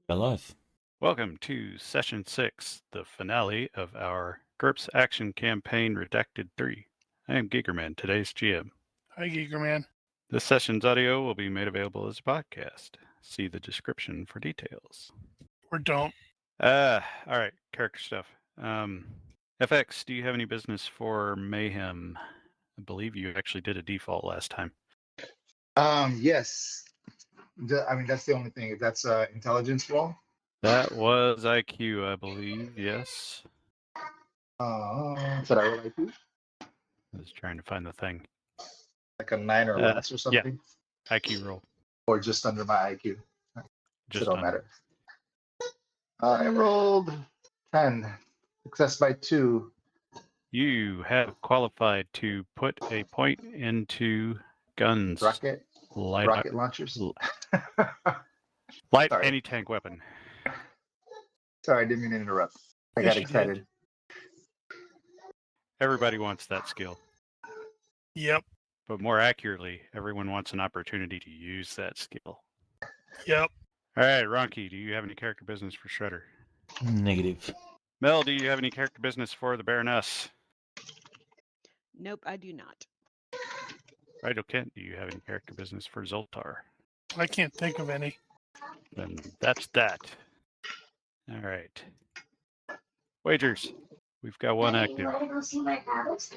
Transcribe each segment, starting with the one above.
Alive. Welcome to Session 6, the finale of our GURPS Action Campaign Redacted 3. I am Gigerman, today's GM. Hi, Gigerman. This session's audio will be made available as a podcast. See the description for details. Or don't. All right, character stuff. FX, do you have any business for Mayhem? I believe you actually did a default last time. Yes. That's the only thing. If that's intelligence roll. That was IQ, I believe, yes. Should I roll IQ? I was trying to find the thing. Like a 9 or less or something? Yeah. IQ roll. Or just under my IQ? Just it don't matter. I rolled 10. Success by 2. You have qualified to put a point into guns. Rocket launchers? Light Sorry. anti-tank weapon. Sorry, I didn't mean to interrupt. I Yes, got you excited. did. Everybody wants that skill. Yep. But more accurately, everyone wants an opportunity to use that skill. Yep. All right, Ronky, do you have any character business for Shredder? Negative. Mel, do you have any character business for the Baroness? Nope, I do not. Rigel Kent, do you have any character business for Zoltar? I can't think of any. Then that's that. All right. Wagers. We've got one active. You want to go see my house?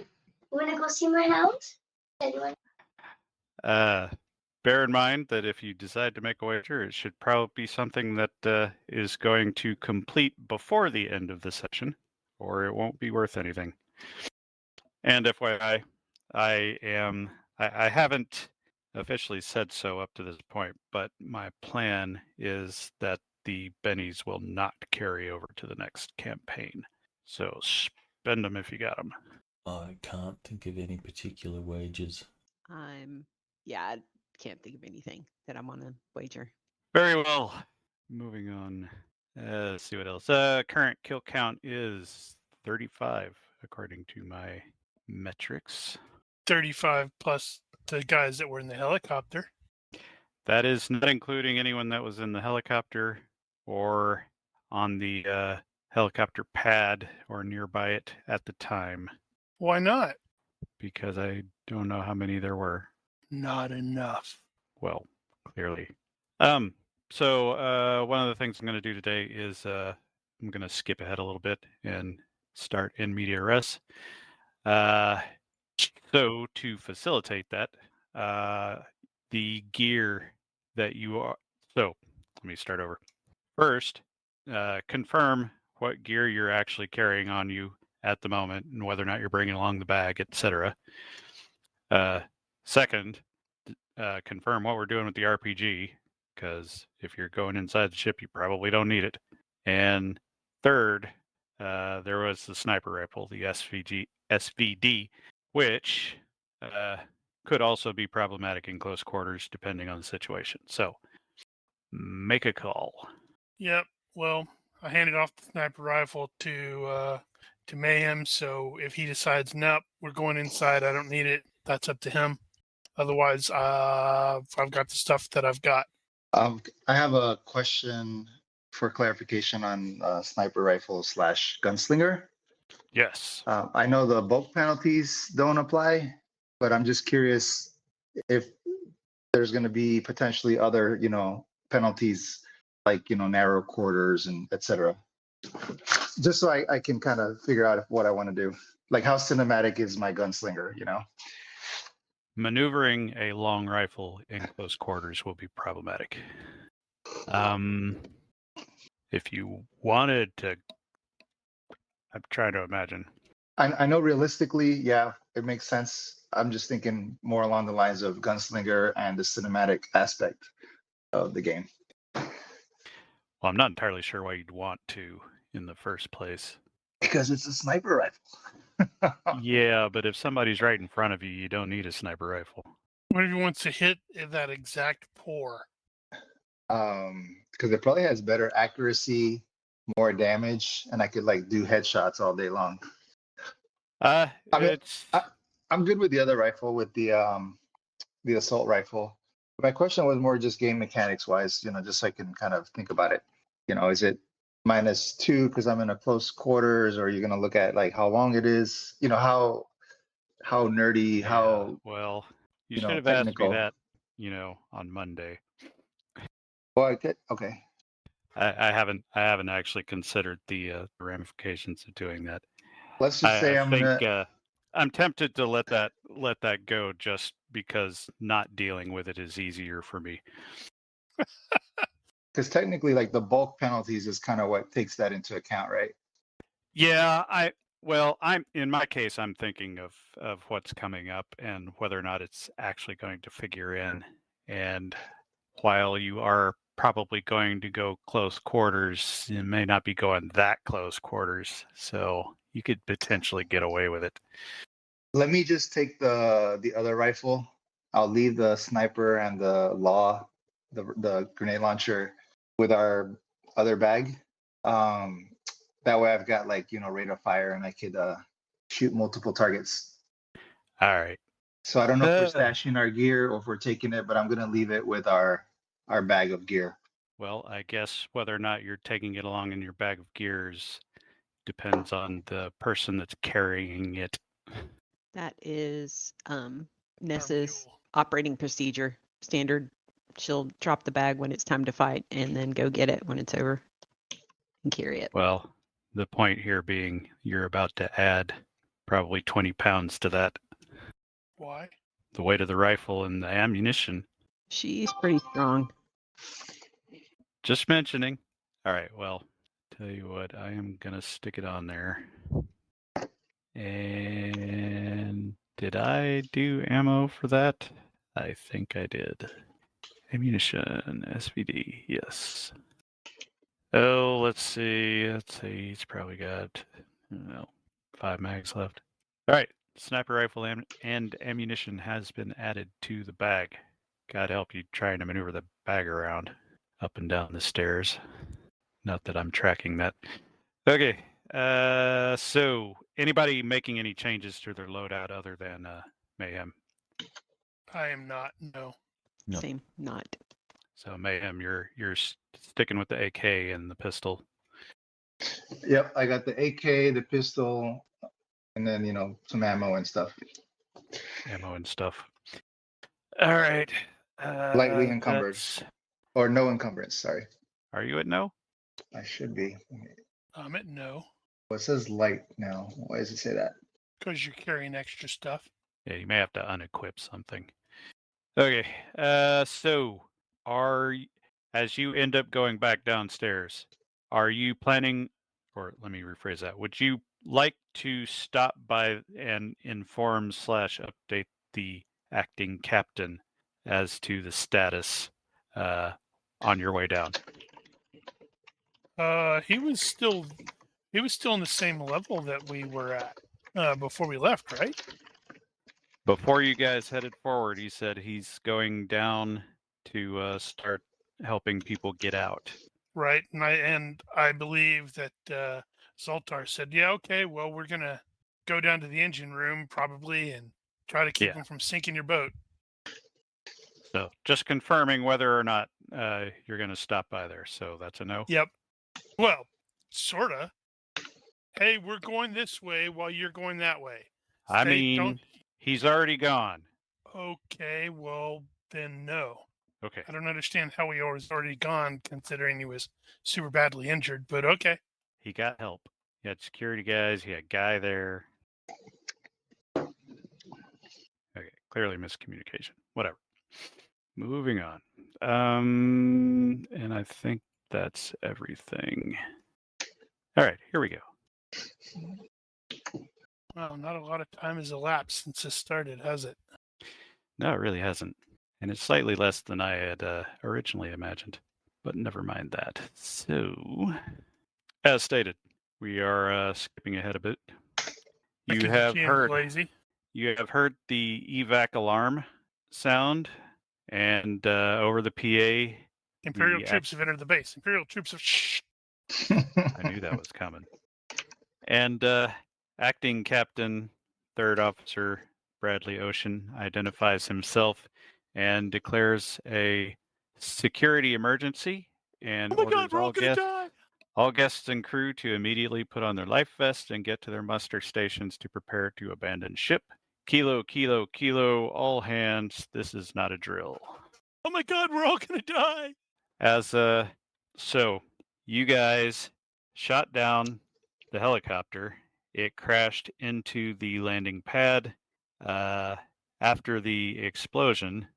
Bear in mind that if you decide to make a wager, it should probably be something that is going to complete before the end of the session, or it won't be worth anything. And FYI, I haven't officially said so up to this point, but my plan is that the bennies will not carry over to the next campaign. So spend them if you got them. I can't think of any particular wagers. I can't think of anything that I'm on a wager. Very well. Moving on. Let's see what else. Current kill count is 35, according to my metrics. 35 plus the guys that were in the helicopter. That is not including anyone that was in the helicopter or on the helicopter pad or nearby it at the time. Why not? Because I don't know how many there were. Not enough. Well, clearly. So one of the things I'm going to do today is I'm going to skip ahead a little bit and start in media res. So to facilitate that, the gear that you are... So let me start over. First, confirm what gear you're actually carrying on you at the moment and whether or not you're bringing along the bag, etc. Second, confirm what we're doing with the RPG, because if you're going inside the ship, you probably don't need it. And third, there was the sniper rifle, the SVD, which could also be problematic in close quarters depending on the situation. So make a call. Yep. Well, I handed off the sniper rifle to Mayhem, so if he decides, nope, we're going inside, I don't need it, that's up to him. Otherwise, I've got the stuff that I've got. I have a question for clarification on sniper rifle / gunslinger. Yes. I know the bulk penalties don't apply, but I'm just curious if there's going to be potentially other, penalties like, narrow quarters and etc. Just so I can kind of figure out what I want to do. Like how cinematic is my gunslinger, Maneuvering a long rifle in close quarters will be problematic. If you wanted to, I'm trying to imagine. I know realistically, yeah, it makes sense. I'm just thinking more along the lines of gunslinger and the cinematic aspect of the game. Well, I'm not entirely sure why you'd want to in the first place. Because it's a sniper rifle. Yeah, but if somebody's right in front of you, you don't need a sniper rifle. What if he wants to hit that exact pour? Because it probably has better accuracy, more damage, and I could do headshots all day long. I'm good with the other rifle, with the assault rifle. My question was more just game mechanics wise, just so I can kind of think about it. Is it -2 because I'm in a close quarters, or are you gonna look at like how long it is? How nerdy, how well, you should have asked me technical. that, on Monday. Well, okay. I haven't actually considered the ramifications of doing that. Let's just say I I'm think gonna. I'm tempted to let that go just because not dealing with it is easier for me. Because technically, like the bulk penalties is kind of what takes that into account, right? Yeah, I'm in my case, I'm thinking of what's coming up and whether or not it's actually going to figure in. And while you are probably going to go close quarters, you may not be going that close quarters, so you could potentially get away with it. Let me just take the other rifle. I'll leave the sniper and the the grenade launcher with our other bag. That way I've got like rate of fire and I could shoot multiple targets. All right. So I don't know if we're stashing our gear or if we're taking it, but I'm gonna leave it with our bag of gear. Well, I guess whether or not you're taking it along in your bag of gears depends on the person that's carrying it. That is Our Nessa's mule. operating procedure. Standard. She'll drop the bag when it's time to fight and then go get it when it's over and carry it. Well, the point here being you're about to add probably 20 pounds to that. Why? The weight of the rifle and the ammunition. She's pretty strong. Just mentioning. All right, well, tell you what, I am going to stick it on there. And did I do ammo for that? I think I did. Ammunition, SVD, yes. Oh, let's see. He's probably got 5 mags left. All right, sniper rifle and ammunition has been added to the bag. God help you trying to maneuver the bag around up and down the stairs. Not that I'm tracking that. Okay, so anybody making any changes to their loadout other than Mayhem? I am not. No. No. Same. Not. So Mayhem, you're sticking with the AK and the pistol. Yep, I got the AK, the pistol, and then some ammo and stuff. Ammo and stuff. All right. Lightly encumbered. Or no encumbrance, sorry. Are you at no? I should be. I'm at no Well, it says light now. Why does it say that? because you're carrying extra stuff. Yeah, you may have to unequip something. Okay. So as you end up going back downstairs, are you planning, or let me rephrase that, would you like to stop by and inform / update the acting captain as to the status on your way down? He was still in the same level that we were at before we left, right? Before you guys headed forward, he said he's going down to start helping people get out. Right, and I believe that Zoltar said, "Yeah, okay, well, we're gonna go down to the engine room probably and try to keep Yeah. them from sinking your boat." So just confirming whether or not you're going to stop by there. So that's a no. Yep. Well, sorta. Hey, we're going this way while you're going that way. I Stay- mean, don't- he's already gone. Okay, well then no. Okay. I don't understand how he was already gone, considering he was super badly injured. But okay. He got help. He had security guys. He had a guy there. Okay. Clearly miscommunication. Whatever. Moving on. And I think that's everything. All right. Here we go. Well, not a lot of time has elapsed since this started, has it? No, it really hasn't. And it's slightly less than I had originally imagined. But never mind that. So, as stated, we are skipping ahead a bit. You Because have James heard lazy. the evac alarm sound, and over the PA, Imperial the troops have entered the base. Imperial troops have. Shh. I knew that was coming. And acting captain, 3rd officer Bradley Ocean identifies himself and declares a security emergency and Oh my orders God, we're all all gonna guests. die. All guests and crew to immediately put on their life vests and get to their muster stations to prepare to abandon ship. Kilo, kilo, kilo, all hands. This is not a drill. Oh my God, we're all gonna die. So you guys shot down the helicopter. It crashed into the landing pad. After the explosion,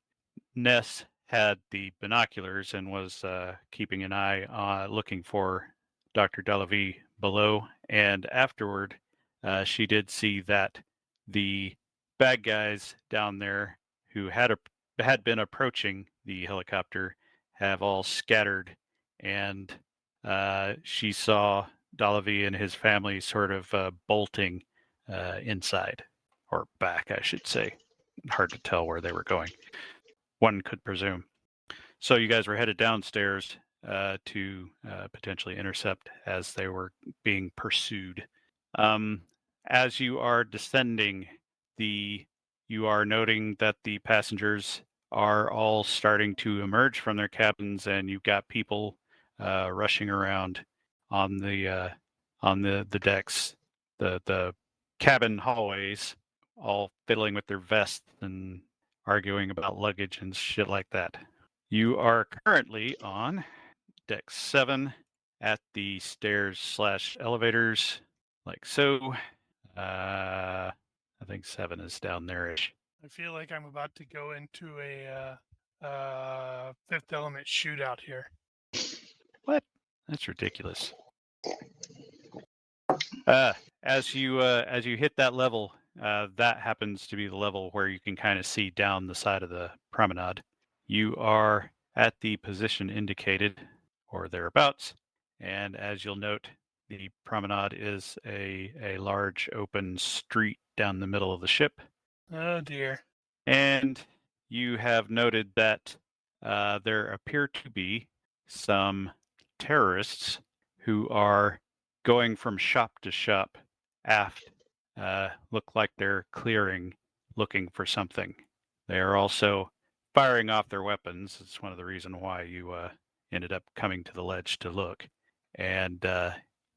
Ness had the binoculars and was keeping an eye looking for Dr. Delavie below. And afterward, she did see that the bad guys down there who had been approaching the helicopter have all scattered, and she saw Delavie and his family sort of bolting inside, or back, I should say. Hard to tell where they were going. One could presume. So you guys were headed downstairs to potentially intercept as they were being pursued. As you are descending, you are noting that the passengers are all starting to emerge from their cabins, and you've got people rushing around on the decks, the cabin hallways, all fiddling with their vests and arguing about luggage and shit like that. You are currently on deck 7 at the stairs/elevators, like so. I think 7 is down there-ish. I feel like I'm about to go into a Fifth Element shootout here. What? That's ridiculous. As you hit that level, that happens to be the level where you can kind of see down the side of the promenade. You are at the position indicated, or thereabouts, and as you'll note, the promenade is a large open street down the middle of the ship. Oh dear. And you have noted that there appear to be some terrorists who are going from shop to shop aft. Look like they're clearing, looking for something. They are also firing off their weapons. It's one of the reasons why you ended up coming to the ledge to look. And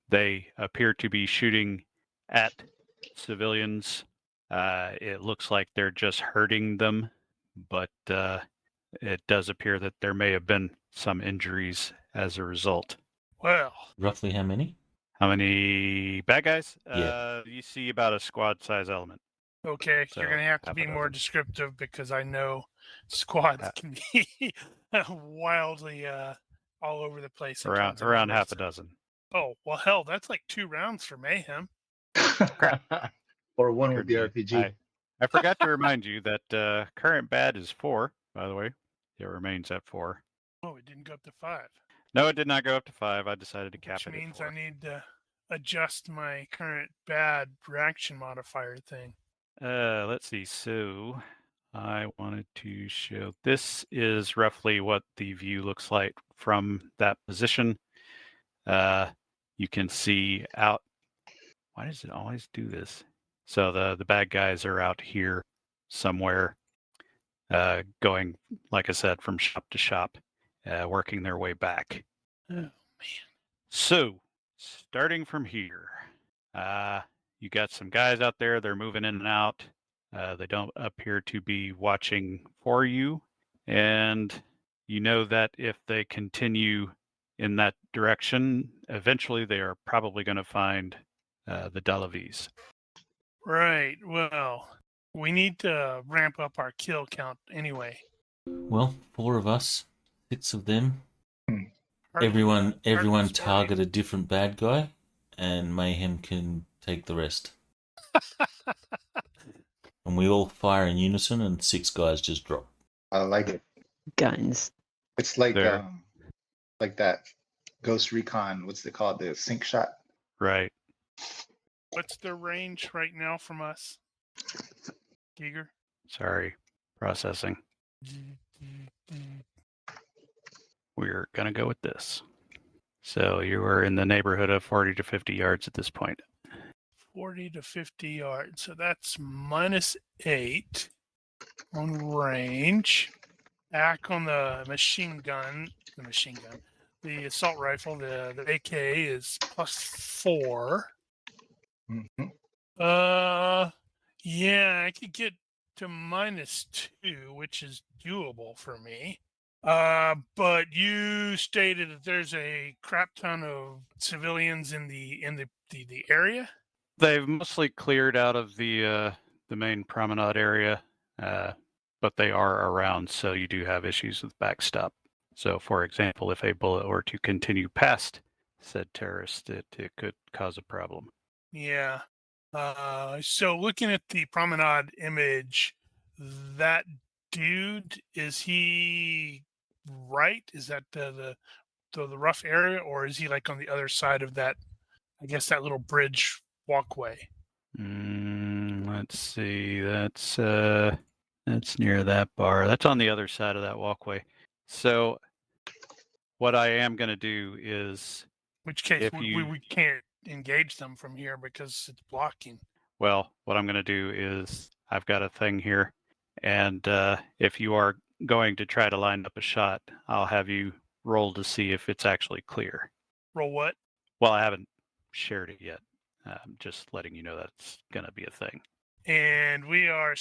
they appear to be shooting at civilians. It looks like they're just hurting them, but it does appear that there may have been some injuries as a result. Well, Roughly how many? How many bad guys? Yeah. You see about a squad-size element. okay, So, you're gonna have to half a be more dozen. descriptive because I know squads can be wildly all over the place. in terms of Around numbers. half a dozen. Oh well, hell, that's like 2 rounds for mayhem. Or one with the Occurred to me. RPG. I forgot to remind you that current bad is 4, by the way. It remains at 4. Oh, it didn't go up to 5, No, it did not go up to 5. I decided to cap which it means at 4. I need to adjust my current bad reaction modifier thing. Let's see. So I wanted to show this is roughly what the view looks like from that position. You can see out. Why does it always do this? So the bad guys are out here somewhere, going, like I said, from shop to shop, working their way back. Oh man. So starting from here, you got some guys out there. They're moving in and out. They don't appear to be watching for you. And you know that if they continue in that direction, eventually they are probably going to find the Delavies. Right. Well, we need to ramp up our kill count anyway. Well, 4 of us, 6 of them. Hardly- Everyone hardly target a different bad guy, and Mayhem can take the rest. And we all fire in unison, and 6 guys just drop. I like it. Guns. It's like There. like that Ghost Recon. What's it called? The sync shot. Right. What's the range right now from us, Giger? Sorry. Processing. We're going to go with this. So you are in the neighborhood of 40 to 50 yards at this point. 40 to 50 yards. So that's -8 on range. Back on the machine gun. the assault rifle, the AK is +4. Mhm. Yeah, I could get to -2, which is doable for me. But you stated that there's a crap ton of civilians in the area. They've mostly cleared out of the main promenade area, but they are around, so you do have issues with backstop. So, for example, if a bullet were to continue past said terrorist, it could cause a problem. Yeah. So looking at the promenade image, that dude, is he right? Is that the rough area, or is he like on the other side of that? I guess that little bridge walkway. Let's see. That's near that bar. That's on the other side of that walkway. So, what I am going to do is, In which case if you we can't engage them from here because it's blocking. Well, what I'm going to do is I've got a thing here, and if you are going to try to line up a shot, I'll have you roll to see if it's actually clear. Roll what? Well, I haven't shared it yet. I'm just letting you know that's going to be a thing. And we are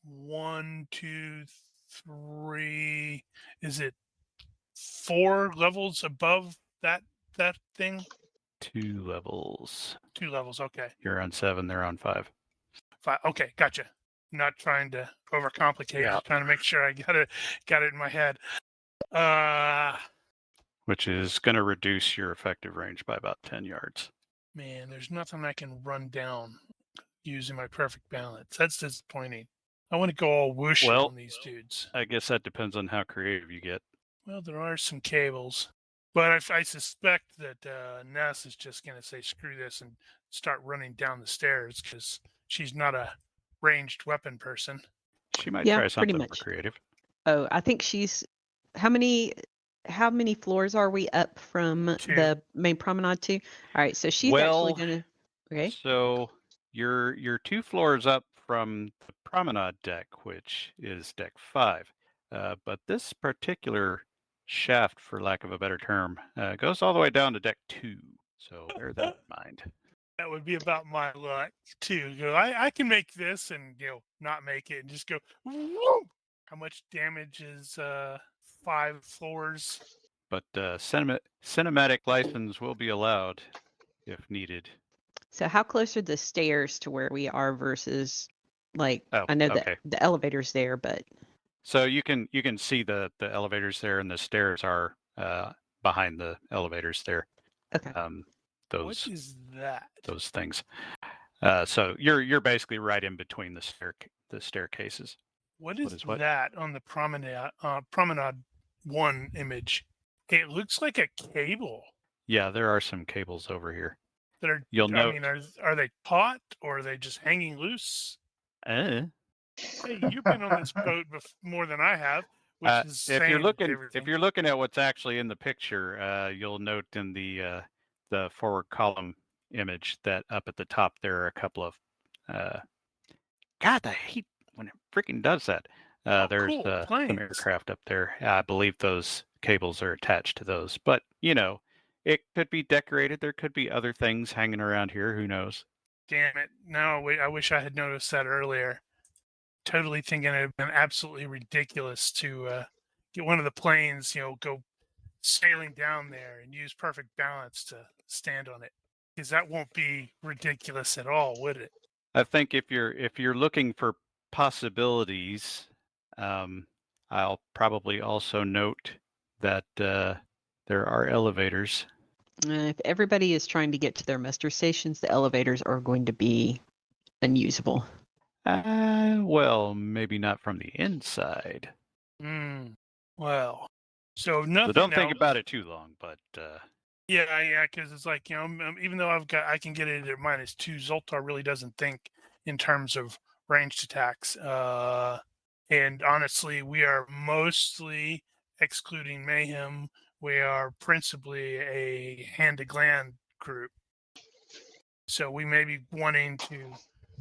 1, 2, 3. Is it 4 levels above that thing? 2 levels. 2 levels. Okay. You're on 7, they're on 5. 5. Okay, gotcha. Not trying to overcomplicate. Yeah. Just trying to make sure I got it in my head. Which is going to reduce your effective range by about 10 yards. Man, there's nothing I can run down using my perfect balance. That's disappointing. I want to go all whoosh Well, on these dudes. I guess that depends on how creative you get. Well, there are some cables, but I suspect that Ness is just going to say screw this and start running down the stairs because she's not a ranged weapon person. She might Yeah, try pretty something more much. creative. Oh, I think she's. How many floors are we up from 2. the main promenade to? All right, so she's actually gonna. Okay. So you're 2 floors up from the promenade deck, which is deck 5. But this particular shaft, for lack of a better term, goes all the way down to deck 2. So bear that in mind. That would be about my luck too. Go, I can make this and not make it and just go whoop. How much damage is 5 floors? But cinematic license will be allowed if needed. So how close are the stairs to where we are versus, like, Oh, I know okay. that the elevator's there, but So you can see the elevators there, and the stairs are behind the elevators there. okay. What is that? Those things. So you're basically right in between the staircases. What is what? that on the promenade 1 image? It looks like a cable. Yeah, there are some cables over here. That are. You'll I note. mean, are they taut or are they just hanging loose? Hey, you've been on this boat more than I have. Which is if you're everything. looking at what's actually in the picture, you'll note in the forward column image that up at the top there are a couple of God, I hate when it freaking does that. There's cool. some Planes. aircraft up there. I believe those cables are attached to those, but it could be decorated. There could be other things hanging around here. Who knows? Damn it! Now I wish I had noticed that earlier. Totally thinking it would have been absolutely ridiculous to get one of the planes, go sailing down there and use perfect balance to stand on it, because that won't be ridiculous at all, would it? I think if you're looking for possibilities, I'll probably also note that there are elevators. If everybody is trying to get to their muster stations, the elevators are going to be unusable. Well, maybe not from the inside. Well, so nothing. So don't think about it too long, but yeah, because it's like even though I can get it at -2, Zoltar really doesn't think in terms of ranged attacks. And honestly, we are mostly, excluding Mayhem, we are principally a hand-to-gland group. So we may be wanting to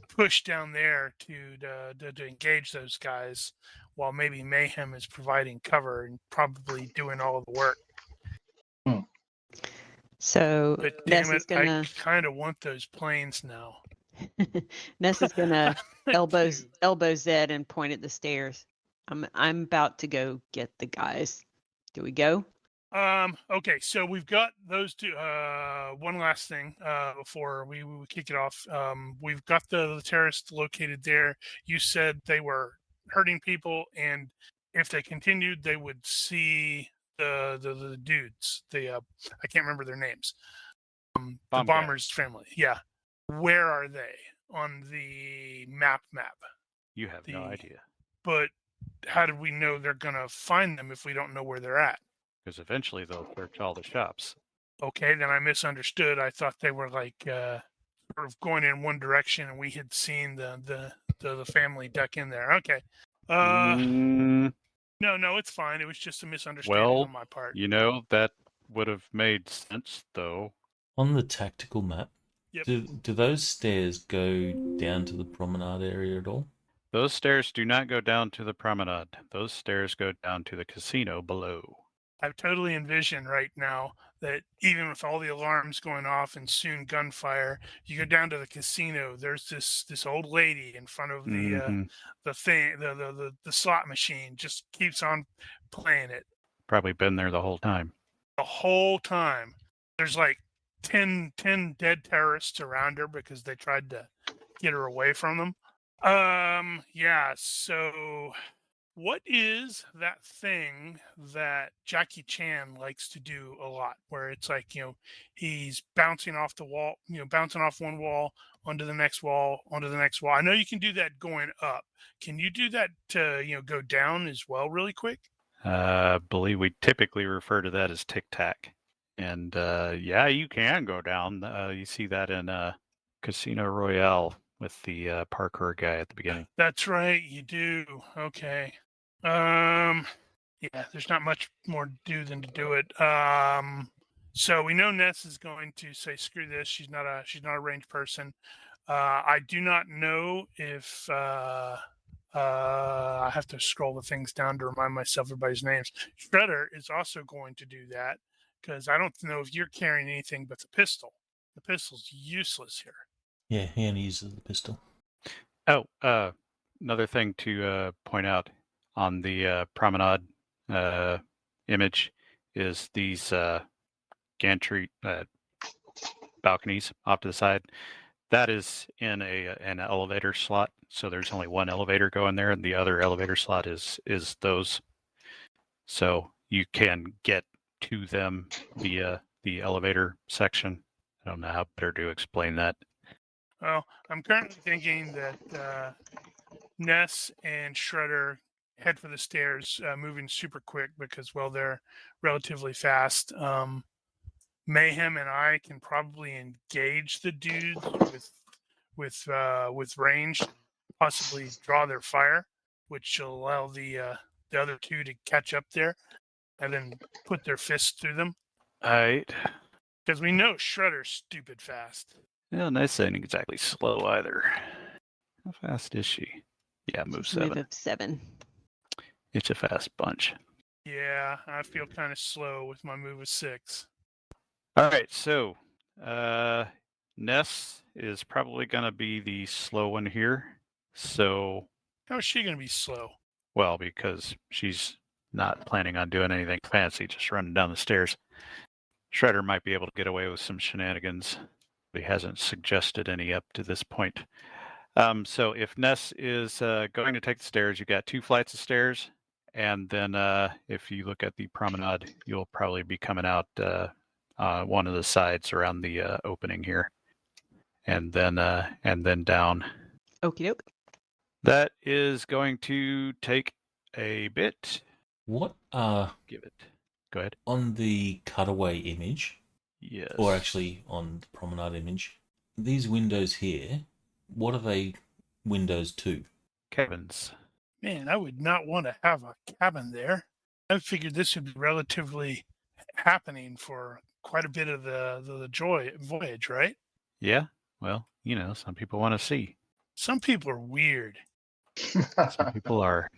push down there to engage those guys, while maybe Mayhem is providing cover and probably doing all of the work. So But Ness damn it, is gonna I kind of want those planes now. Ness is gonna I do. elbow Zed and point at the stairs. I'm about to go get the guys. Do we go? Okay, so we've got those two. One last thing before we kick it off. We've got the terrorists located there. You said they were hurting people, and if they continued, they would see the dudes. I can't remember their names. The Bomb guy. bombers family. Yeah, where are they on the map? You have no The- idea. But how do we know they're gonna find them if we don't know where they're at? Because eventually they'll search all the shops. Okay, then I misunderstood. I thought they were like sort of going in one direction, and we had seen the family duck in there. Okay. Mm, No, it's fine. It was just a misunderstanding well, on my part. you know, that would have made sense, though. On the tactical map, Yep. do those stairs go down to the promenade area at all? Those stairs do not go down to the promenade. Those stairs go down to the casino below. I totally envision right now that even with all the alarms going off and soon gunfire, you go down to the casino. There's this old lady in front of Mhm. the thing, the slot machine, just keeps on playing it Probably been there the whole time. the whole time. There's like 10 dead terrorists around her because they tried to get her away from them. Yeah. So what is that thing that Jackie Chan likes to do a lot, where it's like, he's bouncing off the wall, bouncing off one wall onto the next wall, onto the next wall. I know you can do that going up. Can you do that to, go down as well really quick? I believe we typically refer to that as tic-tac. And yeah, you can go down. You see that in Casino Royale with the parkour guy at the beginning. That's right, you do. Okay. Yeah, there's not much more to do than to do it. So we know Ness is going to say, "Screw this." She's not a ranged person. I do not know if I have to scroll the things down to remind myself everybody's names. Shredder is also going to do that because I don't know if you're carrying anything but the pistol. The pistol's useless here. Yeah, he only uses the pistol. Oh, another thing to point out on the promenade image is these gantry balconies off to the side. That is in an elevator slot, so there's only one elevator going there, and the other elevator slot is those. So you can get to them via the elevator section. I don't know how better to explain that. Well, I'm currently thinking that Ness and Shredder head for the stairs, moving super quick because, well, they're relatively fast. Mayhem and I can probably engage the dudes with range, possibly draw their fire, which will allow the other two to catch up there and then put their fists through them. All right. Because we know Shredder's stupid fast. Yeah, Nice ain't exactly slow either. How fast is she? Yeah, move 7. Move of 7. It's a fast bunch. Yeah, I feel kind of slow with my move of 6. All right, so Ness is probably going to be the slow one here. So, How is she going to be slow? well, because she's not planning on doing anything fancy, just running down the stairs. Shredder might be able to get away with some shenanigans. He hasn't suggested any up to this point. So if Ness is going to take the stairs, you've got 2 flights of stairs. And then if you look at the promenade, you'll probably be coming out one of the sides around the opening here. And then down. Okie doke. That is going to take a bit. What Give it. Go ahead. on the cutaway image, Yes. or actually on the promenade image, these windows here, what are they windows to? cabins. Man, I would not want to have a cabin there. I figured this would be relatively happening for quite a bit of the voyage, right? Yeah. Well, some people want to see. Some people are weird. Some people are.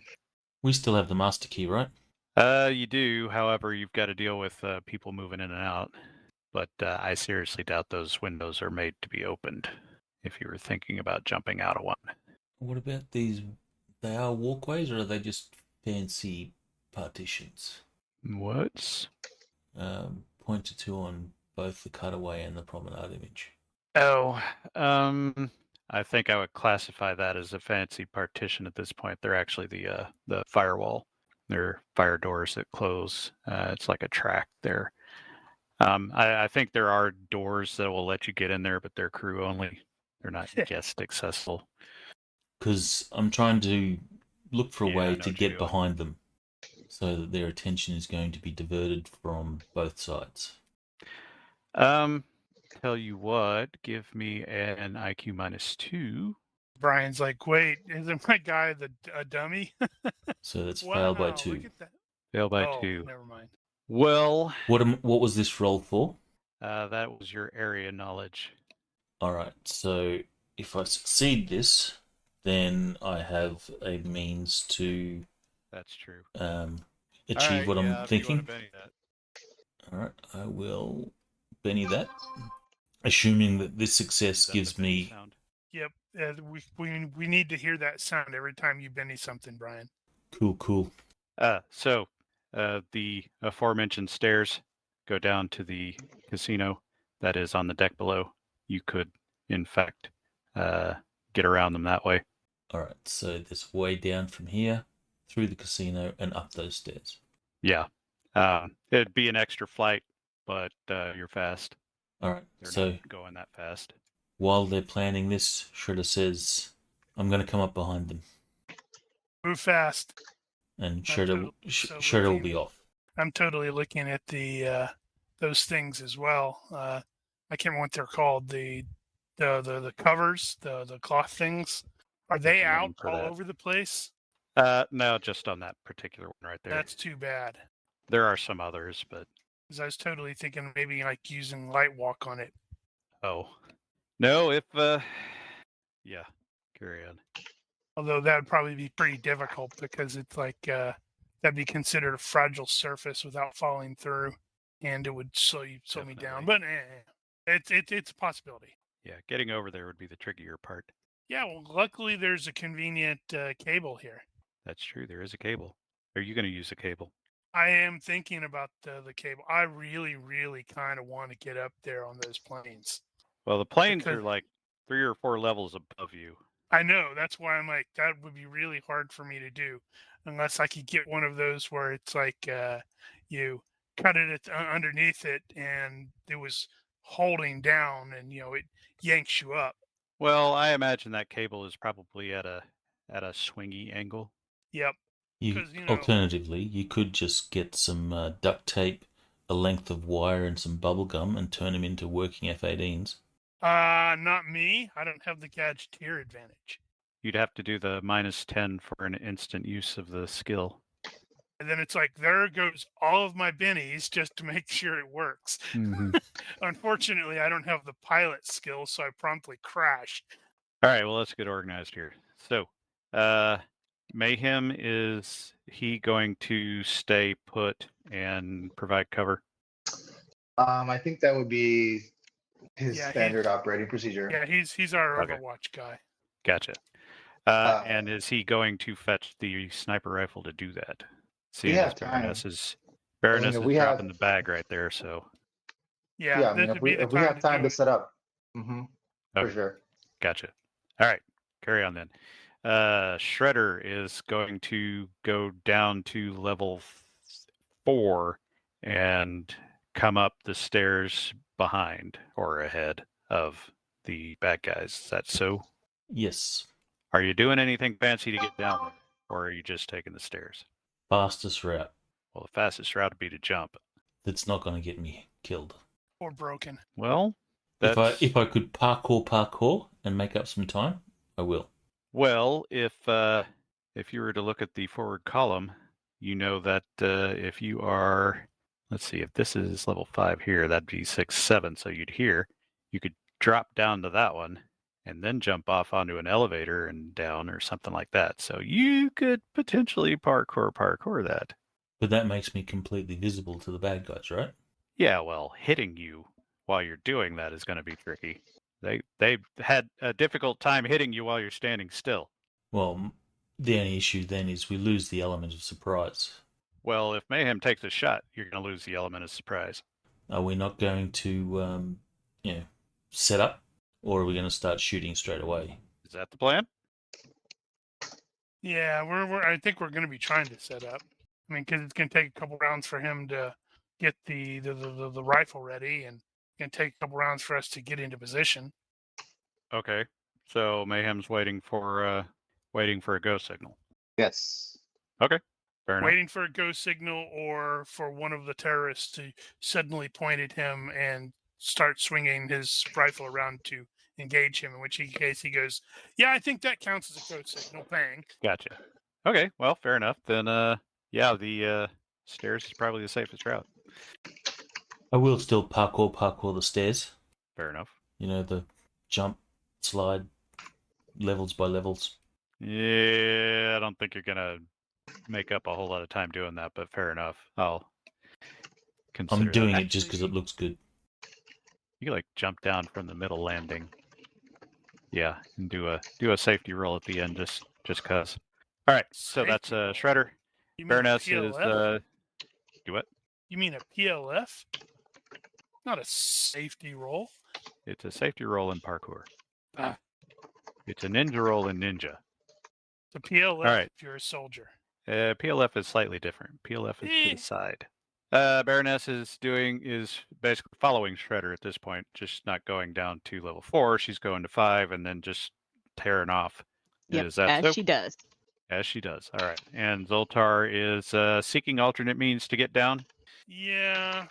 We still have the master key, right? You do. However, you've got to deal with people moving in and out. but I seriously doubt those windows are made to be opened if you were thinking about jumping out of one. What about these? They are walkways, or are they just fancy partitions? What? Pointed to on both the cutaway and the promenade image. Oh, I think I would classify that as a fancy partition at this point. They're actually the firewall. They're fire doors that close. It's like a track there. I think there are doors that will let you get in there, but they're crew only. They're not guest accessible. Because I'm trying to look for a Yeah, I way know to what get you're doing. behind them so that their attention is going to be diverted from both sides. Tell you what, give me an IQ -2. Brian's like, wait, isn't my guy a dummy? So that's Wow, failed by look 2. at that. Fail by Oh, 2. never mind. Well, What was this roll for? that was your area knowledge. Alright, so if I succeed this, then I have a means to That's true. achieve what I'm thinking. Benny that. Alright, I will Benny that. Assuming that this success Is that gives the Benny me... sound? Yep. We need to hear that sound every time you benny something, Brian. Cool. So the aforementioned stairs go down to the casino that is on the deck below. You could, in fact, get around them that way. Alright, so this way down from here, through the casino, and up those stairs. Yeah. It'd be an extra flight, but you're fast. Alright, They're so not going that fast. while they're planning this, Shredder says, I'm going to come up behind them. Move fast. And totally Shredder will looking- be off. I'm totally looking at the those things as well. I can't remember what they're called. The covers, the cloth things. Are they There's a name out for all that. over the place? No, just on that particular one right there. That's too bad. There are some others, but Because I was totally thinking maybe like using light walk on it. oh. No, if yeah, carry on. Although that would probably be pretty difficult because it's like that'd be considered a fragile surface without falling through, and it would slow me down. But it's a possibility. Yeah, getting over there would be the trickier part. Yeah, well, luckily there's a convenient cable here. That's true. There is a cable. Are you going to use a cable? I am thinking about the cable. I really, really kind of want to get up there on those planes. Well, the planes Because- are like 3 or 4 levels above you. I know. That's why I'm like, that would be really hard for me to do unless I could get one of those where it's like you cut it underneath it and it was holding down and, it yanks you up. Well, I imagine that cable is probably at a swingy angle. Yep. You, 'Cause, alternatively, you could just get some duct tape, a length of wire, and some bubble gum and turn them into working F-18s. Not me. I don't have the gadgeteer advantage. You'd have to do the -10 for an instant use of the skill. And then it's like, there goes all of my bennies just to make sure it works. Mm-hmm. Unfortunately, I don't have the pilot skill, so I promptly crash. All right, well, let's get organized here. So, Mayhem, is he going to stay put and provide cover? I think that would be his Yeah, standard operating procedure. Yeah, he's our Okay. Overwatch guy. Gotcha. And is he going to fetch the sniper rifle to do that? See, Yeah, Baroness is if we dropping have- the bag right there. So Yeah, I mean, this if would be the we have time do to it. set up, for Okay. sure. gotcha. All right, carry on then. Shredder is going to go down to level 4 and come up the stairs behind or ahead of the bad guys. Is that so? Yes. Are you doing anything fancy to get down there, or are you just taking the stairs? Fastest route. Well, the fastest route would be to jump. That's not going to get me killed. Or broken. Well, that's... If I could parkour and make up some time, I will. Well, if you were to look at the forward column, you know that if you are, let's see, if this is level 5 here, that'd be 6, 7. So you could drop down to that one and then jump off onto an elevator and down or something like that. So you could potentially parkour that. But that makes me completely visible to the bad guys, right? Yeah, well, hitting you while you're doing that is going to be tricky. They had a difficult time hitting you while you're standing still. Well, the only issue then is we lose the element of surprise. Well, if Mayhem takes a shot, you're going to lose the element of surprise. Are we not going to, set up, or are we going to start shooting straight away? Is that the plan? Yeah, I think we're going to be trying to set up. I mean, because it's going to take a couple rounds for him to get the rifle ready, and it's going to take a couple rounds for us to get into position. Okay. So Mayhem's waiting for a go signal. Yes. Okay. Fair enough. Waiting for a go signal, or for one of the terrorists to suddenly point at him and start swinging his rifle around to engage him, in which case he goes, yeah, I think that counts as a go signal. Bang. Gotcha. Okay, well, fair enough. Then, the stairs is probably the safest route. I will still parkour the stairs. Fair enough. You know, the jump, slide, levels by levels. Yeah, I don't think you're gonna make up a whole lot of time doing that, but fair enough. I'll consider I'm doing that. it just because it looks good. You can like jump down from the middle landing. Yeah, and do a safety roll at the end just cause. All right, so that's Shredder. You mean a Baroness is PLF? do what? You mean a PLF? Not a safety roll. It's a safety roll in parkour. Ah. It's a ninja roll in ninja. The PLF. All right. If you're a soldier. PLF is slightly different. PLF is to the side. Baroness is basically following Shredder at this point, just not going down to level 4. She's going to 5 and then just tearing off. Yep, Is that as so? she does. As she does. All right. And Zoltar is seeking alternate means to get down. Yeah,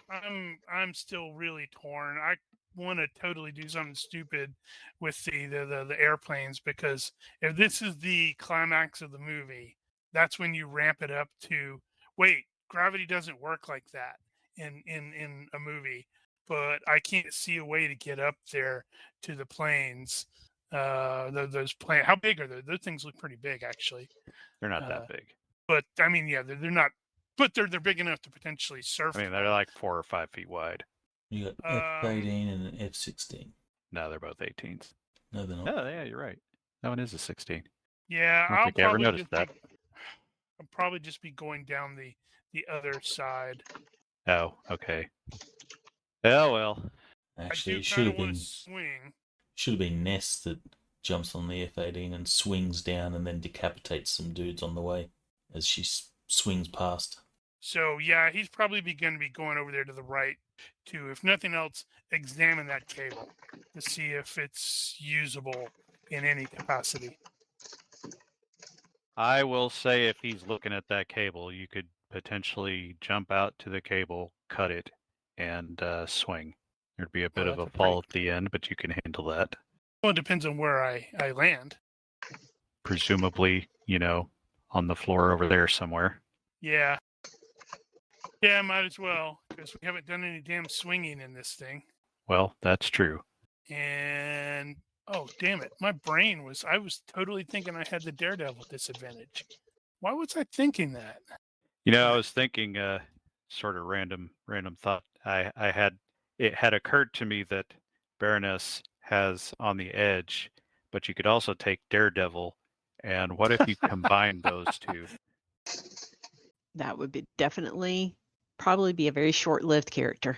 I'm still really torn. I want to totally do something stupid with the airplanes, because if this is the climax of the movie, that's when you ramp it up to wait, gravity doesn't work like that in a movie, but I can't see a way to get up there to the planes. Those planes, how big are they? Those things look pretty big, actually. They're not that big. But I mean, yeah, they're not. But they're big enough to potentially surf. I mean, they're like 4 or 5 feet wide. You got F-18 and an F-16. No, they're both 18s. No, they're not. Oh, yeah, you're right. That one is a 16. Yeah, I don't think I ever noticed that. I'll probably just be going down the other side. Oh, okay. Oh, well. Actually, I it do should kind have of want been to swing. Ness that jumps on the F-18 and swings down and then decapitates some dudes on the way as she swings past. So yeah, he's probably going to be going over there to the right to, if nothing else, examine that cable to see if it's usable in any capacity. I will say if he's looking at that cable, you could potentially jump out to the cable, cut it, and swing. There'd be a bit of a fall at the end, but you can handle that. Well, it depends on where I land. Presumably, on the floor over there somewhere. Yeah. Yeah, might as well, because we haven't done any damn swinging in this thing. Well, that's true. And oh, damn it. I was totally thinking I had the Daredevil disadvantage. Why was I thinking that? I was thinking sort of random thought. It had occurred to me that Baroness has on the edge, but you could also take Daredevil, and what if you combine those two? That would be probably be a very short-lived character.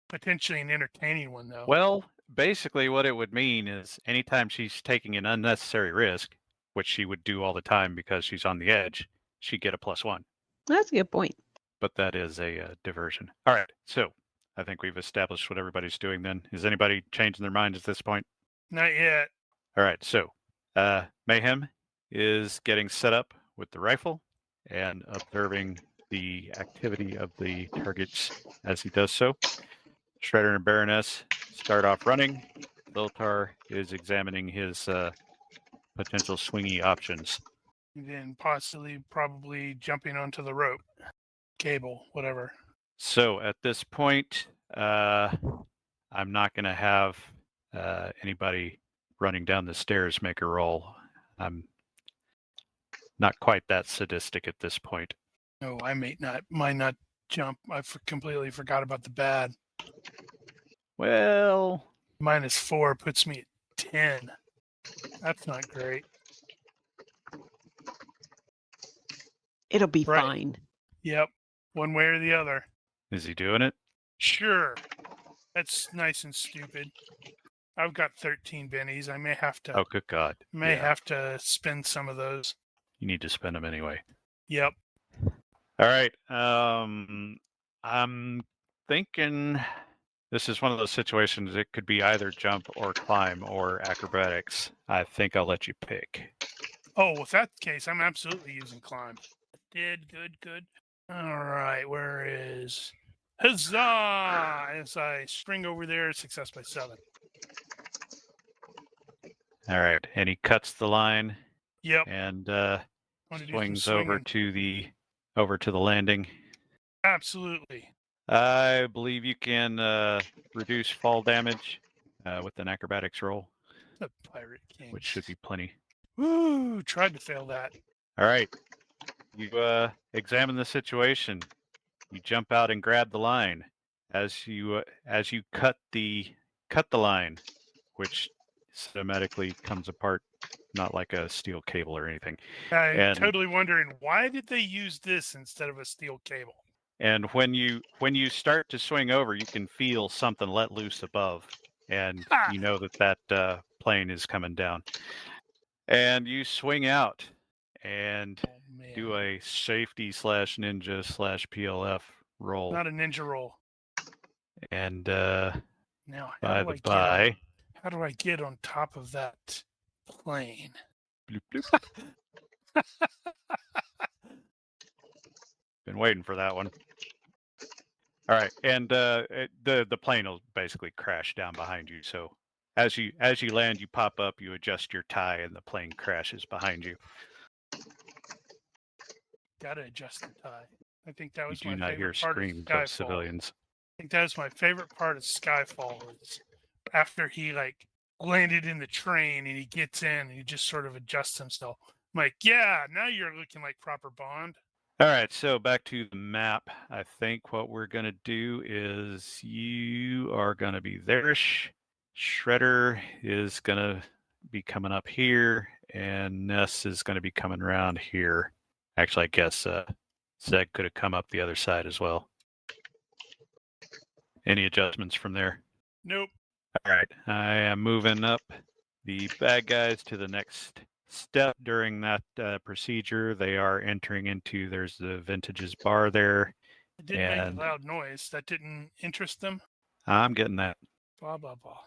Potentially an entertaining one, though. Well, basically what it would mean is anytime she's taking an unnecessary risk, which she would do all the time because she's on the edge, she'd get a +1. That's a good point. But that is a diversion. All right, so I think we've established what everybody's doing then. Is anybody changing their minds at this point? Not yet. All right, so Mayhem is getting set up with the rifle and observing the activity of the targets as he does so. Shredder and Baroness start off running. Zoltar is examining his potential swingy options. And then probably jumping onto the rope, cable, whatever. So at this point, I'm not going to have anybody running down the stairs make a roll. I'm not quite that sadistic at this point. No, I might not jump. I completely forgot about the bad. Well, -4 puts me at 10. That's not great. It'll be Right. fine. Yep. One way or the other. is he doing it? Sure. That's nice and stupid. I've got 13 bennies. I may have to Oh, good God. have to spend some of those. You need to spend them anyway. Yep. All right. I'm thinking this is one of those situations. It could be either jump or climb or acrobatics. I think I'll let you pick. Oh, with that case, I'm absolutely using climb. Good. All right, where is huzzah? As I spring over there, success by 7. All right, and he cuts the line Yep. and I'm gonna do some swings over swinging. to the landing. Absolutely. I believe you can reduce fall damage with an acrobatics roll, The Pirate King. which should be plenty. Woo! Tried to fail that. All right, you examine the situation. You jump out and grab the line as you cut the line, which cinematically comes apart, not like a steel cable or anything. I'm And- totally wondering why did they use this instead of a steel cable? And when you start to swing over, you can feel something let loose above, and Ah! you know that plane is coming down. And you swing out and Oh man. do a safety/ninja/PLF roll. Not a ninja roll. And Now by the by, how do I get on top of that plane? bloop, bloop. Been waiting for that one. All right, and the plane will basically crash down behind you. So as you land, you pop up, you adjust your tie, and the plane crashes behind you. Gotta adjust the tie. I think that You was do my not hear favorite part of screams of Skyfall. civilians. I think that was my favorite part of Skyfall was after he like landed in the train and he gets in and he just sort of adjusts himself. I'm like, yeah, now you're looking like proper Bond. All right, so back to the map. I think what we're going to do is you are going to be there-ish. Shredder is going to be coming up here, and Ness is going to be coming around here. Actually, I guess Zeg could have come up the other side as well. Any adjustments from there? Nope. All right, I am moving up the bad guys to the next step during that procedure. They are entering into, there's the Vintage's bar there. It didn't make And- a loud noise. That didn't interest them. I'm getting that. Blah blah blah.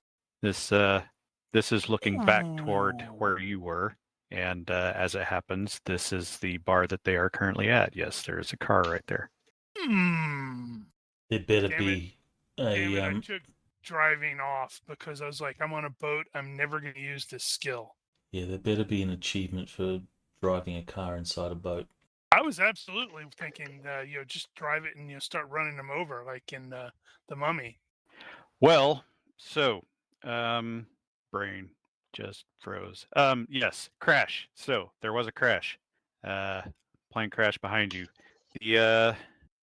This is looking back toward where you were. And as it happens, this is the bar that they are currently at. Yes, there is a car right there. There better Damn be Damn it, a I took driving off because I was like, I'm on a boat. I'm never going to use this skill. there better be an achievement for driving a car inside a boat. I was absolutely thinking, just drive it and start running them over like in the Mummy. Well, so brain just froze. Yes, crash. So there was a crash. Plane crash behind you. The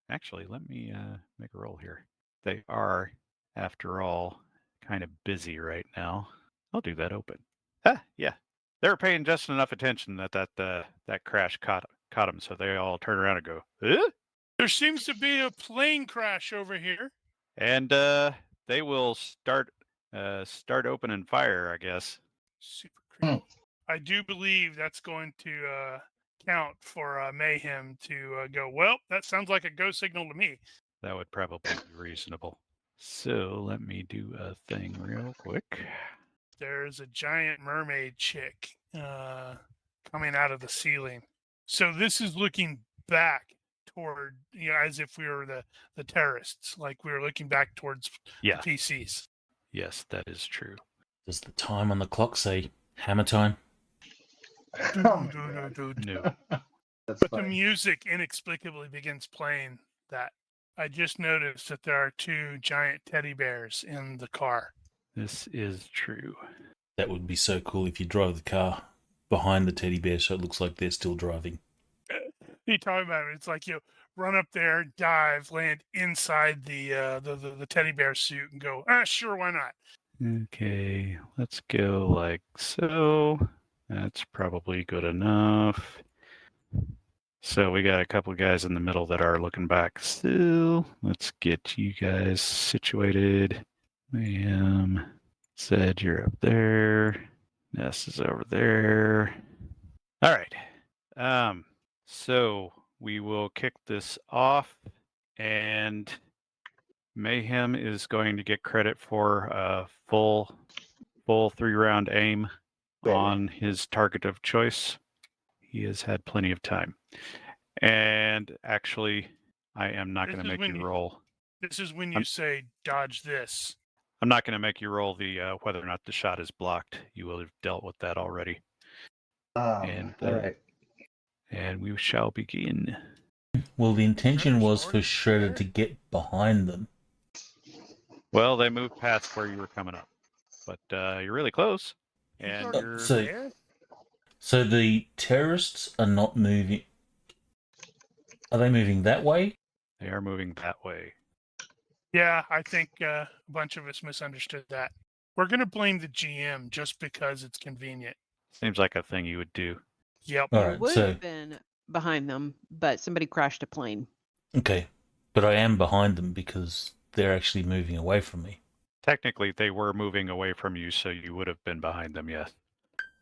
actually, let me make a roll here. They are, after all, kind of busy right now. I'll do that open. Yeah. They were paying just enough attention that crash caught them, so they all turn around and go, huh? There seems to be a plane crash over here. And they will start opening fire, I guess. Super creepy. I do believe that's going to count for Mayhem to go, well, that sounds like a go signal to me. That would probably be reasonable. So let me do a thing real quick. There's a giant mermaid chick coming out of the ceiling. So this is looking back toward, as if we were the terrorists, like we were looking back towards Yeah. the PCs. Yes, that is true. Does the time on the clock say hammer time? Oh my God. No. That's But the funny. music inexplicably begins playing that. I just noticed that there are 2 giant teddy bears in the car. This is true. That would be so cool if you drove the car behind the teddy bear so it looks like they're still driving. you talking about? It's like you run up there, dive, land inside the teddy bear suit, and go. Sure, why not? Okay, let's go like so. That's probably good enough. So we got a couple guys in the middle that are looking back still. Let's get you guys situated. Said you're up there. Ness is over there. All right. So we will kick this off, and Mayhem is going to get credit for a full 3-round aim Baby. on his target of choice. He has had plenty of time. And actually, I am not going to make you roll. This is when you say dodge this. I'm not going to make you roll the whether or not the shot is blocked. You will have dealt with that already. All right. And we shall begin. Well, the intention was for Shredder to get behind them. Well, they moved past where you were coming up, but you're really close. And you're So the terrorists are not moving. Are they moving that way? They are moving that way. Yeah, I think a bunch of us misunderstood that. We're going to blame the GM just because it's convenient. Seems like a thing you would do. Yep. All You right, would so have been behind them, but somebody crashed a plane. okay, but I am behind them because they're actually moving away from me. Technically, they were moving away from you, so you would have been behind them, yes.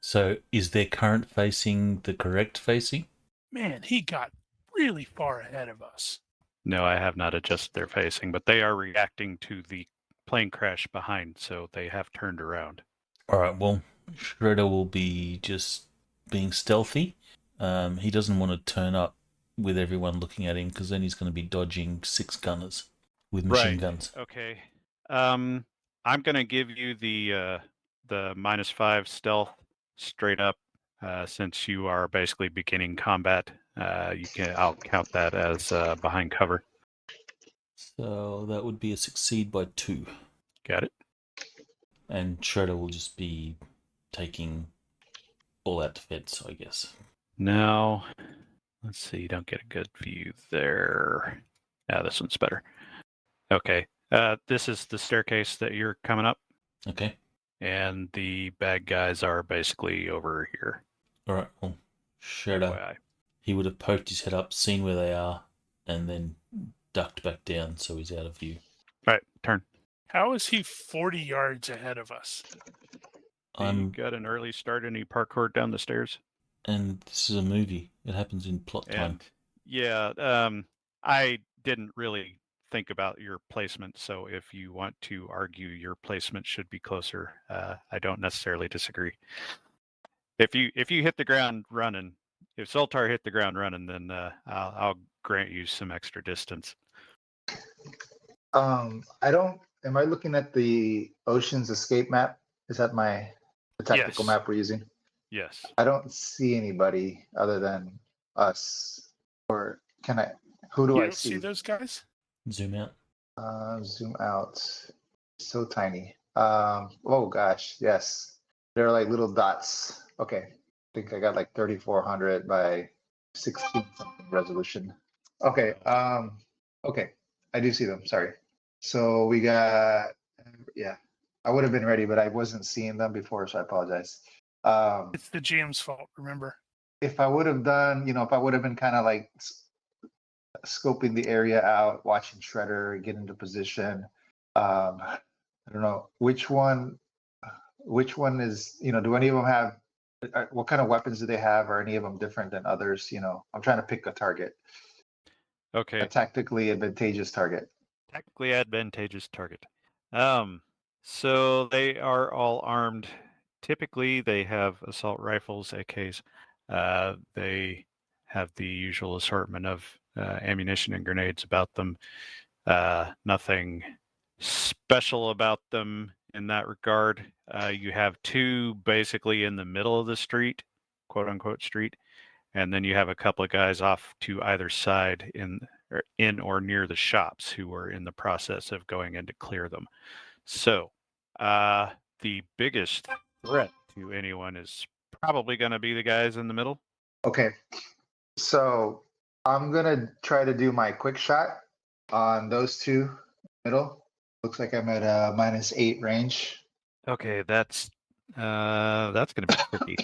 So is their current facing the correct facing? Man, he got really far ahead of us. No, I have not adjusted their facing, but they are reacting to the plane crash behind, so they have turned around. All right, well, Shredder will be just being stealthy. He doesn't want to turn up with everyone looking at him because then he's going to be dodging 6 gunners with machine guns. Okay. I'm going to give you the -5 stealth straight up since you are basically beginning combat. I'll count that as behind cover. So that would be a succeed by 2. Got it. And Shredder will just be taking all out defense, I guess. Now, let's see. Don't get a good view there. Yeah, this one's better. Okay. This is the staircase that you're coming up. Okay. And the bad guys are basically over here. All right. Well, Shredder, FYI. he would have poked his head up, seen where they are, and then ducked back down so he's out of view. All right, turn. How is he 40 yards ahead of us? You got an early start and he parkoured down the stairs. And this is a movie. It happens in plot time. And yeah, I didn't really think about your placement, so if you want to argue your placement should be closer, I don't necessarily disagree. If you hit the ground running, if Zoltar hit the ground running, then I'll grant you some extra distance. Am I looking at the Ocean's Escape map? Is that the tactical map we're using? Yes. I don't see anybody other than us. Or can I? Who do You I don't see those guys? Zoom out. Zoom out. So tiny. Oh gosh, yes. They're like little dots. Okay. I think I got like 3400 by 16 something resolution. Okay. Okay. I do see them. Sorry. So we got, yeah. I would have been ready, but I wasn't seeing them before, so I apologize. It's the GM's fault, remember? If I would have done, if I would have been kind of like scoping the area out, watching Shredder get into position. I don't know which one is, do any of them have, what kind of weapons do they have? Are any of them different than others? I'm trying to pick a target. Okay. A tactically advantageous target. Tactically advantageous target. So they are all armed. Typically, they have assault rifles, AKs. They have the usual assortment of ammunition and grenades about them. Nothing special about them in that regard. You have 2 basically in the middle of the street, quote unquote street, and then you have a couple of guys off to either side in or near the shops who are in the process of going in to clear them. So the biggest threat to anyone is probably going to be the guys in the middle. Okay. So I'm gonna try to do my quick shot on those two middle. Looks like I'm at a -8 range. Okay, that's going to be tricky.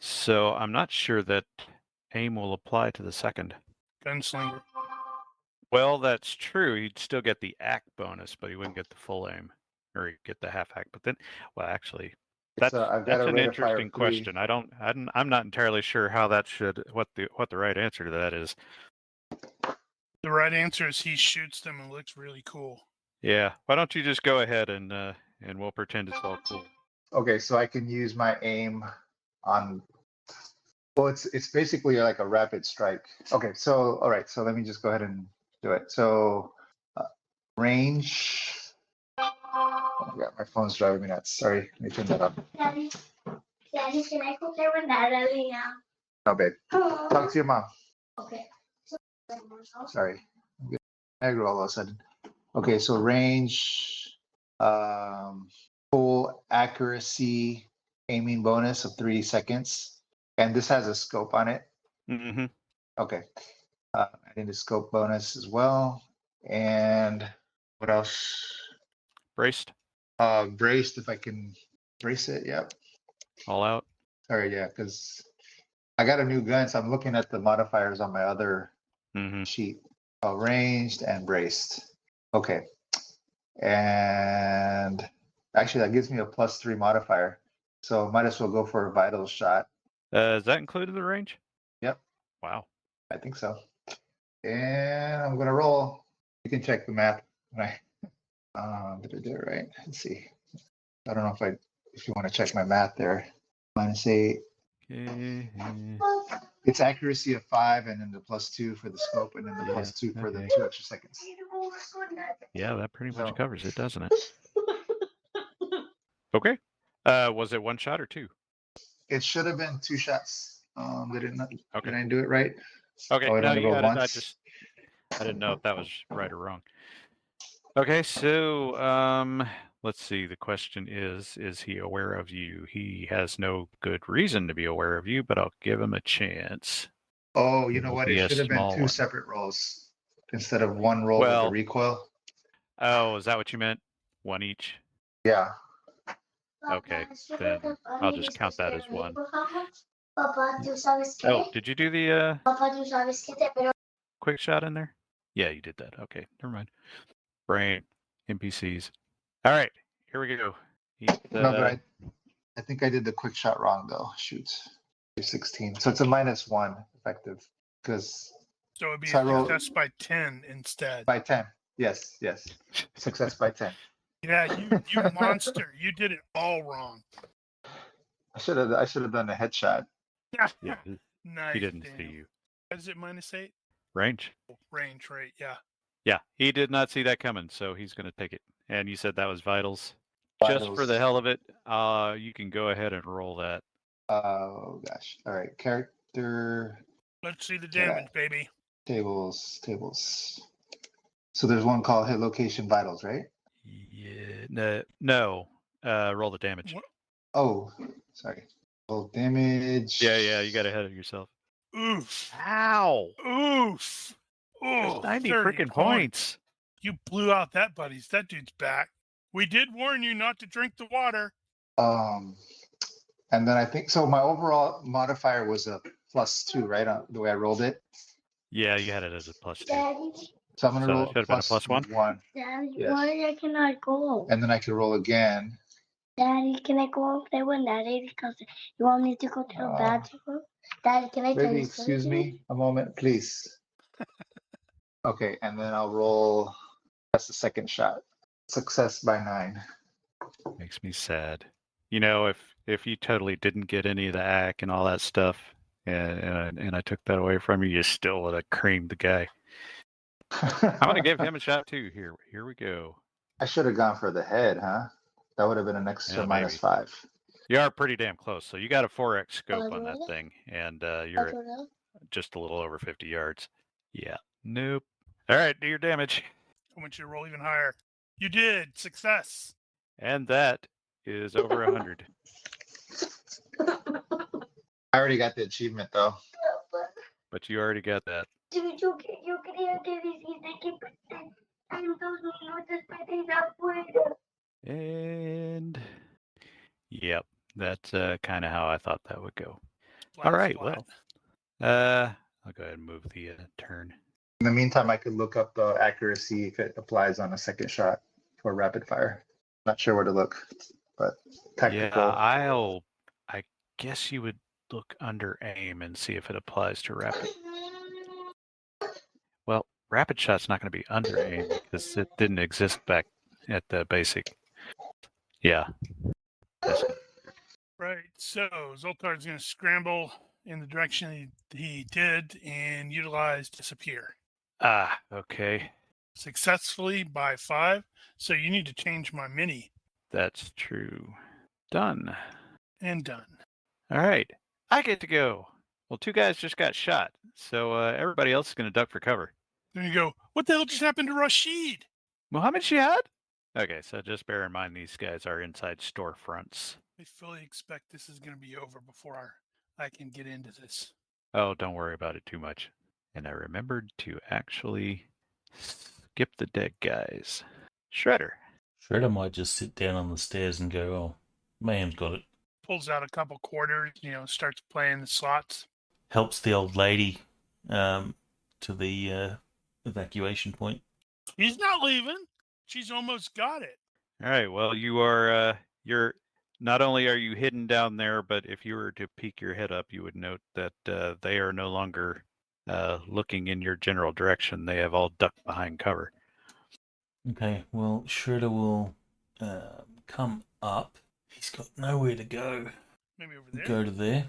So I'm not sure that aim will apply to the second. Gunslinger. Well, that's true. He'd still get the act bonus, but he wouldn't get the full aim, or he'd get the half act. But then, well, actually, that's I've got that's a an rate of fire interesting of 3. question. I'm not entirely sure how that should what the right answer to that is. The right answer is he shoots them and looks really cool. Yeah. Why don't you just go ahead and we'll pretend it's all cool. Okay, so I can use my aim on. Well, it's basically like a rapid strike. Okay, so all right, so let me just go ahead and do it. So range. Oh my God, my phone's driving me nuts. Sorry, let me turn that up. Daddy, can I go there with Natalie now? No, babe. Talk to your mom. Okay. Sorry. I'm getting angry all of a sudden. Okay, so range, full accuracy aiming bonus of 3 seconds. And this has a scope on it. Mm-hmm. Okay. Adding the scope bonus as well. And what else? Braced. Braced, if I can brace it. Yep. All out. Sorry, yeah, because I got a new gun, so I'm looking at the modifiers on my other Mm-hmm. sheet. Ranged and braced. Okay. And actually, that gives me a +3 modifier. So might as well go for a vital shot. Is that included in the range? Yep. Wow. I think so. And I'm gonna roll. You can check the math. Right. Did I do it right? Let's see. I don't know if you want to check my math there. -8. Okay. It's accuracy of 5, and then the +2 for the scope, and then the Yeah, +2 for the okay. 2 extra seconds. Yeah, that pretty much So- covers it, doesn't it? Okay. Was it one shot or two? It should have been 2 shots. Did Okay. I do it right? Okay. Oh, it No, only you rolled got it. once? I didn't know if that was right or wrong. Okay, so let's see. The question is he aware of you? He has no good reason to be aware of you, but I'll give him a chance. Oh, you It know will what? be It a should have been small 2 one. separate rolls instead of 1 roll with Well- the recoil. Oh, is that what you meant? One each? Yeah. Okay, then I'll just count that as one. Papa, tú sabes qué? Oh, did you do the Papa, tú sabes qué te pero quick shot in there? Yeah, you did that. Okay, never mind. Brain, NPCs. All right, here we go. No, but I think I did the quick shot wrong though. Shoot. 16. So it's a -1 effective because So it'd be So I a rolled- success by 10 instead. by 10. Yes. Success by 10. Yeah, you monster. You did it all wrong. I should have done a headshot. Yeah, Nice. he didn't see Daniel. you. What is it, -8? Range. Range, right? Yeah. Yeah, he did not see that coming, so he's going to take it. And you said that was vitals. Just for the Vitals. hell of it, you can go ahead and roll that. Oh gosh. All right. Character Let's see the damage, baby. tables. So there's one called hit location vitals, right? Yeah, no. Roll the damage. What? Oh, sorry. Well, damage. Yeah, you got ahead of yourself. Oof. Ow! Oof. There's Oh, 90 30 freaking points. You blew out that, buddies. That dude's back. We did warn you not to drink the water. And then I think so. My overall modifier was a +2, right? The way I rolled it. Yeah, you had it as a +2. Daddy, So I'm gonna So it roll should have been a +1? +1, Daddy, Yes. why can I go? and then I can roll again. Daddy, can I go over there with Daddy because you want me to go to the Uh, bathroom? Daddy, can I tell Baby, you excuse something? me a moment, please. Okay, and then I'll roll. That's the second shot. Success by 9. Makes me sad. You know, if you totally didn't get any of the ack and all that stuff, and I took that away from you, you still would have creamed the guy. I'm gonna give him a shot too. Here we go. I should have gone for the head, huh? That would have been an extra Yeah, maybe. -5. You are pretty damn close. So you got a 4x scope on that Really? thing, and you're at Okay. just a little over 50 yards. Yeah. Nope. All right, do your damage. I want you to roll even higher. You did. Success. And that is over 100. I already got the achievement though. but you already got that. Yo quería que dijiste que en 2 minutos pedís afuera. And yep, that's kind of how I thought that would go. Flat All is right, flat. well, I'll go ahead and move the turn. In the meantime, I could look up the accuracy if it applies on a second shot for rapid fire. Not sure where to look, but tactical. Yeah, I guess you would look under aim and see if it applies to rapid. Well, rapid shot's not going to be under aim because it didn't exist back at the basic. Yeah. Right. So Zoltar's going to scramble in the direction he did and utilize disappear Ah, okay. successfully by 5. So you need to change my mini. That's true. Done. And done. All right. I get to go. Well, 2 guys just got shot, so everybody else is going to duck for cover. There you go. What the hell just happened to Rashid? Mohammed Shihad? Okay, so just bear in mind these guys are inside storefronts. I fully expect this is going to be over before I can get into this. Oh, don't worry about it too much. And I remembered to actually skip the dead guys. Shredder. Shredder might just sit down on the stairs and go, "Oh, Mayhem's got it." Pulls out a couple quarters, starts playing the slots. Helps the old lady to the evacuation point. He's not leaving. She's almost got it. All right, well, you are, you're, not only are you hidden down there, but if you were to peek your head up, you would note that they are no longer looking in your general direction. They have all ducked behind cover. Okay, well, Shredder will come up. He's got nowhere to go. Maybe over there. Go to there.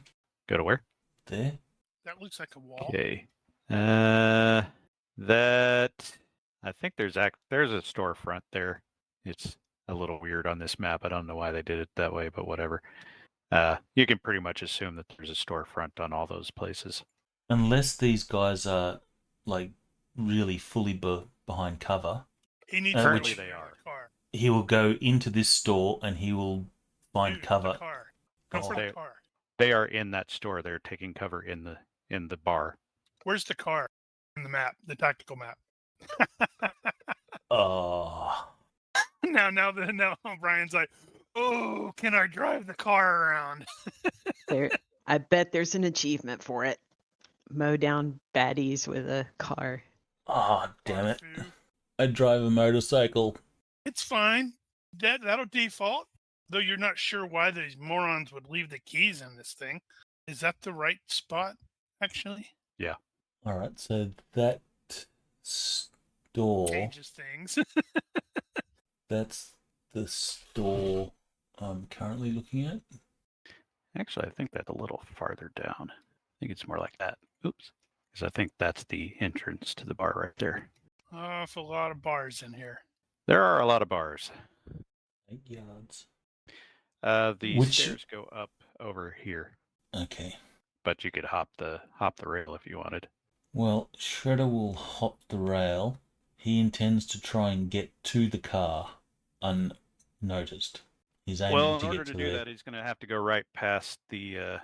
Go to where? There. That looks like a wall. Okay. That, I think there's a storefront there. It's a little weird on this map. I don't know why they did it that way, but whatever. You can pretty much assume that there's a storefront on all those places. Unless these guys are like really fully behind cover, He needs Currently to they get in are. the car. he will go into this store and he will find Dude, cover. The car. Go for Oh. the car. They are in that store. They're taking cover in the bar. Where's the car? In the map, the tactical map. Oh, now Brian's like, oh, can I drive the car around? There, I bet there's an achievement for it. Mow down baddies with a car. oh, damn it! Barfu. I drive a motorcycle. It's fine. That'll default. Though you're not sure why these morons would leave the keys in this thing. Is that the right spot, actually? All right, so that store. Changes things. That's the store I'm currently looking at. Actually, I think that's a little farther down. I think it's more like that. Oops. Because I think that's the entrance to the bar right there. Awful lot of bars in here. There are a lot of bars. 8 yards. The Which- stairs go up over here, Okay. but you could hop the rail if you wanted. Well, Shredder will hop the rail. He intends to try and get to the car unnoticed. He's aiming Well, in to order get to to do there. that, he's going to have to go right past the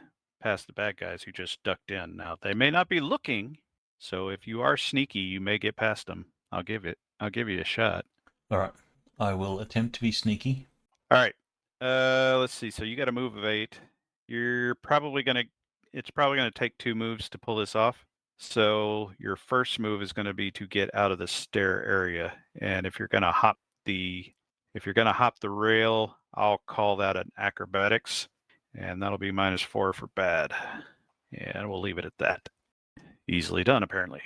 bad guys who just ducked in. Now they may not be looking, so if you are sneaky, you may get past them. I'll give you a shot. All right. I will attempt to be sneaky. All right. Let's see. So you got a move of 8. It's probably gonna take 2 moves to pull this off. So your first move is going to be to get out of the stair area, and if you're gonna hop the rail, I'll call that an acrobatics, and that'll be -4 for bad, and we'll leave it at that. Easily done, apparently.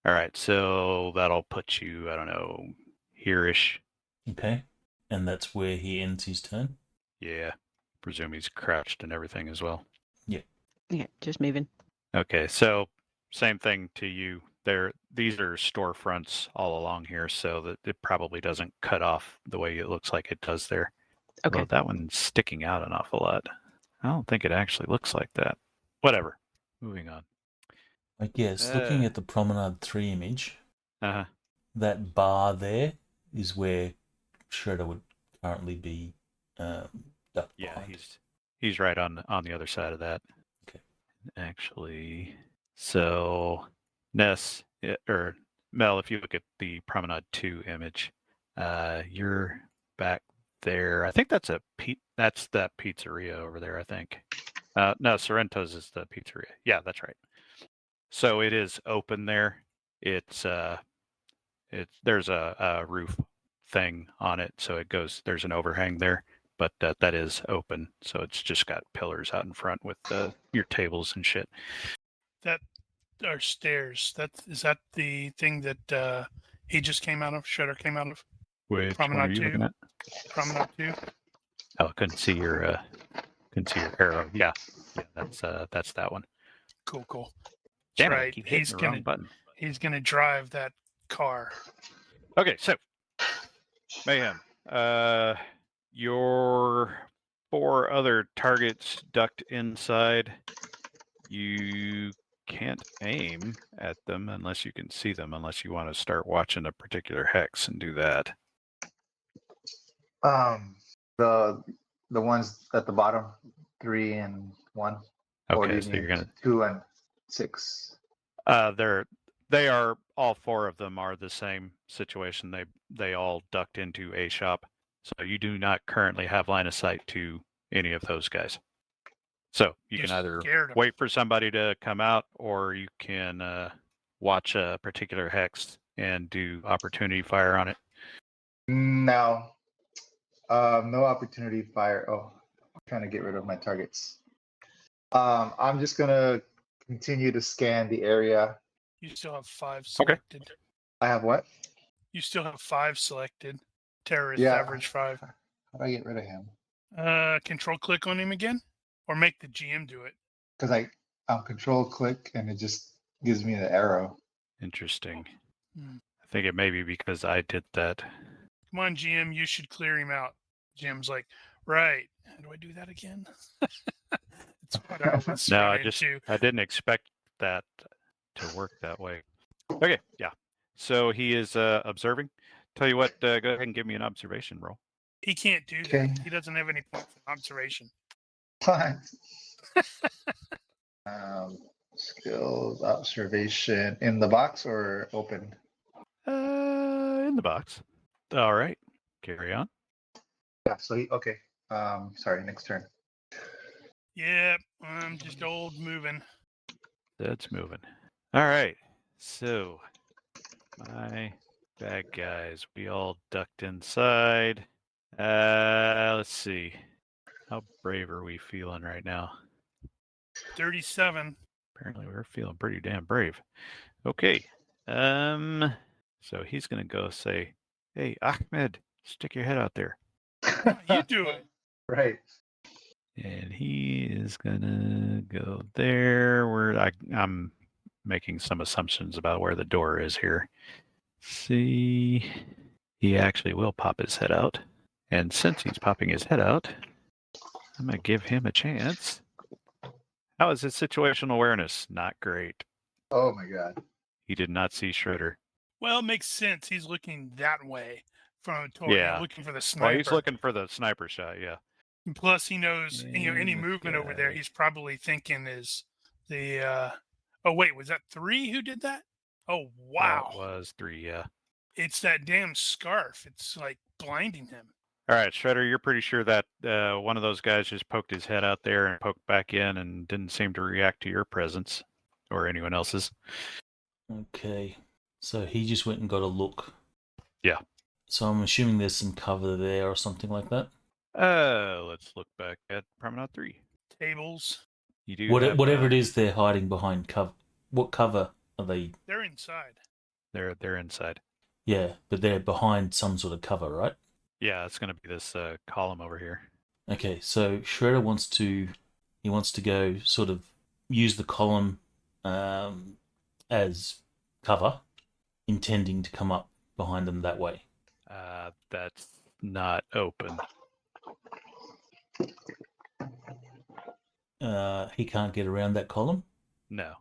All right, so that'll put you, I don't know, here-ish. Okay. And that's where he ends his turn. Yeah, presume he's crouched and everything as well. Yeah, just moving. Okay, so same thing to you. These are storefronts all along here, so that it probably doesn't cut off the way it looks like it does there. Okay. Although that one's sticking out an awful lot. I don't think it actually looks like that. Whatever. Moving on. I guess, looking at the Promenade 3 image, Uh-huh. that bar there is where Shredder would currently be ducked Yeah, behind. he's right on the other side of that. Okay. Actually, So, Ness, or Mel, if you look at the Promenade 2 image, you're back there. I think that's that's that pizzeria over there, I think. No, Sorrento's is the pizzeria. Yeah, that's right. So it is open there. There's a roof thing on it, so there's an overhang there, but that is open, so it's just got pillars out in front with your tables and shit. That are stairs. Is that the thing that he just came out of? Shredder came out of. Which one are Promenade you 2? looking at? Promenade 2. Oh, couldn't see your arrow. Yeah, that's that one. Cool. Damn That's it, I right. keep hitting the wrong button. He's gonna drive that car. Okay, so Mayhem, your 4 other targets ducked inside. You can't aim at them unless you can see them, unless you want to start watching a particular hex and do that. The ones at the bottom, 3 and 1. Or do Okay, you so mean you're gonna 2 and 6? they are all 4 of them are the same situation. They all ducked into a shop. So you do not currently have line of sight to any of those guys. So you can either wait for somebody to come out, or you can watch a particular hex and do opportunity fire on it. No. No opportunity fire. Oh, I'm trying to get rid of my targets. I'm just gonna continue to scan the area. You still have 5 selected. Okay. I have what? You still have 5 selected. Terrorist Yeah. average 5. How do I get rid of him? Control click on him again, or make the GM do it. Because I'll control click and it just gives me the arrow. Interesting. Hmm. I think it may be because I did that. Come on, GM, you should clear him out. GM's like, right. How do I do that again? It's what I was No, into. I didn't expect that to work that way. Okay, yeah. So he is observing. Tell you what, go ahead and give me an observation roll. He can't do Okay. that. He doesn't have any points of observation. What? Skills observation in the box or open? In the box. All right. Carry on. Yeah. So okay. Sorry. Next turn. Yeah, I'm just old moving. That's moving. All right. So, my bad guys, we all ducked inside. Let's see. How brave are we feeling right now? 37. Apparently, we're feeling pretty damn brave. Okay. So he's gonna go say, "Hey, Ahmed, stick your head out there." You do it. Right. And he is gonna go there. I'm making some assumptions about where the door is here. See, he actually will pop his head out. And since he's popping his head out, I'm gonna give him a chance. How is his situational awareness? Not great. Oh my god. He did not see Shredder. Well, it makes sense. He's looking that way from Yeah. looking for the sniper. Well, he's looking for the sniper shot. Yeah. And plus, he knows any And movement over there. guy. He's probably thinking is the. Oh wait, was that 3 who did that? Oh wow, That was 3. Yeah. it's that damn scarf. It's like blinding him. All right, Shredder, you're pretty sure that one of those guys just poked his head out there and poked back in and didn't seem to react to your presence or anyone else's. Okay. So he just went and got a look. Yeah. So I'm assuming there's some cover there or something like that. Let's look back at Promenade 3. Tables. You do Whatever it is they're hiding behind cover. What cover are they? They're inside. They're inside. Yeah, but they're behind some sort of cover, right? Yeah, it's going to be this column over here. Okay, so Shredder wants to go sort of use the column as cover, intending to come up behind them that way. That's not open. He can't get around that column? No,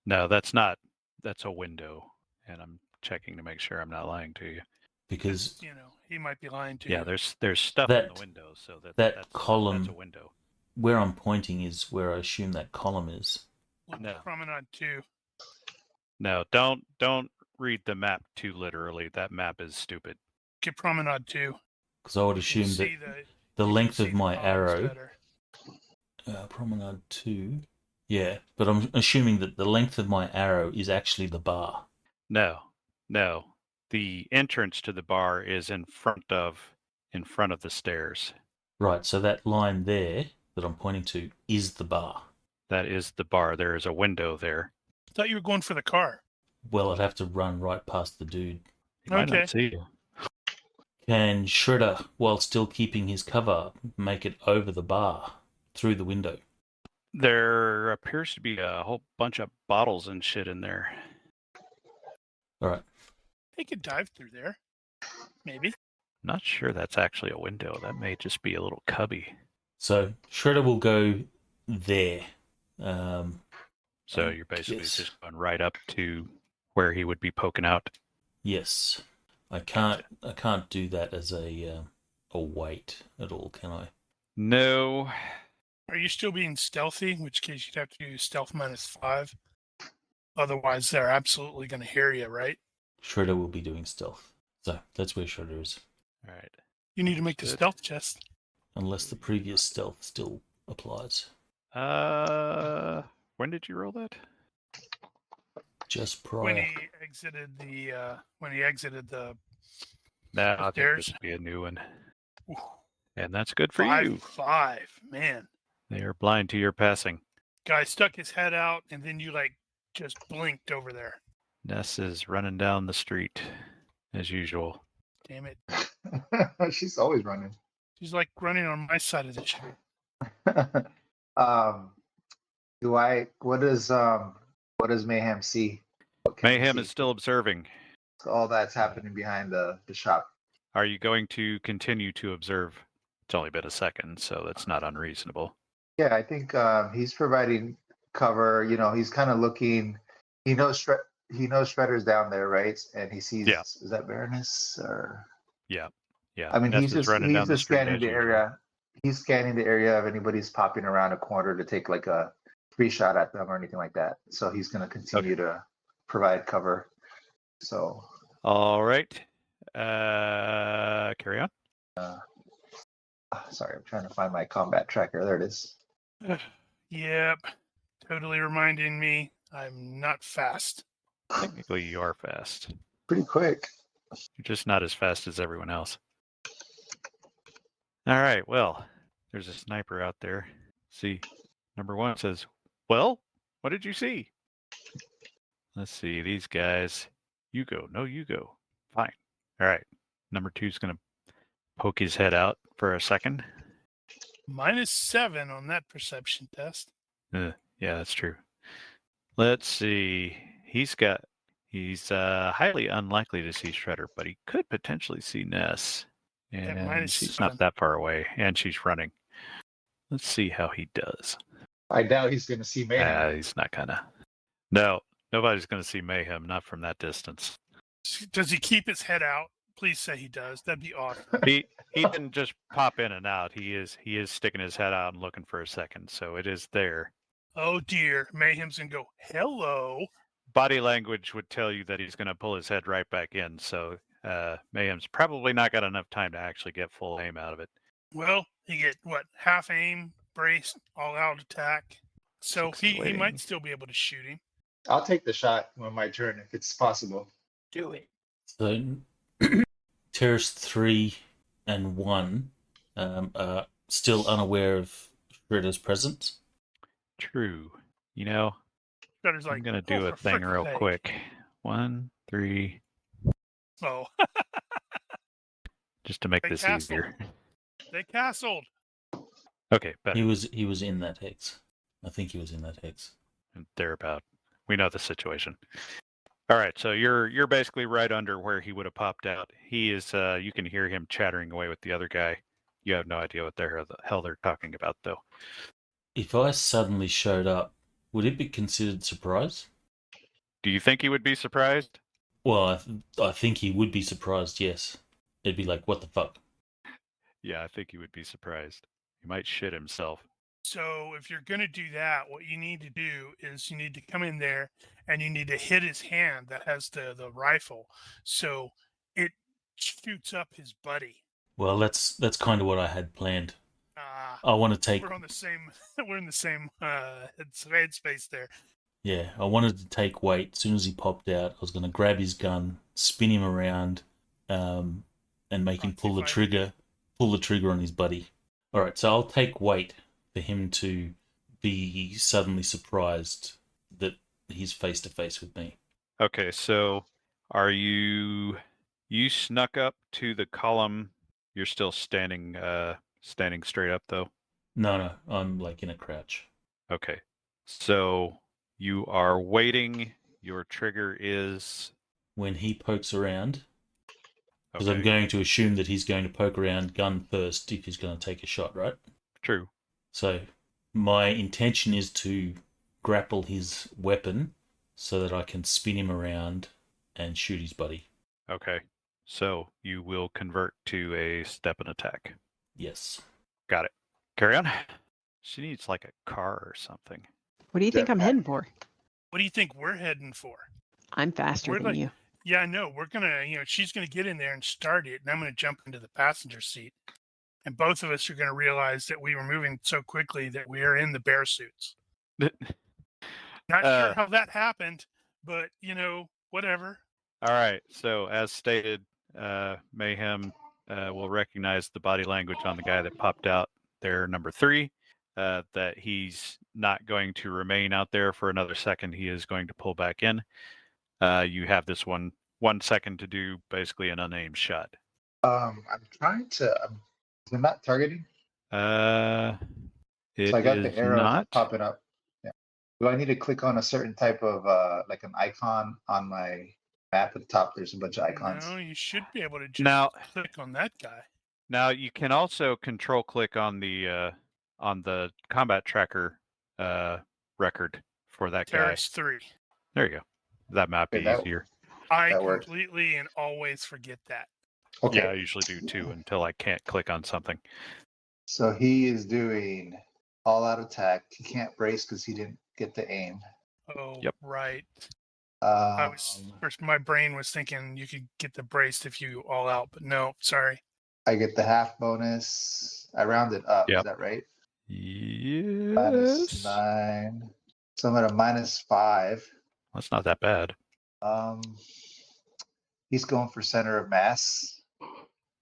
that's not. That's a window, and I'm checking to make sure I'm not lying to you. Because he might be lying to Yeah, you. there's stuff in the window, so that's column that's a window. where I'm pointing is where I assume that column is. No. Promenade 2. No, don't read the map too literally. That map is stupid. Get Promenade 2. Because I would You can assume that see the you can length see of the my bogs arrow, better. Promenade 2, yeah, but I'm assuming that the length of my arrow is actually the bar. No. The entrance to the bar is in front of the stairs. Right, so that line there that I'm pointing to is the bar. That is the bar. There is a window there. I thought you were going for the car. Well, I'd have to run right past the dude. He might Okay. not see you. Can Shredder, while still keeping his cover, make it over the bar through the window? There appears to be a whole bunch of bottles and shit in there. All right. They could dive through there. Maybe. Not sure that's actually a window. That may just be a little cubby. So Shredder will go there. So you're basically yes. just going right up to where he would be poking out. Yes. I can't do that as a weight at all, can I? No. Are you still being stealthy? In which case you'd have to do stealth -5. Otherwise, they're absolutely going to hear you, right? Shredder will be doing stealth. So that's where Shredder is. All right. You need to make the Good. stealth chest. Unless the previous stealth still applies. When did you roll that? Just When prior. he exited the No, I think Stairs. this would be a new one. Ooh, And that's good for 5, you. 5, man. They are blind to your passing. Guy stuck his head out, and then you just blinked over there. Ness is running down the street as usual. Damn it! She's always running. She's like running on my side of the street. What does Mayhem see? What can he Mayhem see? is still observing. All that's happening behind the shop. Are you going to continue to observe? It's only been a second, so that's not unreasonable. Yeah, I think he's providing cover. He's kind of looking. He knows Shredder's down there, right? And he sees. Yeah. Is that Baroness or? Yeah. I mean, Ness he's is running down the street scanning as the usual. area. He's scanning the area if anybody's popping around a corner to take like a free shot at them or anything like that. So he's going to continue to provide cover. So. All right. Carry on. Sorry, I'm trying to find my combat tracker. There it is. Yep. Totally reminding me I'm not fast. Technically, you are fast. Pretty quick. You're just not as fast as everyone else. All right. Well, there's a sniper out there. See, number 1 says, "Well, what did you see?" Let's see. These guys. You go. No, you go. Fine. All right. Number 2's going to poke his head out for a second. -7 on that perception test. Yeah, that's true. Let's see. He's highly unlikely to see Shredder, but he could potentially see Ness. And she's not -7. that far away, and she's running. Let's see how he does. I doubt he's going to see Mayhem. He's not gonna. No, nobody's gonna see Mayhem, not from that distance. Does he keep his head out? Please say he does. That'd be awesome. He didn't just pop in and out. He is sticking his head out and looking for a second, so it is there. Oh dear, Mayhem's gonna go, hello. Body language would tell you that he's gonna pull his head right back in. So Mayhem's probably not got enough time to actually get full aim out of it. Well, he get what, half aim, brace, all out attack. So he waiting. might still be able to shoot him. I'll take the shot when my turn if it's possible. Do it. So Terrace 3 and 1 are still unaware of Shredder's presence. True. You know, Shredder's like, I'm gonna do "Oh, a for thing frickin' real sake." quick. 1, 3, Oh, just to make They this castled. easier. they castled. Okay, better. He was in that hex. I think he was in that hex. Thereabout. We know the situation. All right, so you're basically right under where he would have popped out. He is. You can hear him chattering away with the other guy. You have no idea what the hell they're talking about, though. If I suddenly showed up, would it be considered surprise? Do you think he would be surprised? Well, I think he would be surprised, yes. It'd be like, what the fuck? Yeah, I think he would be surprised. He might shit himself. So if you're going to do that, what you need to do is you need to come in there and you need to hit his hand that has the rifle, so it shoots up his buddy. Well, that's kind of what I had planned. Ah, I want to take, we're on the same. We're in the same headspace there. yeah, I wanted to take weight. As soon as he popped out, I was going to grab his gun, spin him around, and make him pull the trigger on his buddy. All right, so I'll take weight for him to be suddenly surprised that he's face to face with me. Okay, so are you snuck up to the column? You're still standing straight up though. No, I'm like in a crouch. Okay. So you are waiting. Your trigger is When he pokes around, because okay. I'm going to assume that he's going to poke around gun first if he's going to take a shot, right? True. So my intention is to grapple his weapon so that I can spin him around and shoot his buddy. Okay. So you will convert to a step and attack. Yes. Got it. Carry on. She needs like a car or something. What do you think I'm Jetpack. heading for? What do you think we're heading for? I'm faster We're than like- you. Yeah, I know. We're gonna, she's gonna get in there and start it, and I'm gonna jump into the passenger seat, and both of us are gonna realize that we were moving so quickly that we are in the bear suits. Not sure how that happened, but whatever. All right. So as stated, Mayhem will recognize the body language on the guy that popped out there, number 3. That he's not going to remain out there for another second. He is going to pull back in. You have this 1 second to do basically an unaimed shot. I'm trying to. I'm not targeting. It So I got is the arrows not. popping up. Yeah. Do I need to click on a certain type of like an icon on my map at the top? There's a bunch of icons. No, you should be able to just Now- click on that guy. Now you can also control click on the combat tracker record for that guy. Terrace 3. There you go. That might be Okay, that- easier. I That works. completely and always forget that. Okay. Yeah, I usually do too until I can't click on something. So he is doing all out attack. He can't brace because he didn't get the aim. Oh, Yep. right. Um, First, my brain was thinking you could get the braced if you all out, but no, sorry. I get the half bonus. I rounded up. Yep. Is that right? Yes. -9. So I'm at a -5. That's not that bad. He's going for center of mass.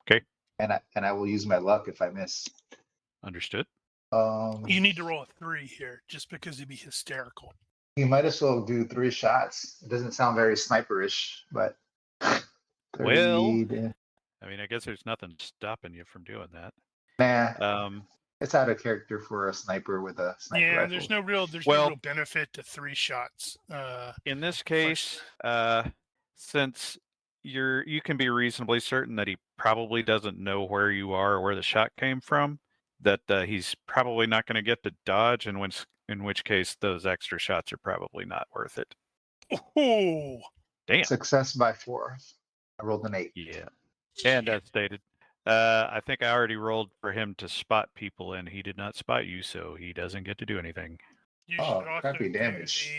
Okay. And I will use my luck if I miss. Understood. You need to roll a 3 here just because it'd be hysterical. You might as well do 3 shots. It doesn't sound very sniperish, but Well- 30, I mean, I guess there's nothing stopping you from doing that. nah, it's out of character for a sniper with a sniper Yeah, rifle. there's no real benefit to 3 shots. In this case, since you can be reasonably certain that he probably doesn't know where you are or where the shot came from, that he's probably not going to get to dodge, in which case those extra shots are probably not worth it. Oh, Damn. Success by 4. I rolled an 8. Yeah. And as stated, I think I already rolled for him to spot people, and he did not spot you, so he doesn't get to do anything. you Oh, should also crappy do damage.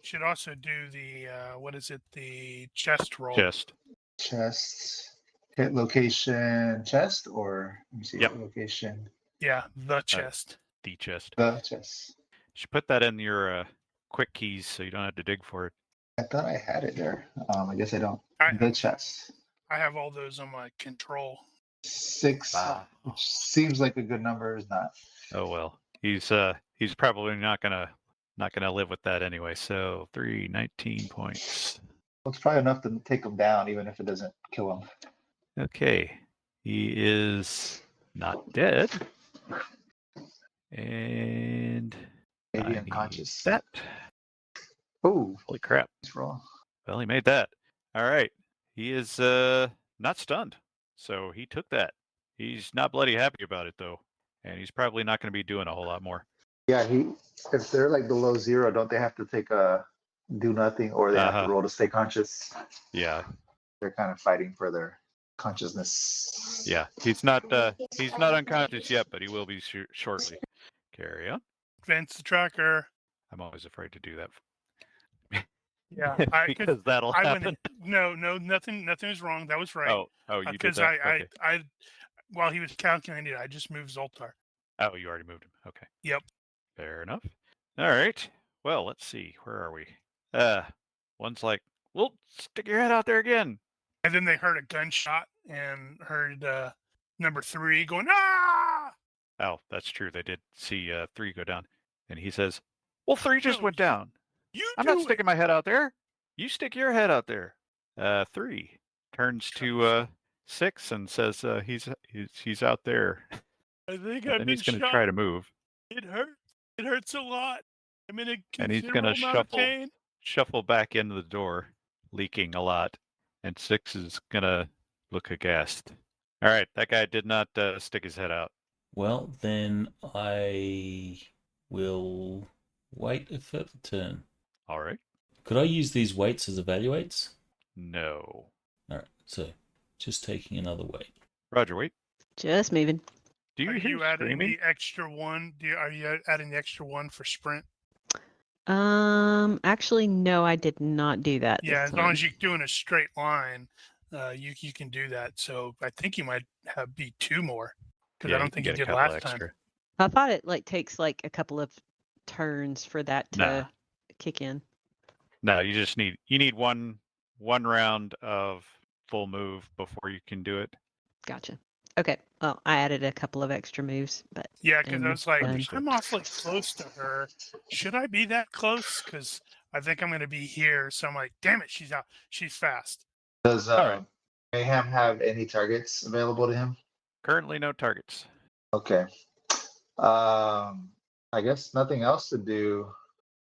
should also do the what is it? The chest roll. Just Chest. Hit location chest, or let me see. Yep. Hit location. Yeah, the chest. the chest. The chest. You should put that in your quick keys so you don't have to dig for it. I thought I had it there. I guess I don't. I The chest. have all those on my control. 6, Ah. which seems like a good number, is not. Oh well. He's probably not gonna live with that anyway. So 19 points. Well, it's probably enough to take him down, even if it doesn't kill him. Okay. He is not dead. And Maybe I need unconscious. that. Oh, Holy crap. nice roll. Well, he made that. All right. He is not stunned. So he took that. He's not bloody happy about it though. And he's probably not going to be doing a whole lot more. Yeah, if they're like below 0, don't they have to take a do nothing, or they have Uh-huh. to roll to stay conscious? Yeah. They're kind of fighting for their consciousness. Yeah. He's not unconscious yet, but he will be shortly. Carry on. Advance the tracker. I'm always afraid to do that. Yeah, because that'll happen. No, nothing was wrong. That was right. Oh, you did Because that? Okay. I, while he was calculating it, I just moved Zoltar. Oh, you already moved him. Okay. Yep. Fair enough. All right. Well, let's see. Where are we? One's like, well, stick your head out there again. And then they heard a gunshot and heard number 3 going, ah! Oh, that's true. They did see 3 go down. And he says, well, 3 just went down. I'm not sticking my head out there. You stick your head out there. 3 turns to 6 and says he's out there. I think And he's going to try to move. It hurts. It hurts a lot. I'm in a And he's going to shuffle back into the door, leaking a lot. And 6 is going to look aghast. All right, that guy did not stick his head out. Well, then I will wait a further turn. All right. Could I use these weights as evaluates? No. All right, so just taking another weight. Roger, wait. Just moving. Do you Are hear you adding screaming? the extra 1? Are you adding the extra 1 for sprint? Actually, no, I did not do that. Yeah, this as long time. as you're doing a straight line, you can do that. So I think you might be 2 more because I don't think you did last time. I thought it takes a couple of turns for that to kick in. No, you just need one round of full move before you can do it. Gotcha. Okay. Well, I added a couple of extra moves, but Yeah, because I and was like, Understood. I'm awfully close to her. Should I be that close? Because I think I'm going to be here. So I'm like, damn it, she's out. She's fast. Does right. Mayhem have any targets available to him? Currently, no targets. Okay. I guess nothing else to do.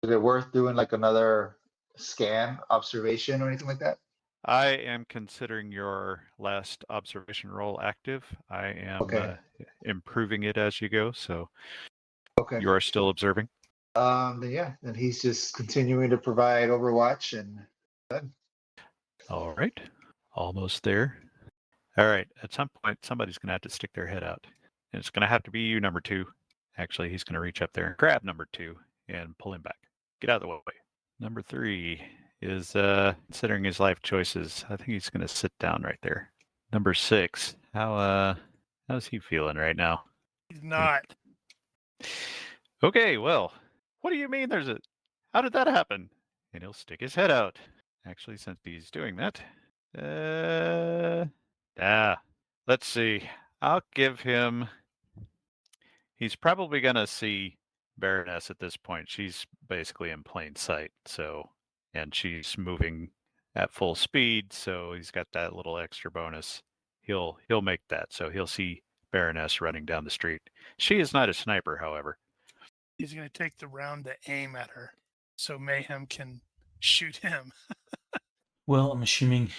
Is it worth doing another scan observation or anything like that? I am considering your last observation roll active. I am Okay. improving it as you go, so Okay. you are still observing. Then he's just continuing to provide Overwatch and All right. Almost there. All right. At some point, somebody's going to have to stick their head out. And it's going to have to be you, number 2. Actually, he's going to reach up there and grab number 2 and pull him back. Get out of the way. Number 3 is considering his life choices. I think he's going to sit down right there. Number 6. How's he feeling right now? He's not. Okay, well, what do you mean how did that happen? And he'll stick his head out. Actually, since he's doing that, let's see. I'll give him, he's probably going to see Baroness at this point. She's basically in plain sight, and she's moving at full speed, so he's got that little extra bonus. He'll make that, so he'll see Baroness running down the street. She is not a sniper, however. He's going to take the round to aim at her so Mayhem can shoot him. Well, I'm assuming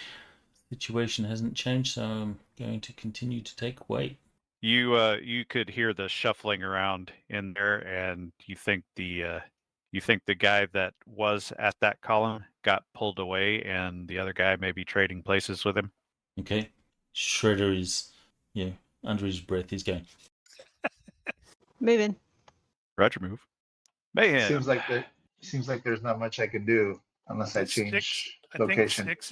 the situation hasn't changed, so I'm going to continue to take weight. You could hear the shuffling around in there, and you think the guy that was at that column got pulled away, and the other guy may be trading places with him. Okay. Shredder is, under his breath, he's going, moving. Roger, move. Mayhem. Seems like there's not much I can do unless I change location. I think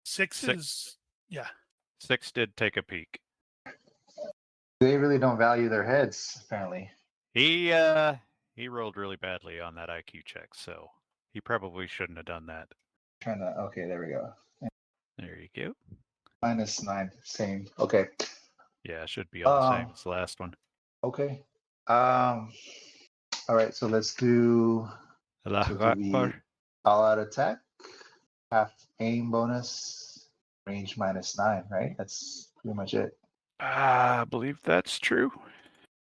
6 is yeah. 6 did take a peek. They really don't value their heads, apparently. He rolled really badly on that IQ check, so he probably shouldn't have done that. Okay, there we go. There you go. -9, same. Okay. Yeah, it should be all the same as the last one. Okay. All right, so let's do Allahu the Akbar. all-out attack, half aim bonus, range -9, right? That's pretty much it. I believe that's true.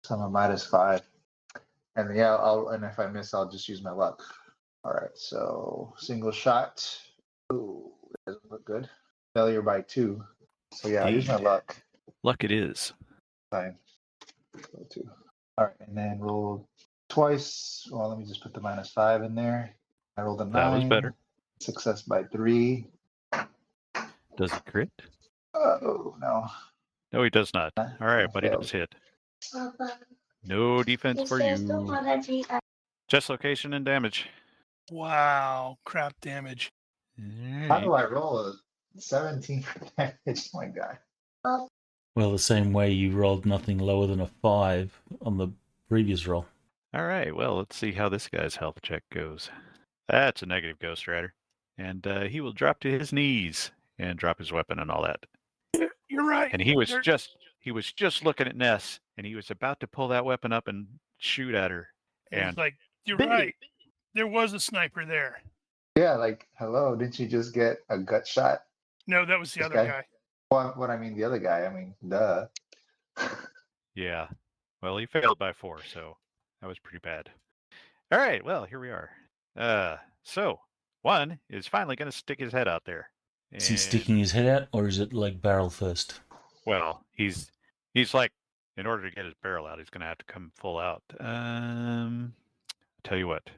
So I'm a -5. And and if I miss, I'll just use my luck. All right, so single shot. Ooh, doesn't look good. Failure by 2. So yeah, I'll use my luck. Luck it is. Fine. Go 2. All right, and then roll twice. Well, let me just put the -5 in there. I rolled a 9. That was better. Success by 3. Does it crit? Oh, no. No, he does not. All right, but he Failed. does hit. No defense It for says you. the one that he Just location and damage. Wow, crap damage. How do I roll a 17 for damage? Oh my god. Well, the same way you rolled nothing lower than a 5 on the previous roll. All right, well, let's see how this guy's health check goes. That's a negative, Ghost Rider. And he will drop to his knees and drop his weapon and all that. You're right. And he was just looking at Ness, and he was about to pull that weapon up and shoot at her. It's And like, you're right. There was a sniper there. Yeah, like, hello, didn't you just get a gut shot? No, that was the This other guy? guy. Well, what I mean, the other guy, I mean, duh. yeah, well, he failed by 4, so that was pretty bad. All right, well, here we are. So one is finally going to stick his head out there. Is he sticking his head out, or is it like barrel first? Well, he's like, in order to get his barrel out, he's going to have to come full out. Tell you what,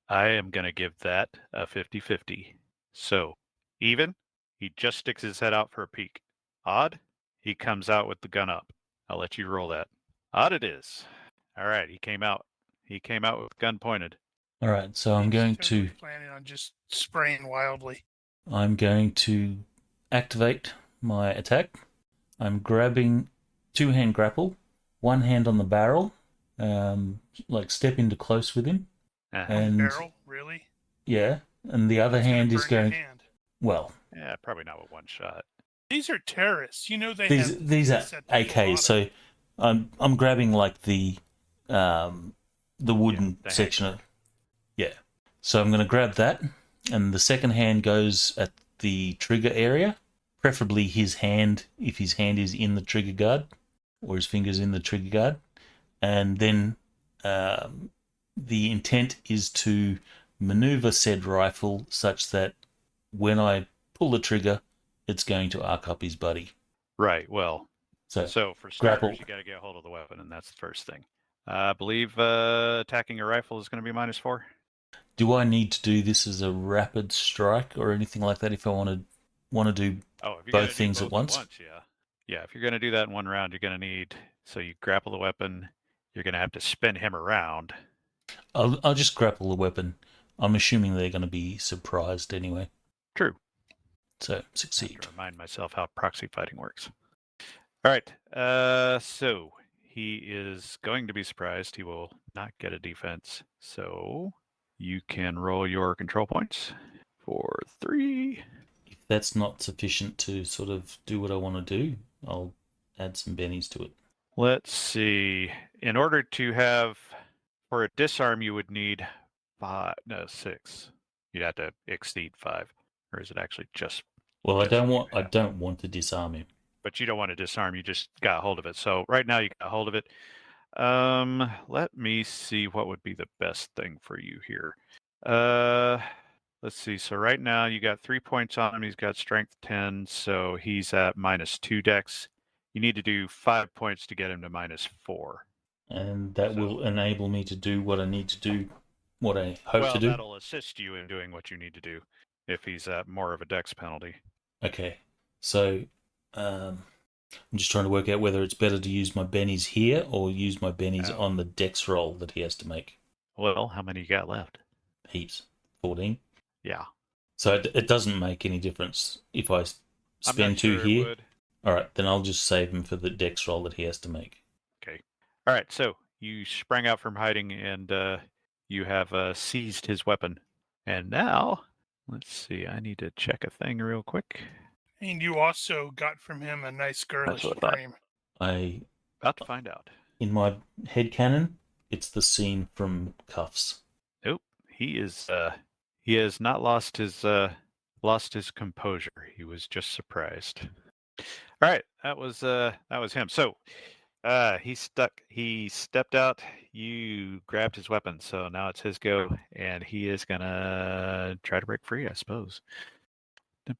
I am going to give that a 50-50. So, even, he just sticks his head out for a peek. Odd, he comes out with the gun up. I'll let you roll that. Odd it is. All right, he came out. He came out with gun pointed. All right, so I'm He's going totally to planning on just spraying wildly. activate my attack. I'm grabbing 2-hand grapple, one hand on the barrel, like step into close with him, Uh-huh. and Barrel, really? yeah, and the other It's gonna hand is burn your going. hand. Well, Yeah, probably not with one shot. These are terrorists. You know they these have these are set the full AKs, auto. so I'm grabbing like the wooden the section handguard. yeah. So I'm going to grab that, and the second hand goes at the trigger area, preferably his hand if his hand is in the trigger guard or his fingers in the trigger guard, and then the intent is to maneuver said rifle such that when I pull the trigger, it's going to arc up his buddy. Right, well, So so for grapple. starters, you got to get a hold of the weapon, and that's the first thing. I believe attacking a rifle is going to be -4. Do I need to do this as a rapid strike or anything like that if I want to do Oh, if you're both gonna do things at once? yeah. Yeah, if you're going to do that in one round, you're going to need, so you grapple the weapon, you're going to have to spin him around. I'll just grapple the weapon. I'm assuming they're going to be surprised anyway. True. So I have succeed. to remind myself how proxy fighting works. All right, so he is going to be surprised. He will not get a defense. So you can roll your control points for 3. If that's not sufficient to sort of do what I want to do, I'll add some bennies to it. Let's see. In order to have, for a disarm, you would need 6. You'd have to exceed 5, or is it actually just? Well, I just don't want to disarm him. But you don't want to disarm. You just got hold of it. So right now you got hold of it. Let me see what would be the best thing for you here. Let's see. So right now you got 3 points on him. He's got strength 10, so he's at -2 dex. You need to do 5 points to get him to -4. And that will enable me to do what I need to do, what I hope to do. That'll assist you in doing what you need to do if he's at more of a dex penalty. Okay, so I'm just trying to work out whether it's better to use my bennies here or use my bennies on the dex roll that he has to make. Well, how many you got left? Heaps. 14. Yeah. So it doesn't make any difference if I spend 2 here. All right, then I'll just save him for the dex roll that he has to make. Okay. All right, so you sprang out from hiding and you have seized his weapon. And now, let's see, I need to check a thing real quick. And you also got from him a nice girlish what I thought. frame. About to find out. In my head canon, it's the scene from Cuffs. Nope. He has not lost his composure. He was just surprised. All right, that was him. So he stepped out, you grabbed his weapon, so now it's his go, and he is gonna try to break free, I suppose. That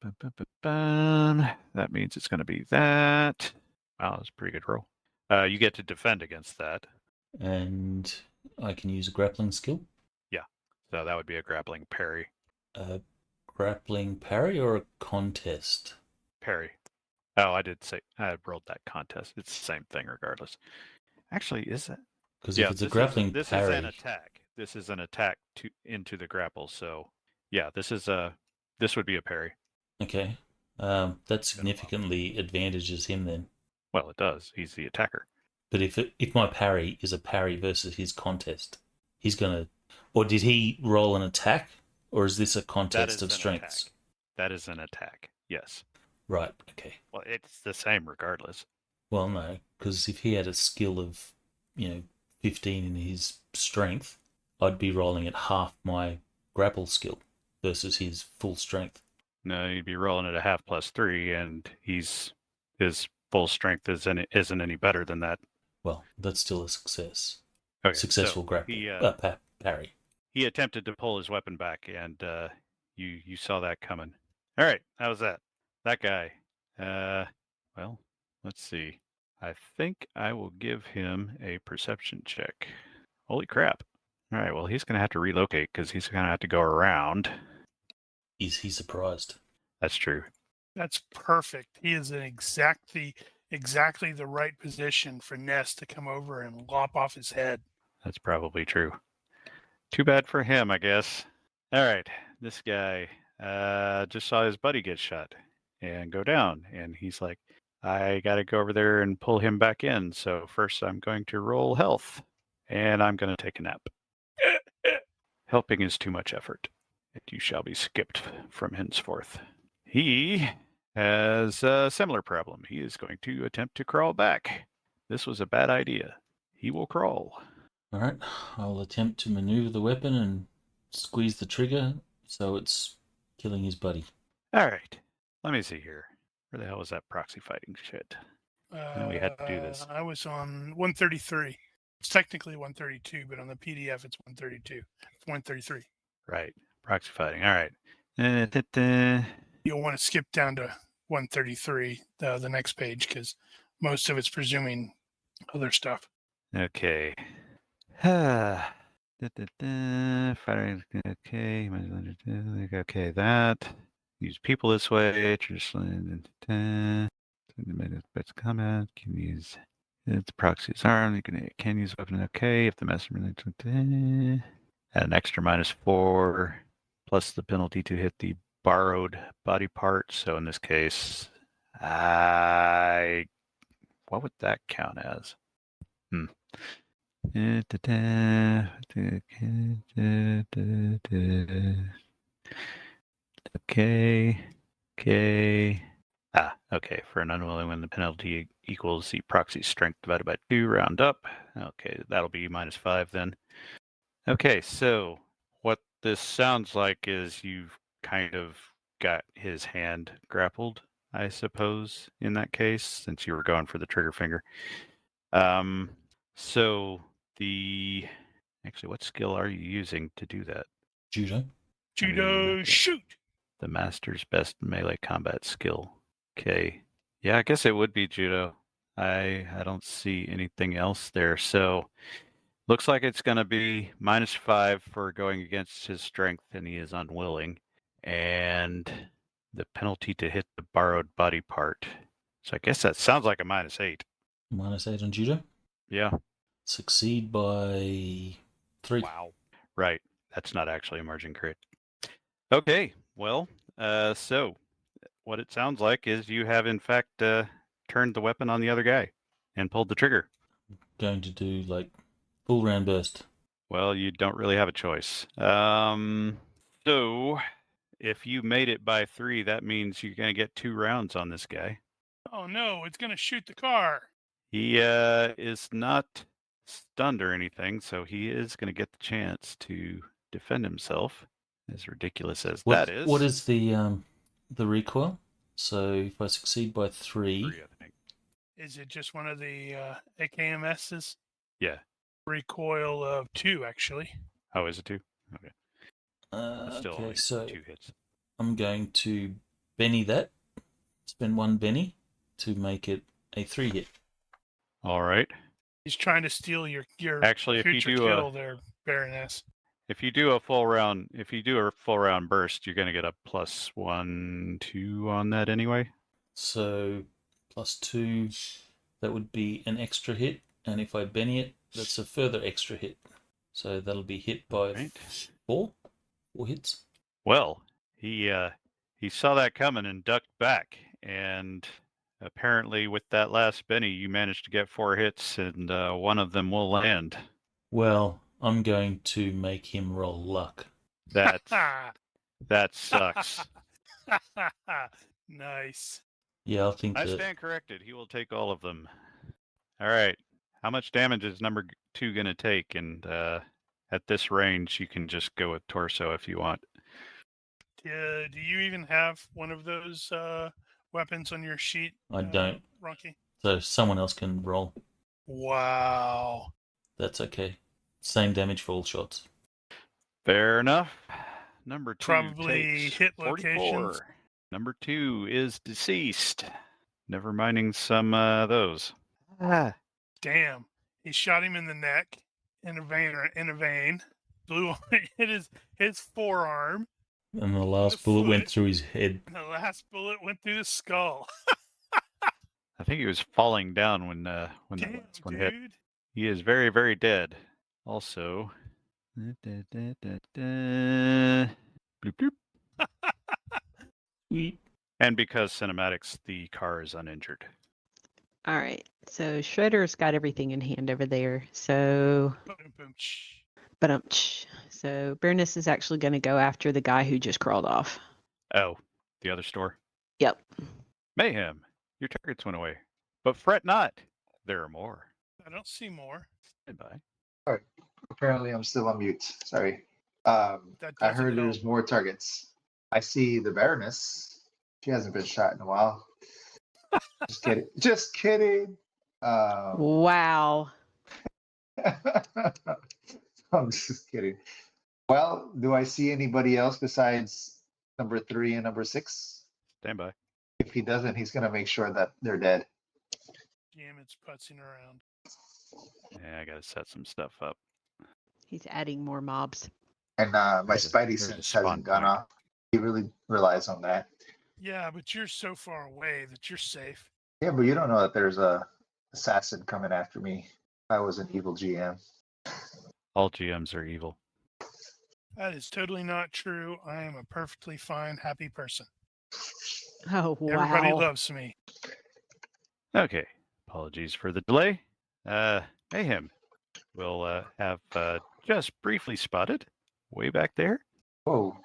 means it's gonna be that. Wow, that's a pretty good roll. You get to defend against that. And I can use a grappling skill. Yeah, so that would be a grappling parry. A grappling parry or a contest? Parry. Oh, I did say I rolled that contest. It's the same thing regardless. Actually, is it? Because if it's a grappling this parry, is an attack. This is an attack into the grapple. So, yeah, this would be a parry. okay, that significantly advantages him then. Well, it does. He's the attacker. But if my parry is a parry versus his contest, he's gonna. Or did he roll an attack, or is this a contest of strengths? Attack. That is an attack. Yes. Right. Okay. Well, it's the same regardless. Well, no, because if he had a skill of, 15 in his strength, I'd be rolling at half my grapple skill versus his full strength. No, you'd be rolling at a half +3, and his full strength isn't any better than that. Well, that's still a success. Okay, Successful so grapple. Parry. He attempted to pull his weapon back, and you saw that coming. All right, how was that? That guy. Well, let's see. I think I will give him a perception check. Holy crap! All right, well he's gonna have to relocate because he's gonna have to go around. Is he surprised? That's true. That's perfect. He is in exactly the right position for Ness to come over and lop off his head. That's probably true. Too bad for him, I guess. All right, this guy just saw his buddy get shot and go down, and he's like, I got to go over there and pull him back in. So first I'm going to roll health, and I'm going to take a nap. Helping is too much effort, and you shall be skipped from henceforth. He has a similar problem. He is going to attempt to crawl back. This was a bad idea. He will crawl. All right, I'll attempt to maneuver the weapon and squeeze the trigger so it's killing his buddy. All right, let me see here. Where the hell was that proxy fighting shit? We had to do this. I was on 133. It's technically 132, but on the PDF it's 132. It's 133. Right, proxy fighting. All right. You'll want to skip down to 133, the next page, because most of it's presuming other stuff. Okay. Firing. Okay. Okay, that. Use people this way. Traditionally. Best comment. Can use its proxies arm. You can use weapon. Okay. If the messenger. Add an extra -4 plus the penalty to hit the borrowed body part. So in this case, what would that count as? Okay. Okay. For an unwilling, when the penalty equals the proxy strength divided by 2, round up. Okay, that'll be -5 then. Okay, so what this sounds like is you've kind of got his hand grappled, I suppose, in that case, since you were going for the trigger finger. So actually, what skill are you using to do that? Judo. Judo, shoot! The master's best melee combat skill. Okay. Yeah, I guess it would be judo. I don't see anything else there. So looks like it's going to be -5 for going against his strength, and he is unwilling. And the penalty to hit the borrowed body part. So I guess that sounds like a -8. -8 on judo. Yeah. Succeed by 3. Wow. Right. That's not actually a margin crit. Okay. Well, so what it sounds like is you have, in fact, turned the weapon on the other guy and pulled the trigger. Going to do, full round burst. Well, you don't really have a choice. So if you made it by 3, that means you're going to get 2 rounds on this guy. Oh no, it's going to shoot the car. He is not stunned or anything, so he is going to get the chance to defend himself, as ridiculous as that is. What is the recoil? So if I succeed by 3... 3, I think. Is it just one of the AKMSs? Yeah. Recoil of 2, actually. Oh, is it 2? Okay. That's still only so 2 hits. I'm going to Benny that. Spend 1 Benny to make it a 3 hit. All right. He's trying to steal your Actually, if you future do kill there, Baroness. If you do a full round burst, you're going to get a +1, 2 on that anyway. So +2, that would be an extra hit, And if I Benny it, that's a further extra hit. So that'll be hit by Right. 4 hits. Well, he saw that coming and ducked back, and apparently with that last Benny, you managed to get 4 hits, and one of them will land. Well, I'm going to make him roll luck. That sucks. Nice. Yeah, I think I that stand corrected. He will take all of them. All right. How much damage is number 2 going to take? And at this range, you can just go with torso if you want. Do you even have one of those weapons on your sheet? I don't. Ronky? So someone else can roll. Wow. That's okay. Same damage for all shots. Fair enough. Number 2 Probably takes hit 44. locations. Number 2 is deceased. Never minding some those. Ah. Damn. He shot him in the neck, in a vein. Blew hit his forearm. And the last bullet went through his head. And the last bullet went through the skull. I think he was falling down when the Damn, last one hit. dude. He is very, very dead. Also, bloop, bloop. Sweet. And because cinematics, the car is uninjured. All right. So Shredder's got everything in hand over there. So, Boom, boom, shh. so Baroness is actually going to go after the guy who just crawled off. Oh, the other store. Yep. Mayhem, your targets went away. But fret not, there are more. I don't see more. Goodbye. Apparently, I'm still on mute. Sorry. That I doesn't heard help. there's more targets. I see the Baroness. She hasn't been shot in a while. Just kidding. Just kidding. Wow. I'm just kidding. Well, do I see anybody else besides number 3 and number 6? Stand by. If he doesn't, he's going to make sure that they're dead. Damn, it's putzing around. Yeah, I gotta set some stuff up. He's adding more mobs. And my There's a- Spidey there's a sense spawn hasn't gone point. off. He really relies on that. Yeah, but you're so far away that you're safe. Yeah, but you don't know that there's a assassin coming after me. I was an evil GM. All GMs are evil. That is totally not true. I am a perfectly fine, happy person. Oh, wow. Everybody loves me. Okay. Apologies for the delay. Mayhem will have just briefly spotted way back there. Whoa,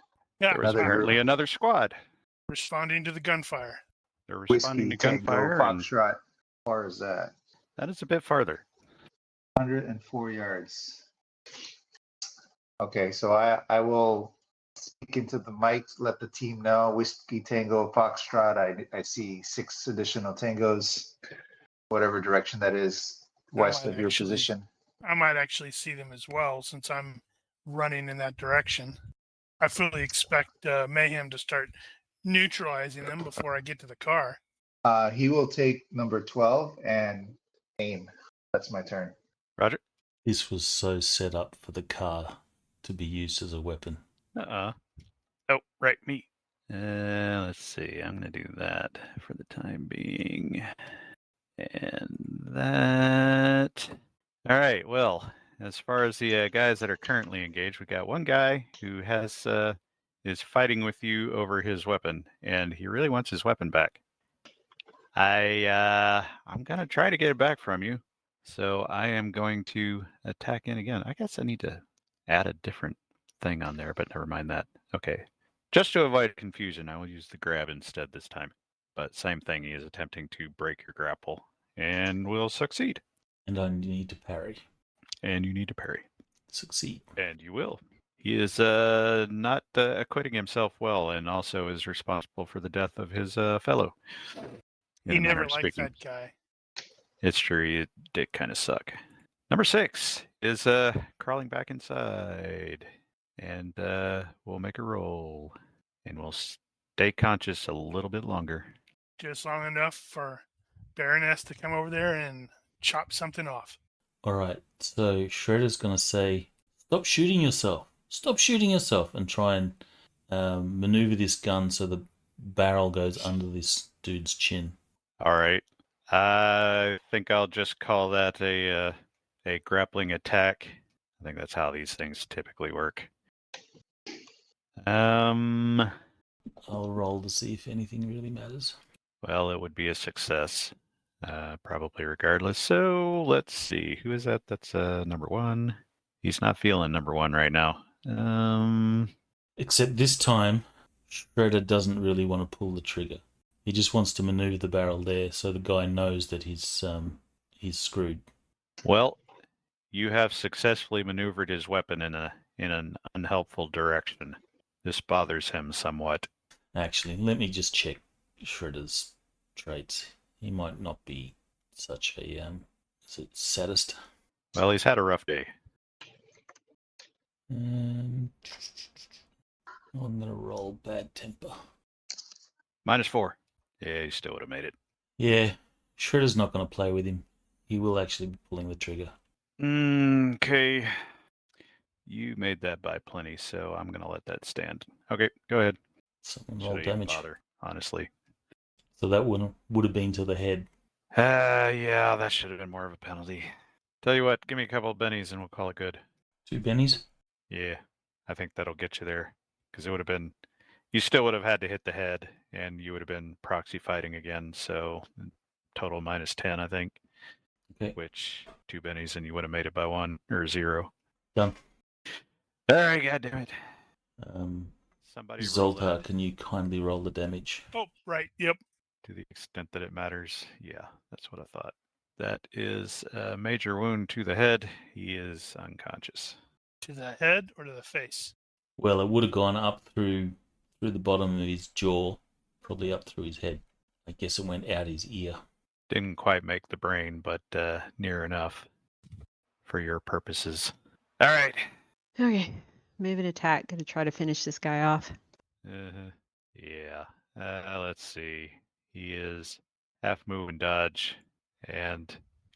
Yeah, There was Another apparently group. another squad. responding to the gunfire. They're responding Whiskey to Tango gunfire, and Foxtrot. As far as that, that is a bit farther. 104 yards. Okay, so I will speak into the mic, let the team know. Whiskey Tango Foxtrot. I see 6 additional tangos, whatever direction that is, west might of your actually- position. I might actually see them as well since I'm running in that direction. I fully expect Mayhem to start neutralizing them before I get to the car. He will take number 12 and aim. That's my turn. Roger. This was so set up for the car to be used as a weapon. Oh, right, me. Let's see. I'm going to do that for the time being. And that. All right. Well, as far as the guys that are currently engaged, we got one guy who has is fighting with you over his weapon, and he really wants his weapon back. I'm going to try to get it back from you. So I am going to attack in again. I guess I need to add a different thing on there, but never mind that. Okay. Just to avoid confusion, I will use the grab instead this time. But same thing, he is attempting to break your grapple and will succeed. And I need to parry. And you need to parry. Succeed. And you will. He is not acquitting himself well and also is responsible for the death of his fellow. in He a manner never of liked speaking. that guy. It's true, it did kind of suck. Number 6 is crawling back inside. And we'll make a roll. And we'll stay conscious a little bit longer. Just long enough for Baroness to come over there and chop something off. All right, so Shredder's going to say, stop shooting yourself. Stop shooting yourself. And try and maneuver this gun so the barrel goes under this dude's chin. All right. I think I'll just call that a grappling attack. I think that's how these things typically work. I'll roll to see if anything really matters. Well, it would be a success, probably regardless. So let's see. Who is that? That's number one. He's not feeling number one right now. Except this time, Shredder doesn't really want to pull the trigger. He just wants to maneuver the barrel there so the guy knows that he's screwed. Well, you have successfully maneuvered his weapon in an unhelpful direction. This bothers him somewhat. Actually, let me just check Shredder's traits. He might not be such a is it sadist? Well, he's had a rough day. I'm gonna roll bad temper. -4. Yeah, he still would have made it. Yeah, Shredder's not gonna play with him. He will actually be pulling the trigger. Okay. You made that by plenty, so I'm gonna let that stand. Okay, go ahead. Someone Should roll I even damage. bother, honestly. So that would have been to the head. Yeah, that should have been more of a penalty. Tell you what, give me a couple of bennies and we'll call it good. 2 bennies. Yeah, I think that'll get you there. Because it would have been, you still would have had to hit the head, and you would have been proxy fighting again. So total -10, I think. Okay. Which 2 bennies and you would have made it by 1 or 0. Done. All right, goddammit. Somebody roll Zoltar, that can you kindly roll the damage? Oh, right. Yep. to the extent that it matters. Yeah, that's what I thought. That is a major wound to the head. He is unconscious. To the head or to the face? Well, it would have gone up through the bottom of his jaw, probably up through his head. I guess it went out his ear. Didn't quite make the brain, but near enough for your purposes. All right. Okay. Move and attack. Gonna try to finish this guy off. Yeah. Let's see. He is half move and dodge and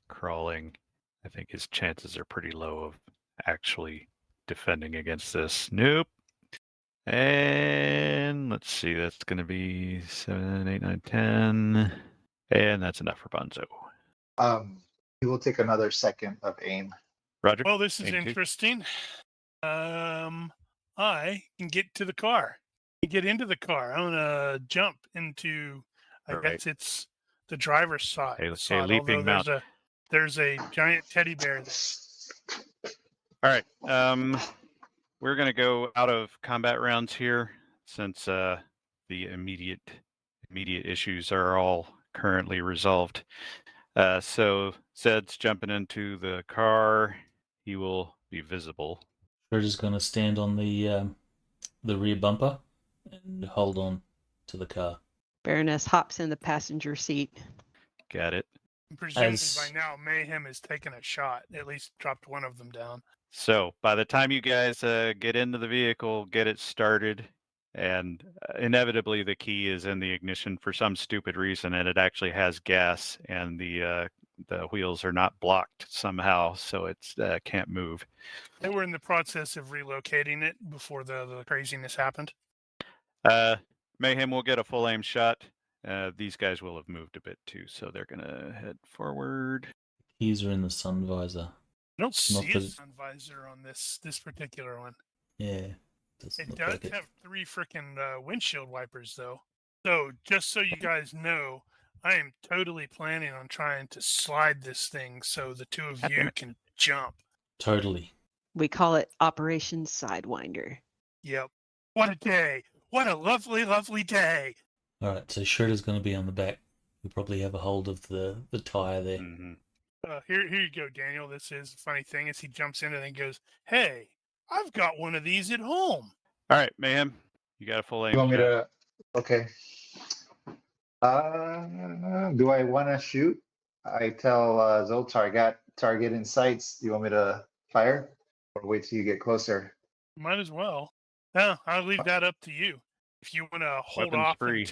crawling. I think his chances are pretty low of actually defending against this. Nope. And let's see. That's going to be 7, 8, 9, 10. And that's enough for Bonzo. He will take another second of aim. Roger? Well, this is Aim two. interesting. I can get to the car. Get into the car. I'm gonna jump into. I All guess it's the driver's side. A leaping mount. There's a giant teddy bear there. All right. We're going to go out of combat rounds here since the immediate issues are all currently resolved. So Zed's jumping into the car. He will be visible. Shredder's going to stand on the rear bumper and hold on to the car. Baroness hops in the passenger seat. Got it. Presumably by now, Mayhem has taken a shot. At least dropped one of them down. So by the time you guys get into the vehicle, get it started, and inevitably the key is in the ignition for some stupid reason, and it actually has gas, and the wheels are not blocked somehow, so it can't move. They were in the process of relocating it before the craziness happened. Mayhem will get a full aim shot. These guys will have moved a bit too, so they're gonna head forward. Keys are in the sun visor. I don't see the- a sun visor on this particular one. Yeah. It does have 3 freaking windshield wipers, though. So, just so you guys know, I am totally planning on trying to slide this thing so the two of you can jump. Totally. We call it Operation Sidewinder. Yep. What a day. What a lovely, lovely day. All right, so Shredder's going to be on the back. You'll probably have a hold of the tire there. Mm-hmm. Here you go, Daniel. This is the funny thing is he jumps in and then goes, "Hey, I've got one of these at home." All right, Mayhem, you got a full aim. You want me shot. to? Okay. Do I want to shoot? I tell Zoltar, I got target in sights. Do you want me to fire, or wait till you get closer? Might as well. No, I'll leave that up to you. If you want to hold Weapons off free.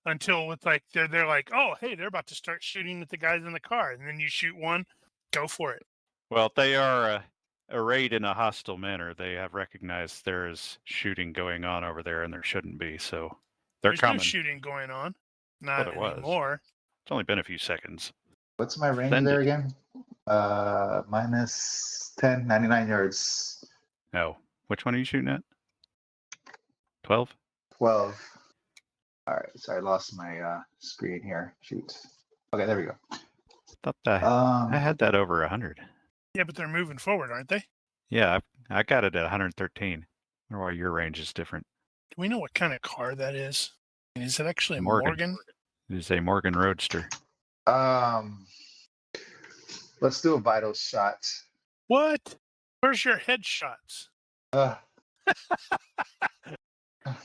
until it's like they're like, oh, hey, they're about to start shooting at the guys in the car, and then you shoot one, go for it. Well, they are arrayed in a hostile manner. They have recognized there is shooting going on over there, and there shouldn't be. So they're There's coming. no shooting going on. Not Well, there was. anymore. It's only been a few seconds. What's my range Send there it. again? Minus 10, 99 yards, Oh, which one are you shooting at? 12? 12. All right, so I lost my screen here. Shoot. Okay, there we go. Thought that I had that over 100. Yeah, but they're moving forward, aren't they? Yeah, I got it at 113. I wonder why your range is different. Do we know what kind of car that is? And is it actually a Morgan. Morgan? It is a Morgan Roadster. Let's do a vital shot. What? Where's your headshots? It's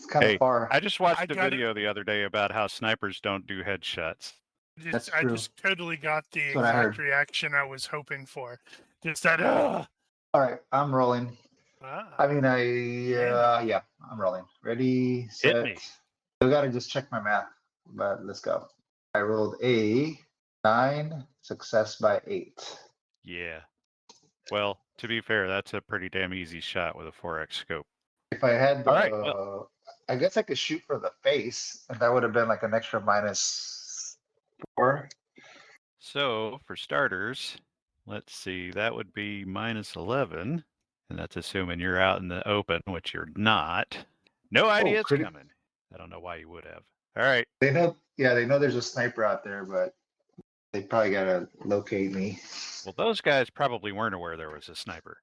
kind Hey, of far. I just watched I a got it. video the other day about how snipers don't do headshots. That's I true. just totally got the That's what I exact heard. reaction I was hoping for. Just that. All right, I'm rolling. I mean, yeah, I'm rolling. Ready, set. me. I gotta just check my math, but let's go. I rolled a 9, success by 8. Yeah. Well, to be fair, that's a pretty damn easy shot with a 4x scope. If I had the, All right, well. I guess I could shoot for the face, and that would have been like an extra -4. So for starters, let's see, that would be -11, and that's assuming you're out in the open, which you're not. No idea it's coming. I don't know why you would have. All right. They know, yeah, they know there's a sniper out there, but they probably gotta locate me. Well, those guys probably weren't aware there was a sniper.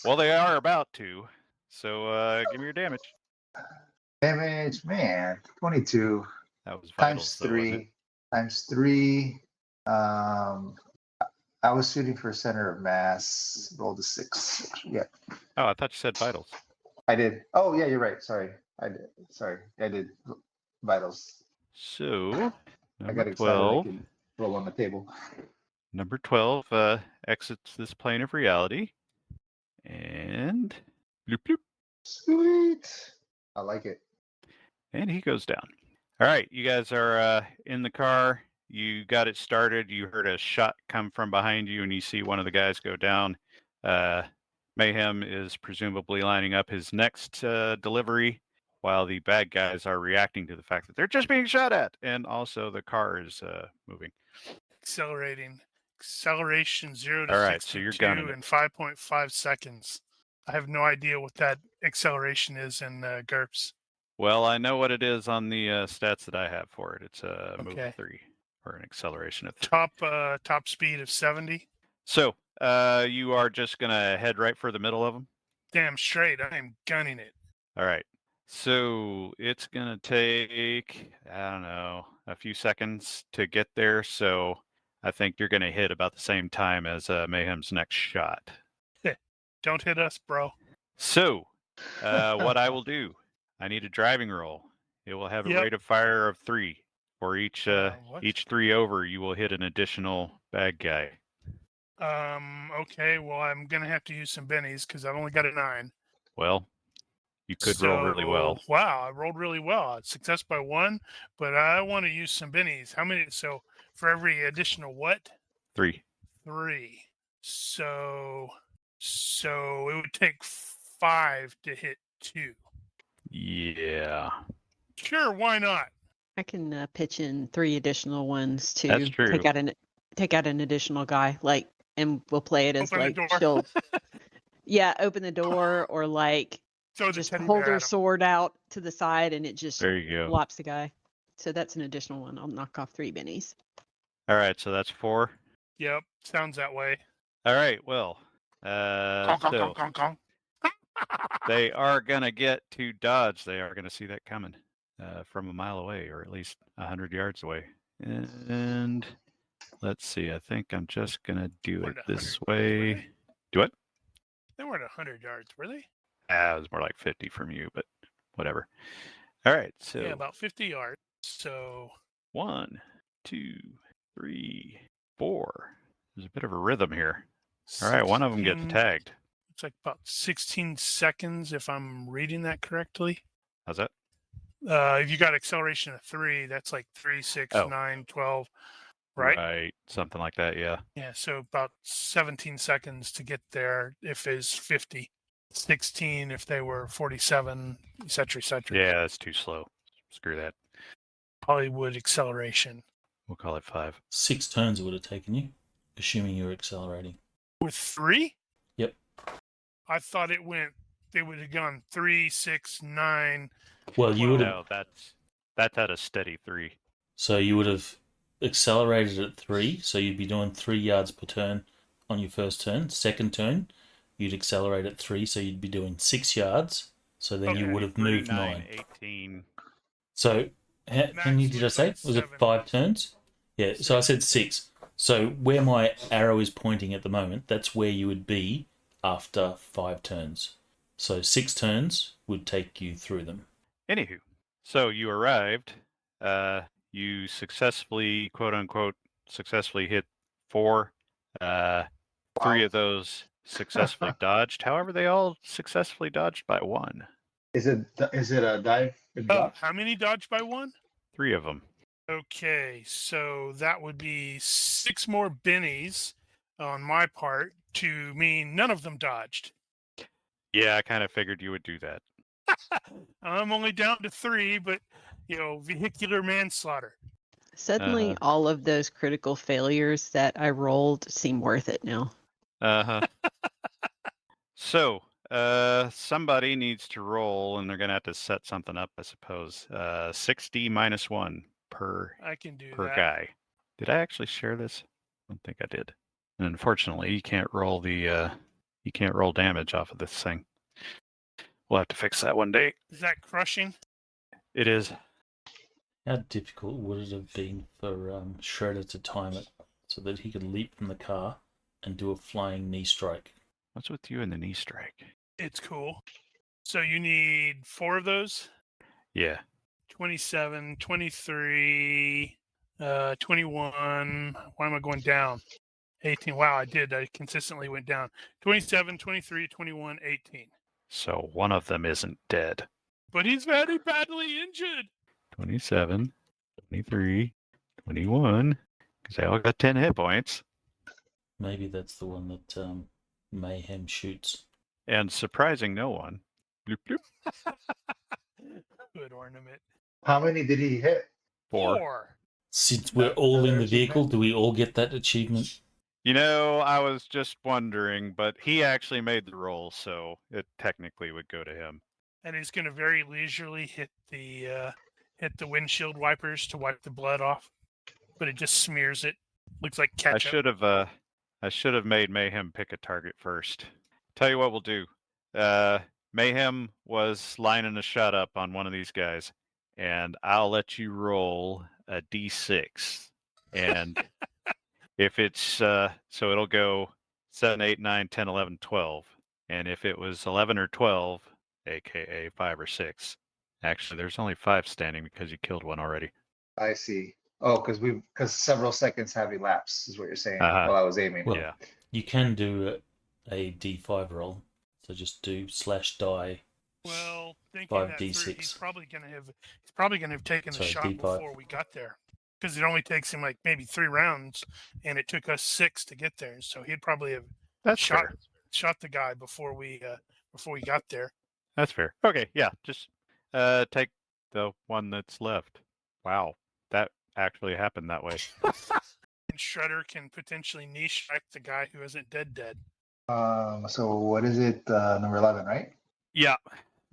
Well, they are about to. So give me your damage. Damage, man, 22 That was times vitals, though, wasn't it? 3 times 3. I was shooting for center of mass. Rolled a 6. Yeah, Oh, I thought you said vitals. I did. Oh yeah, you're right. Sorry, I did. Sorry, I did vitals. So I number got excited. 12. I could roll on the table. Number 12 exits this plane of reality. And bloop, bloop. Sweet. I like it. And he goes down. All right, you guys are in the car. You got it started. You heard a shot come from behind you, and you see one of the guys go down. Mayhem is presumably lining up his next delivery, while the bad guys are reacting to the fact that they're just being shot at, and also the car is moving. Accelerating. Acceleration 0 to All right, so you're 62 gunning it. in 5.5 seconds. I have no idea what that acceleration is in GURPS. Well, I know what it is on the stats that I have for it. It's a move Okay. 3, or an acceleration of 3. Top speed of 70. So you are just gonna head right for the middle of them. Damn straight. I am gunning it. All right. So it's gonna take, I don't know, a few seconds to get there. So I think you're gonna hit about the same time as Mayhem's next shot. Don't hit us, bro. So what I will do, I need a driving roll. It will have a Yep. rate of fire of 3. For each What? each 3 over, you will hit an additional bad guy. Okay, well, I'm going to have to use some bennies because I've only got a 9. Well, you could roll really well. So, wow, I rolled really well. Success by 1, but I want to use some bennies. How many? So for every additional what? 3. 3. So it would take 5 to hit 2. Yeah. Sure, why not? I can pitch in 3 additional ones to That's true. take out an additional guy, like, and we'll play it as Open the like door. she'll, yeah, open the door or like Throw the just teddy hold bear her at 'em. sword out to the side and it just There you go. flops the guy. So that's an additional one. I'll knock off 3 bennies. All right, so that's 4. Yep, sounds that way. All right, well, Conk, conk, so conk, conk, conk. they are gonna get to dodge. They are gonna see that coming from a mile away, or at least 100 yards away. And let's see. I think I'm just gonna do Weren't it 100 this yards, were way. they? Do what? They weren't 100 yards, were they? It was more like 50 from you, but whatever. All right, so Yeah, about 50 yards. So 1, 2, 3, 4. There's a bit of a rhythm here. All right, one of them gets 16 tagged. It's like about 16 seconds if I'm reading that correctly. How's that? If you got acceleration of 3, that's like 3, 6, Oh. 9, 12, right? Right, something like that. Yeah. Yeah, so about 17 seconds to get there if it's 50, 16 if they were 47, et cetera, et cetera. Yeah, that's too slow. Screw that. Hollywood acceleration. We'll call it 5. 6 turns it would have taken you, assuming you're accelerating. With 3? Yep. I thought they would have gone 3, 6, 9. Well, you would have. No, that's at a steady 3. So you would have accelerated at 3, so you'd be doing 3 yards per turn on your first turn. Second turn, you'd accelerate at 3, so you'd be doing 6 yards. So then you Okay. would have moved 9, 9. 18. So how many did I looks say? like Was it 7. 5 turns? Yeah, so I said 6. So where my arrow is pointing at the moment, that's where you would be after 5 turns. So 6 turns would take you through them. Anywho, so you arrived. You successfully, quote unquote, successfully hit 4. 3 of those successfully dodged. However, they all successfully dodged by 1. Is it a dive and drop? How many dodged by 1? 3 of them. Okay, so that would be 6 more bennies on my part to mean none of them dodged. Yeah, I kind of figured you would do that. I'm only down to 3, but vehicular manslaughter. Suddenly, all of those critical failures that I rolled seem worth it now. Uh-huh. So, somebody needs to roll, and they're going to have to set something up, I suppose. 6D minus 1 per I can do per that. guy. Did I actually share this? I don't think I did. And unfortunately, you can't roll damage off of this thing. We'll have to fix that one day. Is that crushing? It is. How difficult would it have been for Shredder to time it so that he could leap from the car and do a flying knee strike? What's with you and the knee strike? It's cool. So you need 4 of those? Yeah. 27, 23, 21. Why am I going down? 18. Wow, I did. I consistently went down. 27, 23, 21, 18. So one of them isn't dead. But he's very badly injured. 27, 23, 21, because they all got 10 hit points. Maybe that's the one that Mayhem shoots. And surprising no one. Bloop, bloop. Good ornament. How many did he hit? 4. Since we're all in the vehicle, do we all get that achievement? You know, I was just wondering, but he actually made the roll, so it technically would go to him. And he's going to very leisurely hit the windshield wipers to wipe the blood off. But it just smears it. Looks like ketchup. I should have made Mayhem pick a target first. Tell you what we'll do. Mayhem was lining a shot up on one of these guys, and I'll let you roll a d6. And if it's so it'll go 7, 8, 9, 10, 11, 12. And if it was 11 or 12, aka 5 or 6. Actually, there's only 5 standing because you killed one already. I see. Oh, because several seconds have elapsed, is what you're saying. Uh-huh. While I was aiming. Well, Yeah. You can do a D5 roll. So just do /die. Well, thinking that through, 5d6. he's probably going to have taken the Sorry, shot D5. before we got there, because it only takes him like maybe 3 rounds, and it took us 6 to get there. So he'd probably have That's shot fair. the guy before we got there. That's fair. Okay, yeah, just take the one that's left. Wow, that actually happened that way. And Shredder can potentially knee strike the guy who isn't dead. So what is it? Number 11, right? Yeah,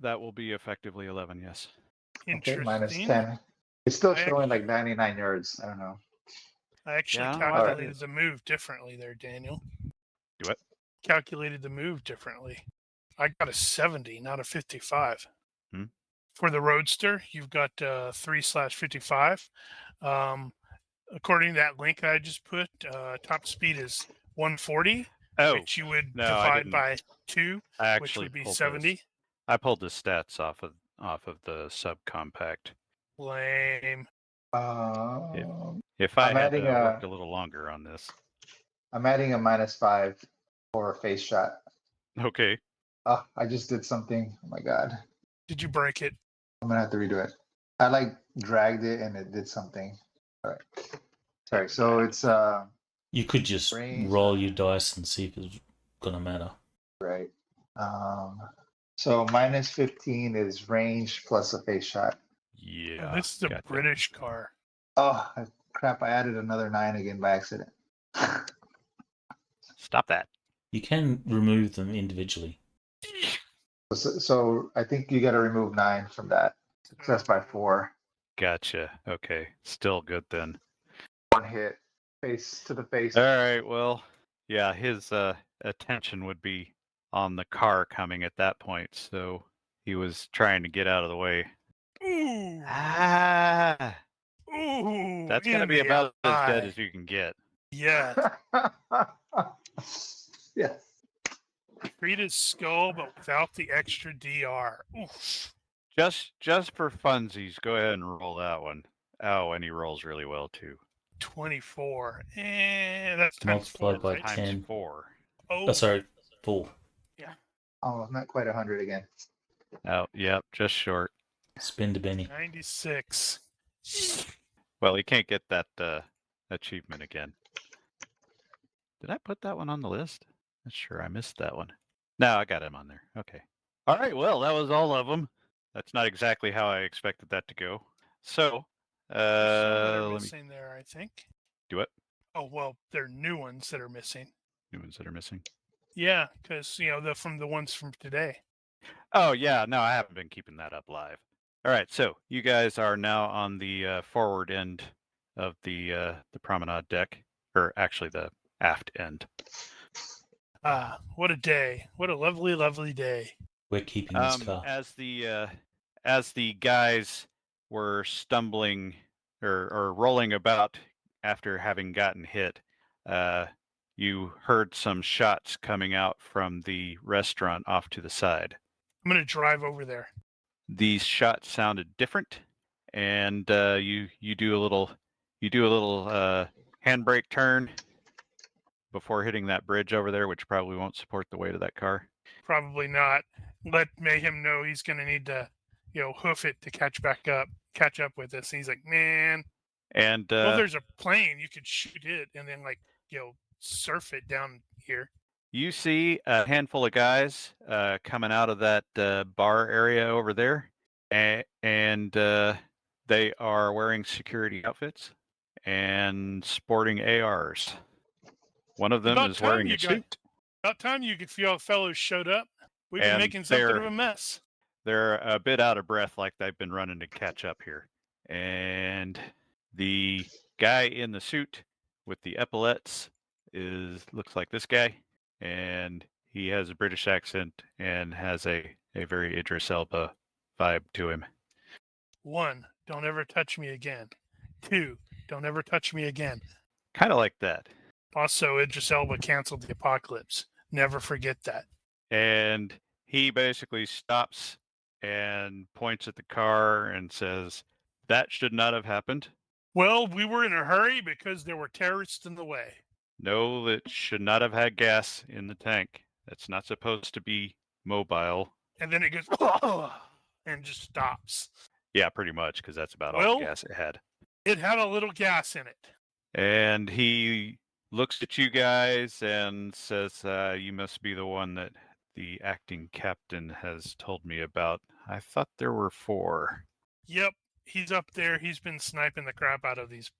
that will be effectively 11, yes. Okay, Interesting. minus 10. It's still I showing like 99 yards. I don't know. I actually Yeah, calculated the move differently there, Daniel. Do what? Calculated the move differently. I got a 70, not a 55. Hmm. For the Roadster, you've got 3/55. According to that link that I just put, top speed is 140, which you would divide by 2, I which actually would be pulled 70. I pulled the stats off of the subcompact. Lame. If I I'm had adding worked a little longer on this. I'm adding a -5 for a face shot. Okay. Oh, I just did something. Oh my god. Did you break it? I'm gonna have to redo it. I like dragged it and it did something. All right. Sorry. So it's You could just Range. roll your dice and see if it's going to matter. right. So -15 is range plus a face shot. Yeah. This is a got that. British car. Oh crap! I added another 9 again by accident. Stop that. You can remove them individually. So I think you got to remove 9 from that. Success by 4. Gotcha. Okay. Still good then. 1 hit. Face to the face. All right. Well, yeah, his attention would be on the car coming at that point, so he was trying to get out of the way. Ooh. Ah, Ooh. that's gonna in be the about as dead eye. as you can get. Yeah. Yes. Treat his skull, but without the extra DR. Oof. Just for funsies, go ahead and roll that one. Oh, and he rolls really well too. 24. And that's times Multiplied 4, by right? Times 10. 4. Oh, sorry, 4. Oh, not quite 100 again. Oh, yep, just short. Spin to Benny. 96. Well, he can't get that achievement again. Did I put that one on the list? Not sure I missed that one. No, I got him on there. Okay. All right. Well, that was all of them. That's not exactly how I expected that to go. So, There's some that are let me missing there, I think. do it. Oh, well, they're new ones that are missing. New ones that are missing. Yeah, because, the ones from today. Oh yeah, no, I haven't been keeping that up live. All right, so you guys are now on the forward end of the promenade deck, or actually the aft end. Ah, what a day. What a lovely, lovely day. We're keeping this car. As the guys were stumbling or rolling about after having gotten hit, you heard some shots coming out from the restaurant off to the side. I'm going to drive over there. These shots sounded different, and you do a little handbrake turn before hitting that bridge over there, which probably won't support the weight of that car. Probably not. Let Mayhem know he's going to need to, hoof it to catch up with us. And he's like, man. And Well, there's a plane. You could shoot it and then, surf it down here. you see a handful of guys coming out of that bar area over there, and they are wearing security outfits and sporting ARs. One of them About is time wearing you a got- suit. About time you fellows showed up. We've been And making something they're- of a mess. They're a bit out of breath, like they've been running to catch up here. And the guy in the suit with the epaulets looks like this guy, and he has a British accent and has a very Idris Elba vibe to him. 1, don't ever touch me again. 2, don't ever touch me again. Kind of like that. Also, Idris Elba canceled the apocalypse. Never forget that. And he basically stops and points at the car and says, "That should not have happened. Well, we were in a hurry because there were terrorists in the way. No, that should not have had gas in the tank. That's not supposed to be mobile." And then it goes, and just stops. Yeah, pretty much, because that's about all Well- the gas it had. It had a little gas in it. And he looks at you guys and says, "You must be the one that the acting captain has told me about. I thought there were 4. Yep, he's up there. He's been sniping the crap out of these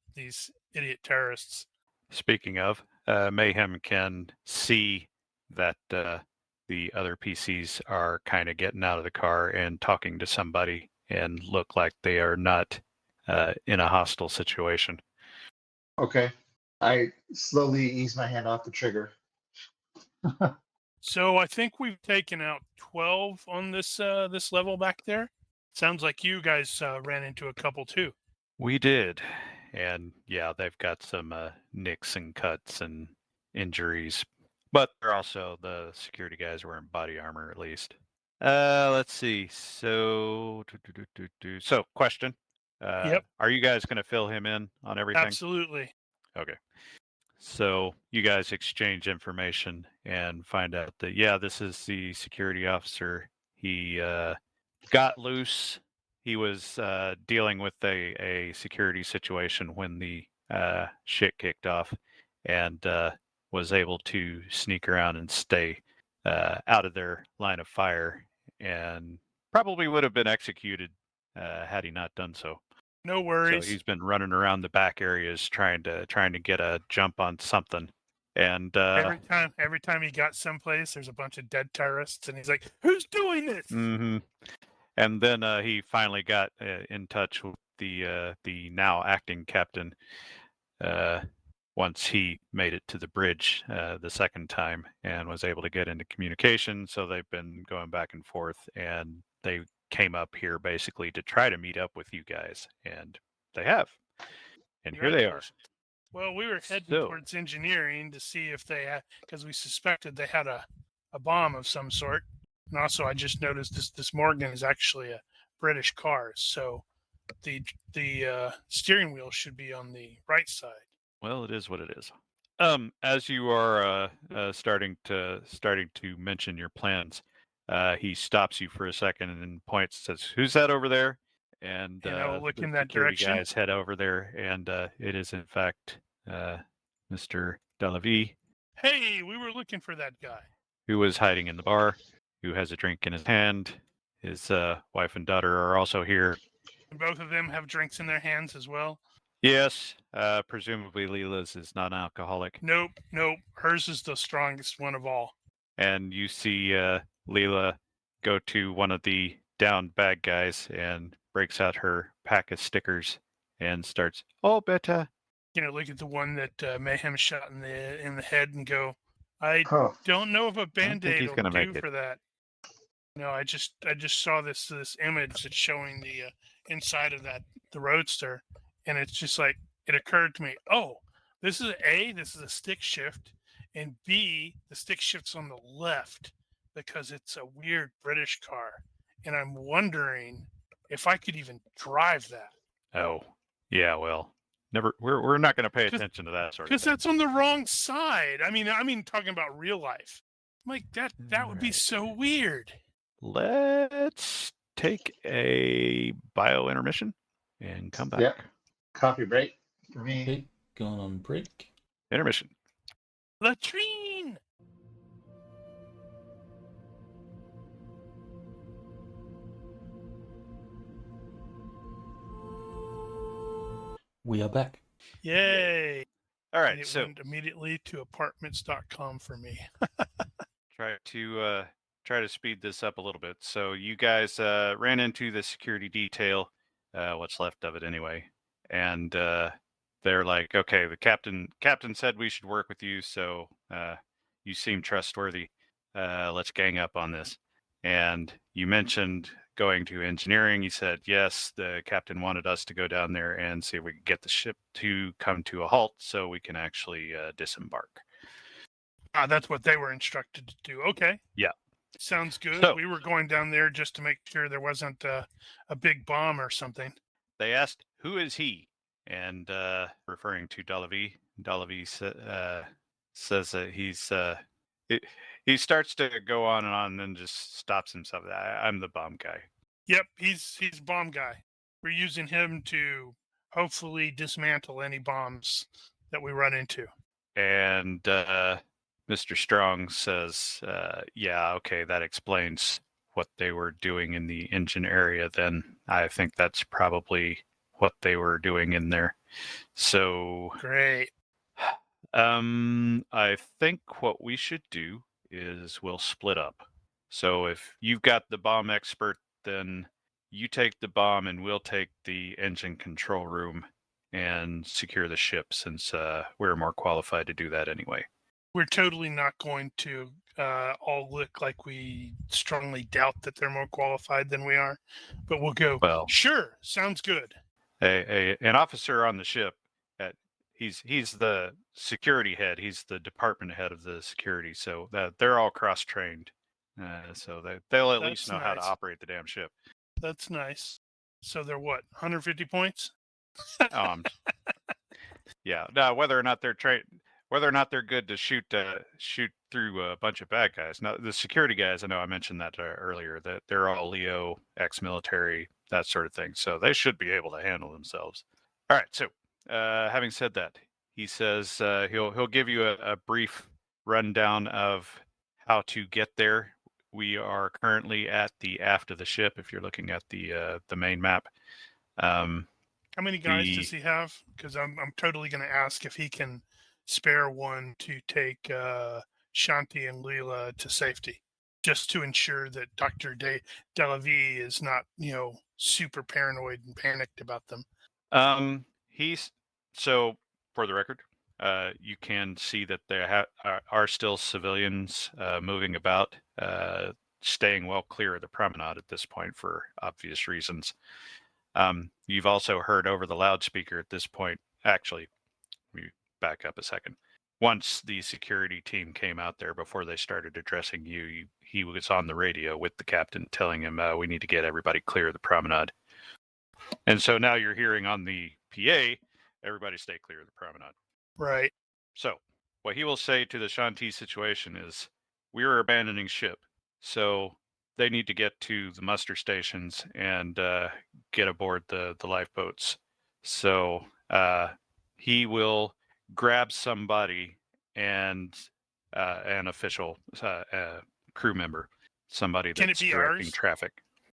idiot terrorists. Speaking of, Mayhem can see that the other PCs are kind of getting out of the car and talking to somebody and look like they are not in a hostile situation. Okay. I slowly ease my hand off the trigger. So I think we've taken out 12 on this level back there. Sounds like you guys ran into a couple too. We did. And yeah, they've got some nicks and cuts and injuries. But they're also, the security guys wearing body armor at least. Let's see. So, so question. Yep. Are you guys going to fill him in on everything? Absolutely. Okay. So you guys exchange information and find out that, yeah, this is the security officer. He got loose. He was dealing with a security situation when the shit kicked off, and was able to sneak around and stay out of their line of fire, and probably would have been executed had he not done so. No So worries. he's been running around the back areas trying to get a jump on something. And every time he got someplace, there's a bunch of dead terrorists, and he's like, "Who's doing this?" mm-hmm. And then he finally got in touch with the now acting captain once he made it to the bridge the second time and was able to get into communication. So they've been going back and forth, and they came up here basically to try to meet up with you guys, and they have. And here they are. Congratulations. Well, we were heading So- towards engineering to see if they had, because we suspected they had a bomb of some sort. And also, I just noticed this Morgan is actually a British car, so the steering wheel should be on the right side. Well, it is what it is. As you are starting to mention your plans, he stops you for a second and then points and says, "Who's that over there?" And And I'll look the in that security direction. guys head over there, and it is in fact Mr. Delavie, Hey, we were looking for that guy. who was hiding in the bar, who has a drink in his hand. His wife and daughter are also here. And both of them have drinks in their hands as well. Yes, presumably Leela's is non-alcoholic. Nope. Hers is the strongest one of all. And you see Leela go to one of the downed bad guys and breaks out her pack of stickers and starts, "Oh, better." Look at the one that Mayhem shot in the head and go, I Oh, don't know if a think band-aid he's will gonna do make it. for that. No, I just saw this image that's showing the inside of the Roadster, and it's just like it occurred to me. Oh, this is a stick shift, and B, the stick shift's on the left because it's a weird British car, and I'm wondering if I could even drive that. Oh, yeah. Well, never. We're not going to pay 'Cause- attention to that sort of Because thing. that's on the wrong side. I mean, talking about real life. I'm like that would be Alright. so weird. Let's take a bio intermission and come back. Yeah. Coffee break for me. Okay, going on break. Intermission. Latrine. We are back. Yay. All And right. it So went immediately to apartments.com for me. try to speed this up a little bit. So you guys ran into the security detail, what's left of it anyway, and they're like, "Okay, the captain said we should work with you, so you seem trustworthy. Let's gang up on this." And you mentioned going to engineering. You said yes, the captain wanted us to go down there and see if we could get the ship to come to a halt so we can actually disembark. That's what they were instructed to do. Okay. Yeah. Sounds good. So- We were going down there just to make sure there wasn't a big bomb or something. They asked, "Who is he?" And referring to Delavie, Delavie says that he starts to go on and then just stops himself. I'm the bomb guy. Yep, he's bomb guy. We're using him to hopefully dismantle any bombs that we run into. And Mr. Strong says, "Yeah, okay, that explains what they were doing in the engine area. Then I think that's probably what they were doing in there." So Great. I think what we should do is we'll split up. So if you've got the bomb expert, then you take the bomb and we'll take the engine control room and secure the ship, since we're more qualified to do that anyway. We're totally not going to all look like we strongly doubt that they're more qualified than we are, but we'll go, Well, sure, sounds good. an officer on the ship, he's the security head. He's the department head of the security. So they're all cross trained, so they'll at least That's know how to nice. operate the damn ship. That's nice. So they're what, 150 points? Yeah. Now, whether or not they're good to shoot through a bunch of bad guys. Now, the security guys, I know I mentioned that earlier, that they're all Leo, ex-military, that sort of thing. So they should be able to handle themselves. All right. So, having said that, he says he'll give you a brief rundown of how to get there we are currently at the aft of the ship. If you're looking at the main map, How many guys the- does he have? Because I'm totally going to ask if he can spare one to take Shanti and Leela to safety, just to ensure that Dr. Delavie is not, super paranoid and panicked about them. he's so for the record, you can see that there are still civilians moving about, staying well clear of the promenade at this point for obvious reasons. You've also heard over the loudspeaker at this point. Actually, let me back up a second. Once the security team came out there, before they started addressing you, he was on the radio with the captain telling him, we need to get everybody clear of the promenade. And so now you're hearing on the PA, everybody stay clear of the promenade. Right. So what he will say to the Shanti situation is, we are abandoning ship, so they need to get to the muster stations and get aboard the lifeboats. So he will grab somebody and an official crew member, somebody Can it that's be directing ours? traffic.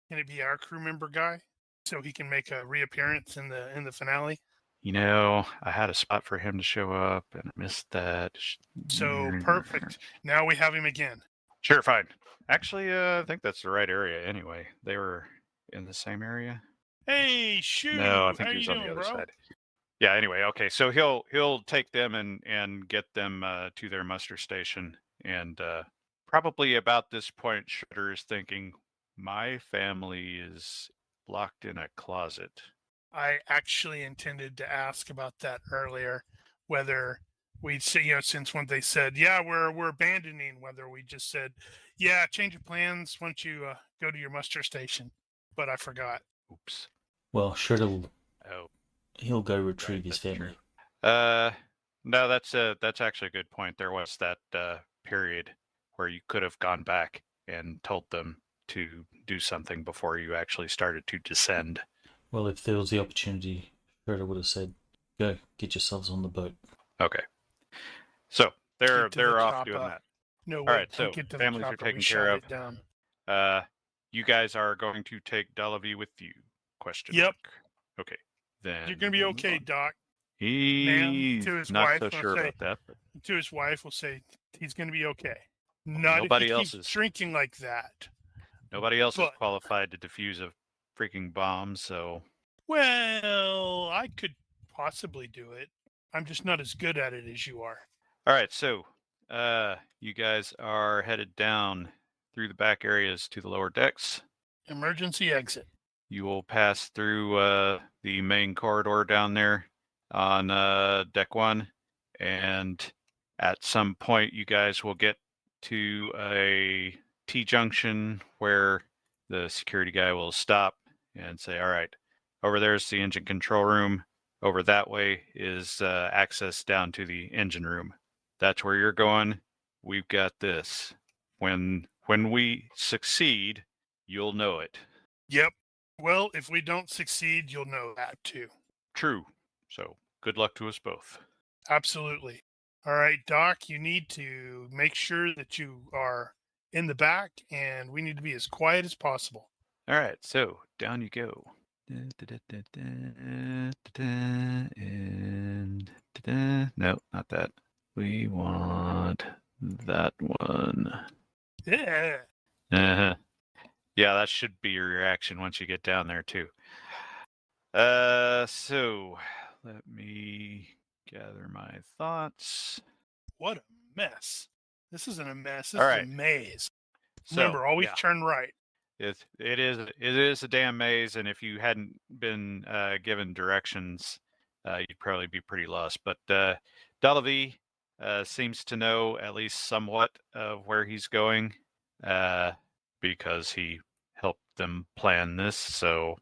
Can it be our crew member guy, so he can make a reappearance in the finale? I had a spot for him to show up, and I missed that. So perfect. Now we have him again. Sure, fine. Actually, I think that's the right area anyway. They were in the same area. Hey, shoot! No, I think How he was you on the doing, other bro? side. Yeah, anyway, okay. So he'll take them and get them to their muster station. And probably about this point, Shredder is thinking, my family is locked in a closet. I actually intended to ask about that earlier, whether we'd say, since when they said, yeah, we're abandoning, whether we just said, yeah, change of plans once you go to your muster station. But I forgot. Oops. Well, Shredder will. Oh, He'll go retrieve right, his that's family. true. No, that's actually a good point. There was that period where you could have gone back and told them to do something before you actually started to descend. Well, if there was the opportunity, Shredder would have said, "Go, get yourselves on the boat." Okay. So they're Get to the off doing chopper. that. No, All wait, right, don't so get to the families are chopper. We taken shot care of. it down. You guys are going to take Delavie with you? Question Yep. mark. Okay. Then You're gonna be we'll move okay, on. Doc. He's to his not wife, so I'll sure say- about that. But To his wife, will say he's gonna be okay. Not nobody if he else keeps is drinking like that. nobody else is But- qualified to defuse a freaking bomb. So Well, I could possibly do it. I'm just not as good at it as you are. all right. So you guys are headed down through the back areas to the lower decks. Emergency exit. You will pass through the main corridor down there on deck 1, and at some point you guys will get to a T-junction where the security guy will stop and say, all right, over there's the engine control room. Over that way is access down to the engine room. That's where you're going. We've got this. When we succeed, you'll know it. Yep. Well, if we don't succeed, you'll know that too. True. So good luck to us both. Absolutely. All right, Doc, you need to make sure that you are in the back, and we need to be as quiet as possible. All right, so down you go. And no, not that. We want that one. Yeah. Uh-huh. Yeah, that should be your reaction once you get down there too. So let me gather my thoughts. What a mess. This isn't a mess. This All is right. a maze. So, Remember, always yeah. turn right. It is a damn maze, and if you hadn't been given directions, you'd probably be pretty lost. But Delavie seems to know at least somewhat of where he's going, because he helped them plan this. So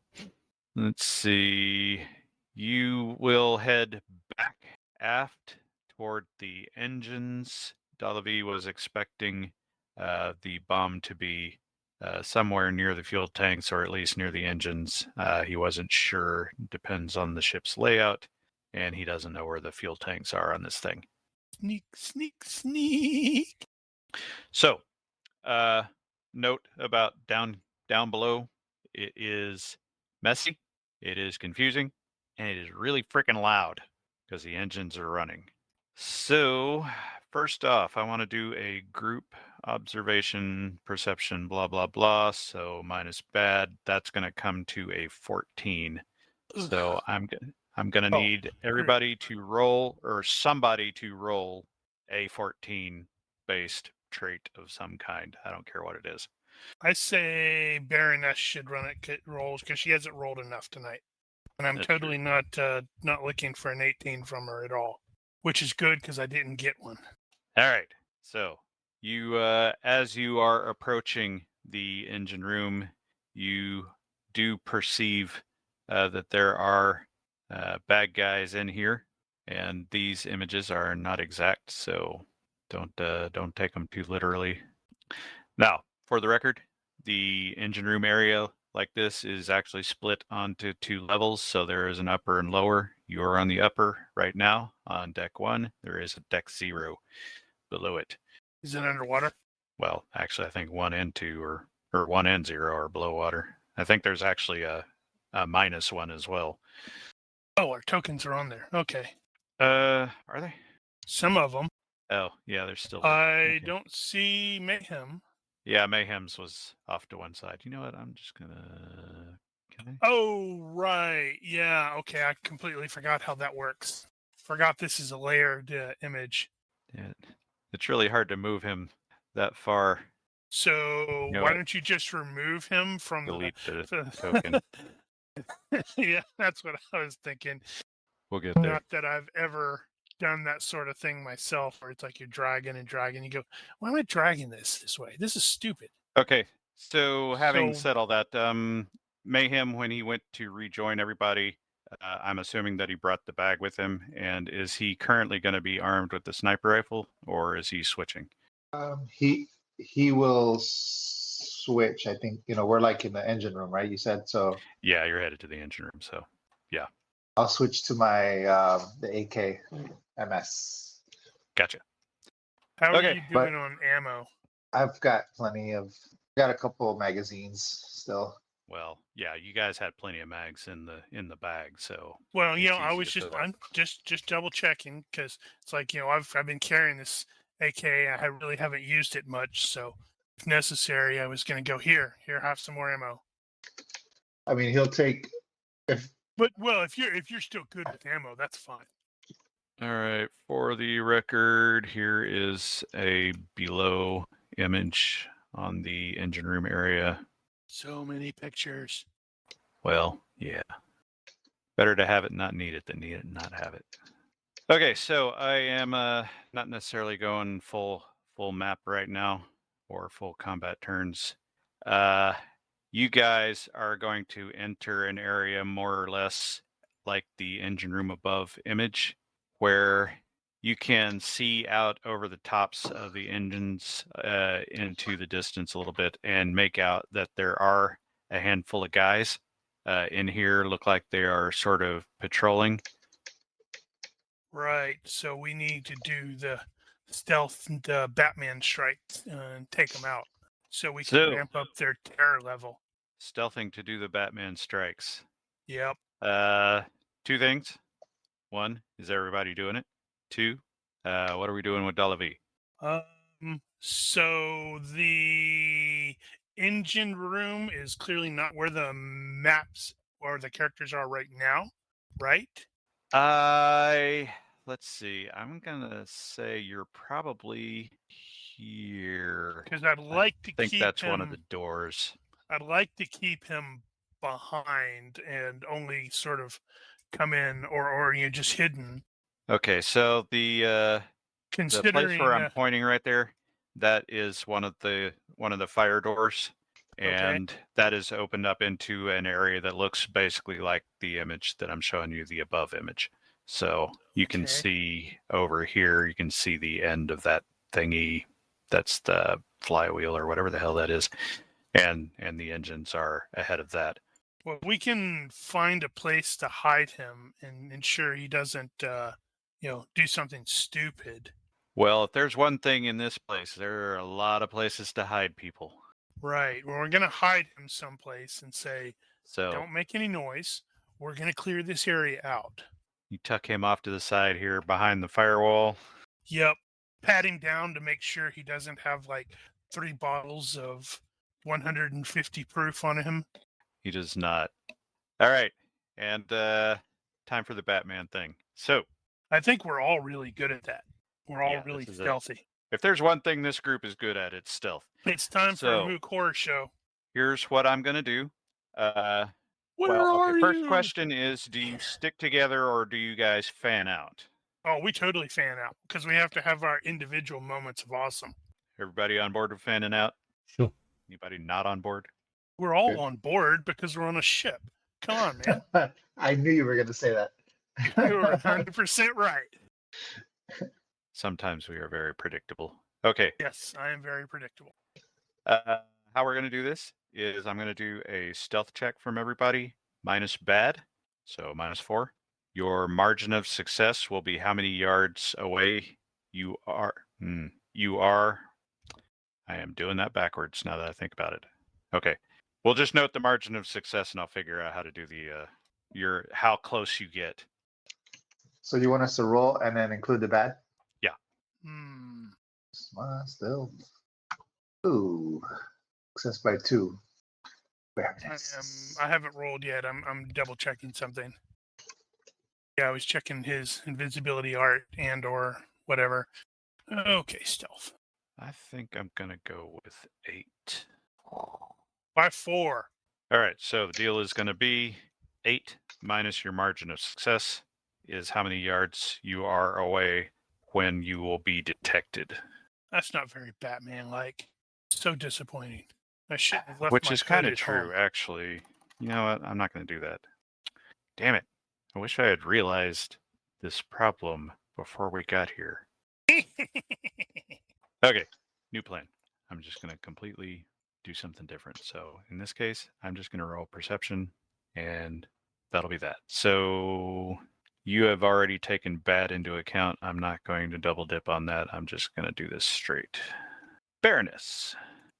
let's see. You will head back aft toward the engines. Delavie was expecting the bomb to be somewhere near the fuel tanks, or at least near the engines. He wasn't sure. Depends on the ship's layout, and he doesn't know where the fuel tanks are on this thing. Sneak, sneak, sneak. So note about down below. It is messy, it is confusing, and it is really freaking loud because the engines are running. So, first off, I want to do a group observation, perception, blah, blah, blah. So minus bad, that's going to come to a 14. So I'm going to need everybody to roll, or somebody to roll a 14 based trait of some kind. I don't care what it is. I say Baroness should run it rolls because she hasn't rolled enough tonight, and I'm That's totally not looking for an 18 from her at all, which is good because I didn't get one. All right. So you, as you are approaching the engine room, you do perceive that there are bad guys in here, and these images are not exact, so don't take them too literally. Now, for the record, the engine room area like this is actually split onto 2 levels, so there is an upper and lower. You are on the upper right now on deck 1. There is a deck 0 below it. Is it underwater? Well, actually, I think 1 and 2 or 1 and 0 are below water. I think there's actually a -1 as well. Oh, our tokens are on there. Okay. Are they? Some of them. Oh, yeah, there's still. I okay. don't see Mayhem. Yeah, Mayhem's was off to one side. You know what? I'm just gonna. Can I? Oh, right. Yeah. Okay. I completely forgot how that works. Forgot this is a layered image. Yeah, it's really hard to move him that far. So You know why what? don't you just remove him from Delete the the token. Yeah, that's what I was thinking. We'll get there. Not that I've ever done that sort of thing myself, where it's like you're dragging and dragging. You go, why am I dragging this way? This is stupid. Okay, so having So- said all that, Mayhem, when he went to rejoin everybody, I'm assuming that he brought the bag with him. And is he currently going to be armed with the sniper rifle, or is he switching? He will switch. I think we're like in the engine room, right? You said so. Yeah, you're headed to the engine room, so yeah. I'll switch to my the AK MS. Gotcha. How Okay, are you doing on ammo? I've got got a couple of magazines still. Well, yeah, you guys had plenty of mags in the bag, so. Well, it's I easy was to fill up. I'm just double checking because it's like I've been carrying this AK. I really haven't used it much, so if necessary, I was going to go here. Have some more ammo. I mean, he'll take if But if you're still good with ammo, that's fine. All right, for the record, here is a below image on the engine room area. So many pictures. Well, yeah. Better to have it not need it than need it and not have it. Okay, so I am not necessarily going full map right now or full combat turns. You guys are going to enter an area more or less like the engine room above image, where you can see out over the tops of the engines into the distance a little bit and make out that there are a handful of guys in here. Look like they are sort of patrolling. Right. So we need to do the stealth Batman strike and take them out, so we can ramp up their terror level. Stealthing to do the Batman strikes. Yep. 2 things. 1, is everybody doing it? 2, what are we doing with Delavi? So the engine room is clearly not where the maps or the characters are right now, right? Let's see. I'm gonna say you're probably here. Because I'd like to I think keep that's him, one of the doors. I'd like to keep him behind and only sort of come in or just hidden. Okay, so the place where I'm pointing right there, that is one of the fire doors, and that is opened up into an area that looks basically like the image that I'm showing you, the above image. So you can see over here, you can see the end of that thingy. That's the flywheel or whatever the hell that is, and the engines are ahead of that. Well, we can find a place to hide him and ensure he doesn't, do something stupid. Well, if there's one thing in this place, there are a lot of places to hide people. Right. Well, we're going to hide him someplace and say, So don't make any noise. We're going to clear this area out. you tuck him off to the side here behind the firewall. Yep. Pat him down to make sure he doesn't have like 3 bottles of 150 proof on him. He does not. All right. And time for the Batman thing. So I think we're all really good at that. We're all Yeah, really this is it. stealthy. if there's one thing this group is good at, it's stealth. It's time for So- a Mook Horror Show. Here's what I'm going to do. Where are First you? question is, do you stick together or do you guys fan out? Oh, we totally fan out because we have to have our individual moments of awesome. Everybody on board with fanning out? Sure. Anybody not on board? We're all Good. on board because we're on a ship. Come on, man. I knew you were going to say that. You were 100% right. Sometimes we are very predictable. Okay. Yes, I am very predictable. How we're going to do this is I'm going to do a stealth check from everybody minus bad, so -4. Your margin of success will be how many yards away you are. I am doing that backwards now that I think about it. Okay. We'll just note the margin of success and I'll figure out how to do the how close you get. So you want us to roll and then include the bad? Hmm. Still. Ooh. Success by 2. Very nice. I haven't rolled yet. I'm double checking something. Yeah, I was checking his invisibility art and or whatever. Okay, stealth. I think I'm going to go with 8. By 4. All right, so the deal is going to be 8 minus your margin of success is how many yards you are away when you will be detected. That's not very Batman-like. So disappointing. I should have left Which my is kind hood of at true, home. actually. You know what? I'm not going to do that. Damn it. I wish I had realized this problem before we got here. Okay, new plan. I'm just going to completely do something different. So in this case, I'm just going to roll perception, and that'll be that. So you have already taken bad into account. I'm not going to double dip on that. I'm just going to do this straight. Baroness,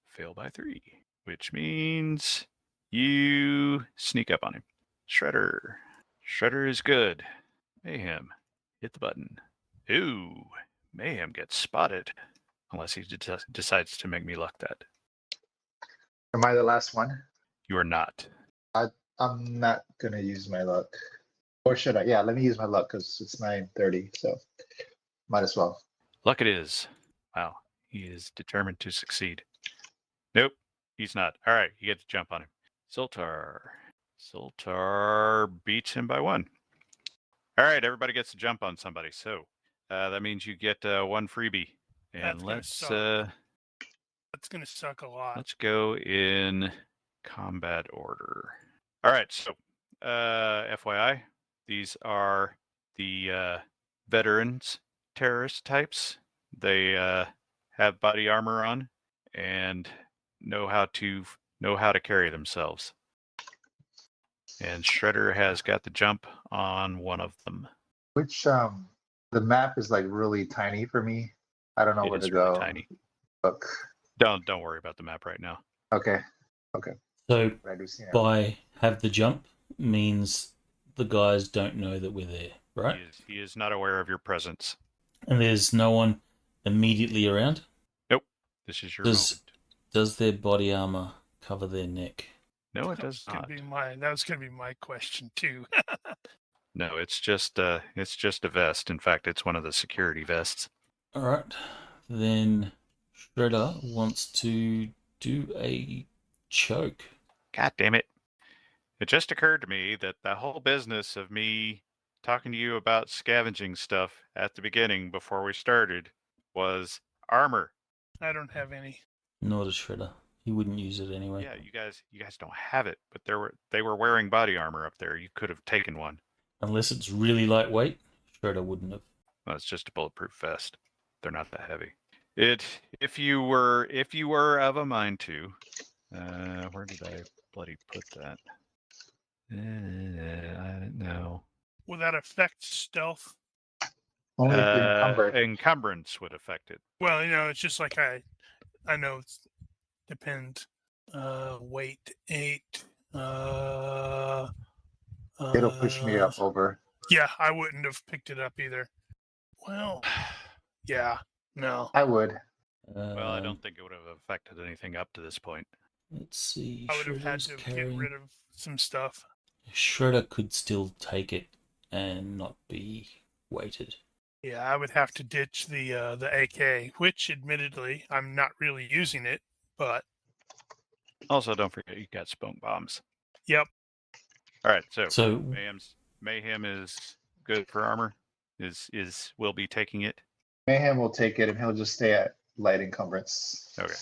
fail by 3, which means you sneak up on him. Shredder. Shredder is good. Mayhem, hit the button. Ooh, Mayhem gets spotted. Unless he decides to make me luck that. Am I the last one? You are not. I'm not going to use my luck. Or should I? Yeah, let me use my luck because it's 9:30. So might as well. Luck it is. Wow, he is determined to succeed. Nope, he's not. All right, you get to jump on him. Zoltar. Zoltar beats him by 1. All right, everybody gets to jump on somebody. So that means you get 1 freebie. And That's gonna let's suck. That's going to suck a lot. let's go in combat order. All right, so FYI, these are the veterans terrorist types. They have body armor on and know how to carry themselves. And Shredder has got the jump on one of them. Which the map is like really tiny for me. I don't know It where is to really go. tiny. Look. Don't worry about the map right now. Okay. So But I do see now. by have the jump means the guys don't know that we're there, right? He is not aware of your presence. And there's no one immediately around. This is your Does- moment. Does their body armor cover their neck? No, it does That not. was going to be my question too. No, it's just a vest. In fact, it's one of the security vests. All right. Then Shredder wants to do a choke. God damn it. It just occurred to me that the whole business of me talking to you about scavenging stuff at the beginning before we started was armor. I don't have any. Nor does Shredder. He wouldn't use it anyway. Yeah, you guys don't have it, but they were wearing body armor up there. You could have taken one. Unless it's really lightweight, Shredder wouldn't have. Well, it's just a bulletproof vest. They're not that heavy. If you were of a mind to, where did I bloody put that? I don't know. Will that affect stealth? Only if you're encumbered. Encumbrance would affect it. Well, it's just like I know it depends. Weight 8. It'll push me up over. Yeah, I wouldn't have picked it up either. Well, yeah, no. I would. Well, I don't think it would have affected anything up to this point. Let's see. I would have had Shredder's to get carrying. rid of some stuff. Shredder could still take it and not be weighted. Yeah, I would have to ditch the AK, which admittedly I'm not really using it, but Also, don't forget you got spunk bombs. yep. All right, so So Mayhem is good for armor. Will be taking it. Mayhem will take it, and he'll just stay at light encumbrance. Okay.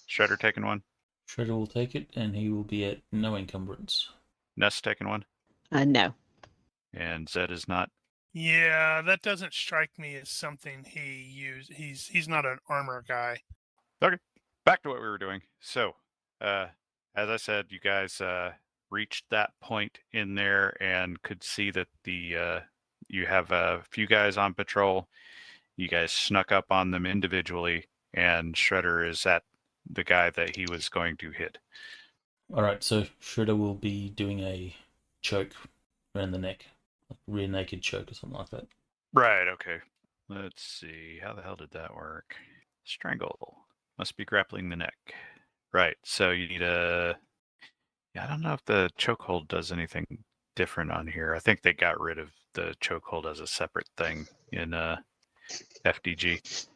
Shredder taking one. Shredder will take it, and he will be at no encumbrance. Ness taking one. No. And Zed is not. Yeah, that doesn't strike me as something he used. He's not an armor guy. Okay. Back to what we were doing. So, as I said, you guys reached that point in there and could see that you have a few guys on patrol. You guys snuck up on them individually, and Shredder is at the guy that he was going to hit. All right, so Shredder will be doing a choke around the neck, like rear naked choke or something like that. Right, okay. Let's see. How the hell did that work? Strangle. Must be grappling the neck. Right, so you need a... Yeah, I don't know if the chokehold does anything different on here. I think they got rid of the chokehold as a separate thing in FDG.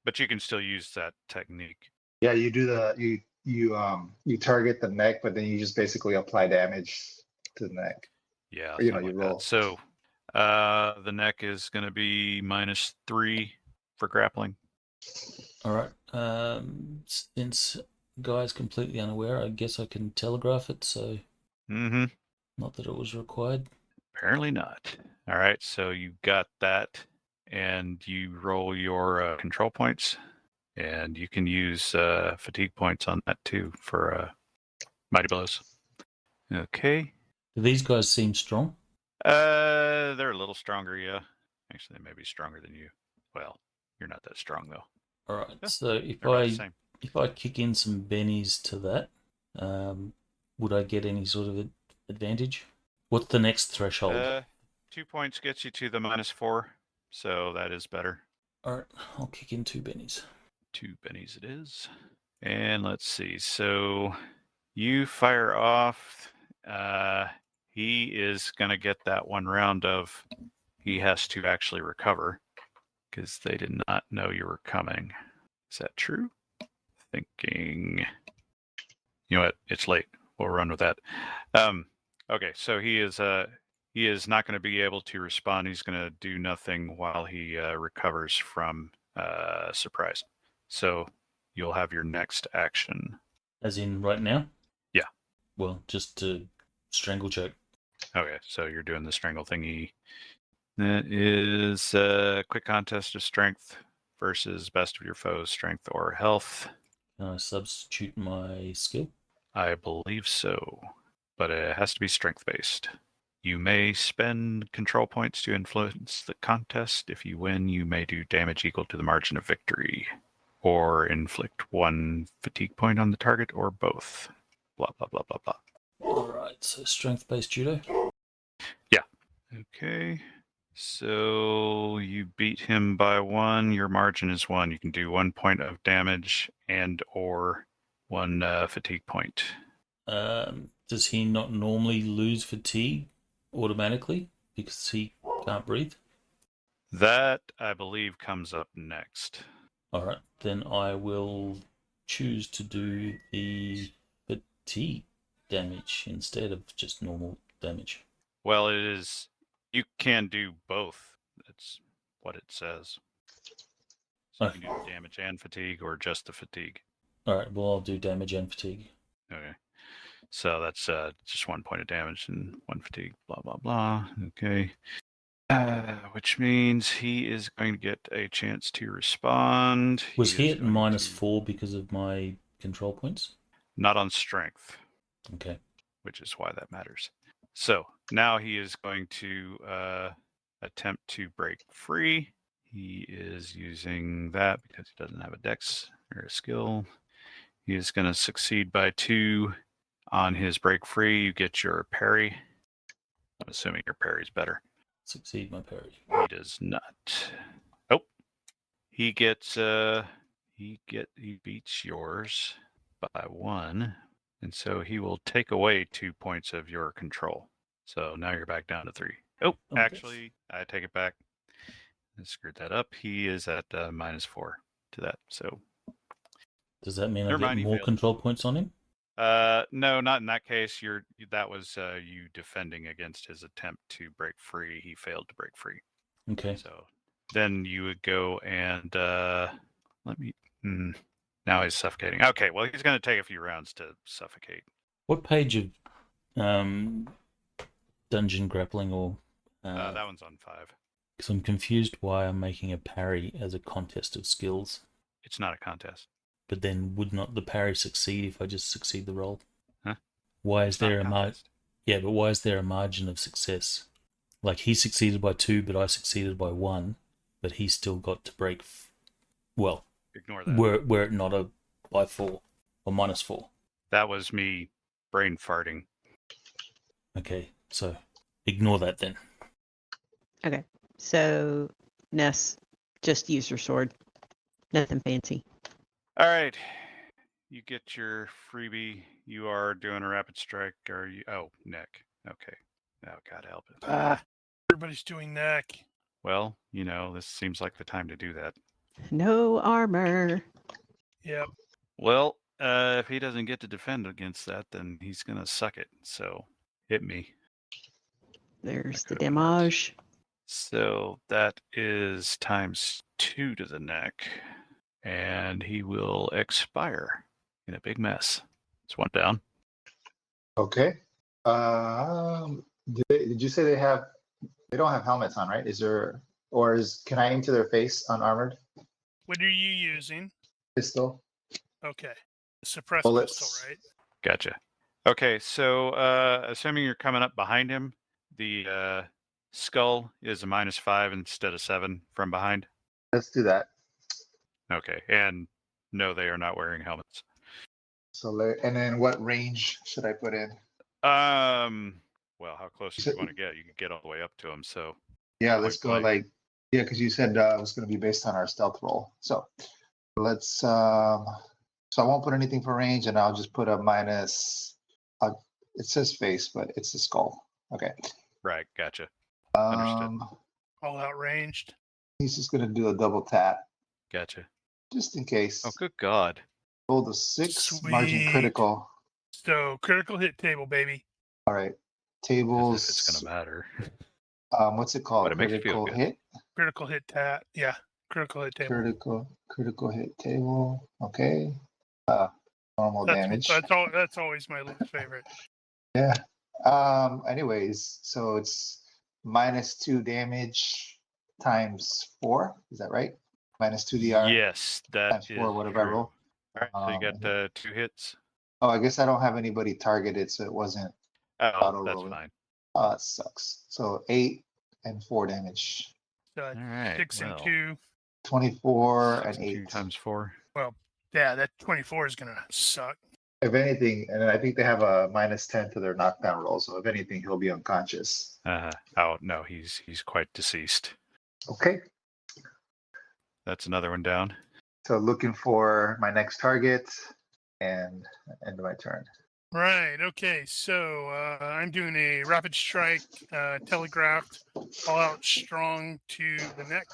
But you can still use that technique. Yeah, you do you target the neck, but then you just basically apply damage to the neck. Yeah, Or, you something like roll. that. So the neck is going to be -3 for grappling. All right. Since Guy's completely unaware, I guess I can telegraph it. So, Mm-hmm. not that it was required. Apparently not. All right, so you got that, and you roll your control points, and you can use fatigue points on that too for mighty blows. Okay. Do these guys seem strong? They're a little stronger, yeah. Actually, they may be stronger than you. Well, you're not that strong though. All right. Yeah, So if They're about the same. I kick in some bennies to that, would I get any sort of advantage? What's the next threshold? 2 points gets you to the -4, so that is better. All right, I'll kick in 2 bennies. 2 bennies it is. And let's see. So you fire off. He is going to get that one round of he has to actually recover because they did not know you were coming. Is that true? Thinking. You know what? It's late. We'll run with that. Okay, so he is not going to be able to respond. He's going to do nothing while he recovers from surprise. So you'll have your next action. As in right now? Yeah. Well, just to strangle choke. Okay, so you're doing the strangle thingy. That is a quick contest of strength versus best of your foes' strength or health. Can I substitute my skill? I believe so, but it has to be strength-based. You may spend control points to influence the contest. If you win, you may do damage equal to the margin of victory, or inflict 1 fatigue point on the target, or both. Blah, blah, blah, blah, blah. Alright, so strength-based judo. Yeah. Okay. So you beat him by 1. Your margin is 1. You can do 1 point of damage and or 1 fatigue point. Does he not normally lose fatigue automatically because he can't breathe? That, I believe, comes up next. Alright, then I will choose to do the fatigue damage instead of just normal damage. Well, it is... You can do both. That's what it says. So you can do damage and fatigue or just the fatigue. Alright, well, I'll do damage and fatigue. Okay. So that's just 1 point of damage and 1 fatigue, blah, blah, blah. Okay. Which means he is going to get a chance to respond. Was he is at going -4 because of my control points? Not on strength. Okay. Which is why that matters. So now he is going to attempt to break free. He is using that because he doesn't have a dex or a skill. He is going to succeed by 2 on his break free. You get your parry. I'm assuming your parry's better. Succeed my parry. He does not. Oh, he gets he beats yours by 1, and so he will take away 2 points of your control. So now you're back down to 3. Oh, actually, I take it back. I screwed that up. He is at -4 to that. So does that mean I Never get mind, he more failed. control points on him? No, not in that case. That was you defending against his attempt to break free. He failed to break free. Okay. So then you would go and let me. Now he's suffocating. Okay, well he's going to take a few rounds to suffocate. What page of dungeon grappling or? That one's on 5. Because I'm confused why I'm making a parry as a contest of skills. It's not a contest. But then would not the parry succeed if I just succeed the roll? Huh? Why is It's not there a a margin? contest. Yeah, but why is there a margin of success? Like he succeeded by 2, but I succeeded by 1, but he still got to break. Well, Ignore that. were it not a by 4 or -4? That was me brain farting. Okay, so ignore that then. Okay. So, Ness, just use your sword. Nothing fancy. All right. You get your freebie. You are doing a rapid strike. Are you? Oh, neck. Okay. Oh, God help it. Everybody's doing neck. Well, this seems like the time to do that. No armor. Yep. Well, if he doesn't get to defend against that, then he's going to suck it. So, hit me. There's the That could've been worse. damage. So, that is ×2 to the neck. And he will expire in a big mess. It's 1 down. Okay. Did you say they don't have helmets on, right? Can I aim to their face unarmored? What are you using? Pistol. Okay. Suppressed Bullets. pistol, right? Gotcha. Okay, so assuming you're coming up behind him, the skull is a -5 instead of 7 from behind. Let's do that. Okay, and no, they are not wearing helmets. And then what range should I put in? Well, how close do you want to get? You can get all the way up to him. So Yeah, let's go blank. because you said it was going to be based on our stealth roll. So let's. So I won't put anything for range, and I'll just put a minus. It says face, but it's a skull. Okay. Right, gotcha. Understood. All out ranged. He's just going to do a double tap, Gotcha. just in case. Oh, good God. Rolled a 6, margin Sweet. critical. So critical hit table, baby. All right. As Tables. if it's going to matter. What's it called? But it makes you feel Critical good. hit. Critical hit tat. Yeah. Critical hit table. Critical hit table. Okay. Normal damage. That's always my least favorite. Yeah. Anyways, so it's -2 damage times 4. Is that right? -2 DR. Yes, that times is 4, whatever I true. roll. All right, so you got 2 hits. Oh, I guess I don't have anybody targeted, so it wasn't Oh, auto that's rolling. fine. Oh, that sucks. So 8 and 4 damage. So All right. 6 and well, 2. 24 6 and 8. 2 times 4. Yeah, that 24 is gonna suck. If anything, and I think they have a -10 to their knockdown roll, so if anything, he'll be unconscious. Oh no, he's quite deceased. Okay. That's another one down. So looking for my next target and end of my turn. Right. Okay. So I'm doing a rapid strike, telegraphed, all out strong to the neck.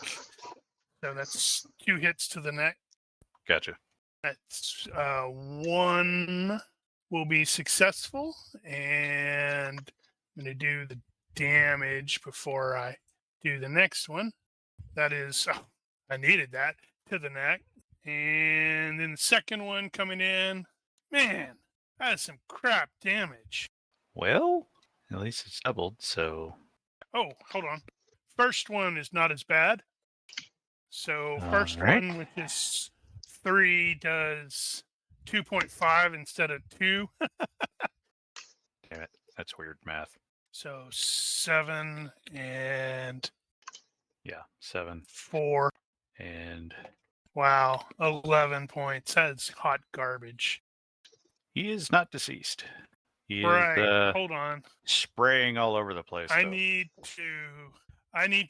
So that's 2 hits to the neck. Gotcha. That's 1 will be successful, and I'm going to do the damage before I do the next one. That is, I needed that to the neck, and then the second one coming in. Man, that is some crap damage. Well, at least it's doubled, so Oh, hold on. First one is not as bad. So first Alright. one, which is 3, does 2.5 instead of 2. damn it, that's weird math. So 7 and Yeah, 7 4. and Wow, 11 points. That's hot garbage. He is not deceased. He Right. is Hold on. spraying all over the place. I though. need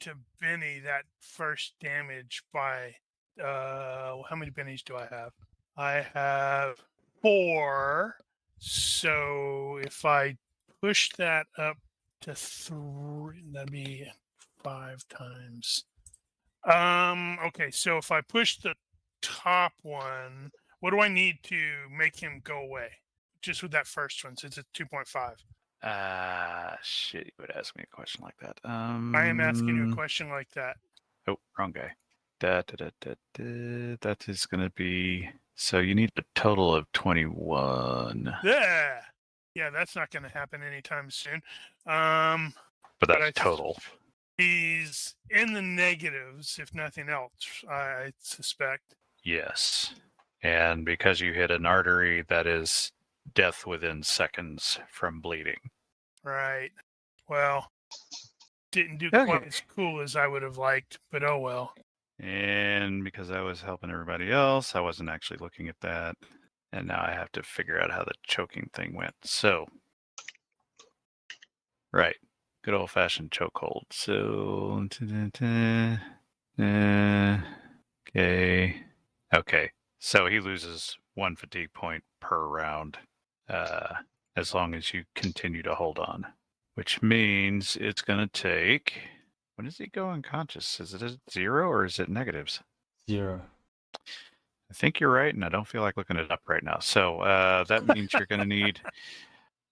to Benny that first damage by how many bennies do I have? I have 4. So if I push that up to 3, that'd be 5 times. Okay, so if I push the top one, what do I need to make him go away? Just with that first one, since it's 2.5. Shit, you would ask me a question like that. I am asking you a question like that. Oh, wrong guy. That is going to be... So you need a total of 21. Yeah. Yeah, that's not going to happen anytime soon. But that's total. He's in the negatives, if nothing else, I suspect. Yes. And because you hit an artery, that is death within seconds from bleeding. Right. Well, didn't do Okay. quite as cool as I would have liked, but oh well. And because I was helping everybody else, I wasn't actually looking at that. And now I have to figure out how the choking thing went. So, right. Good old-fashioned chokehold. So, okay. Okay. So he loses 1 fatigue point per round, as long as you continue to hold on. Which means it's going to take... When does he go unconscious? Is it a 0 or is it negatives? 0. I think you're right, and I don't feel like looking it up right now. So that means you're going to need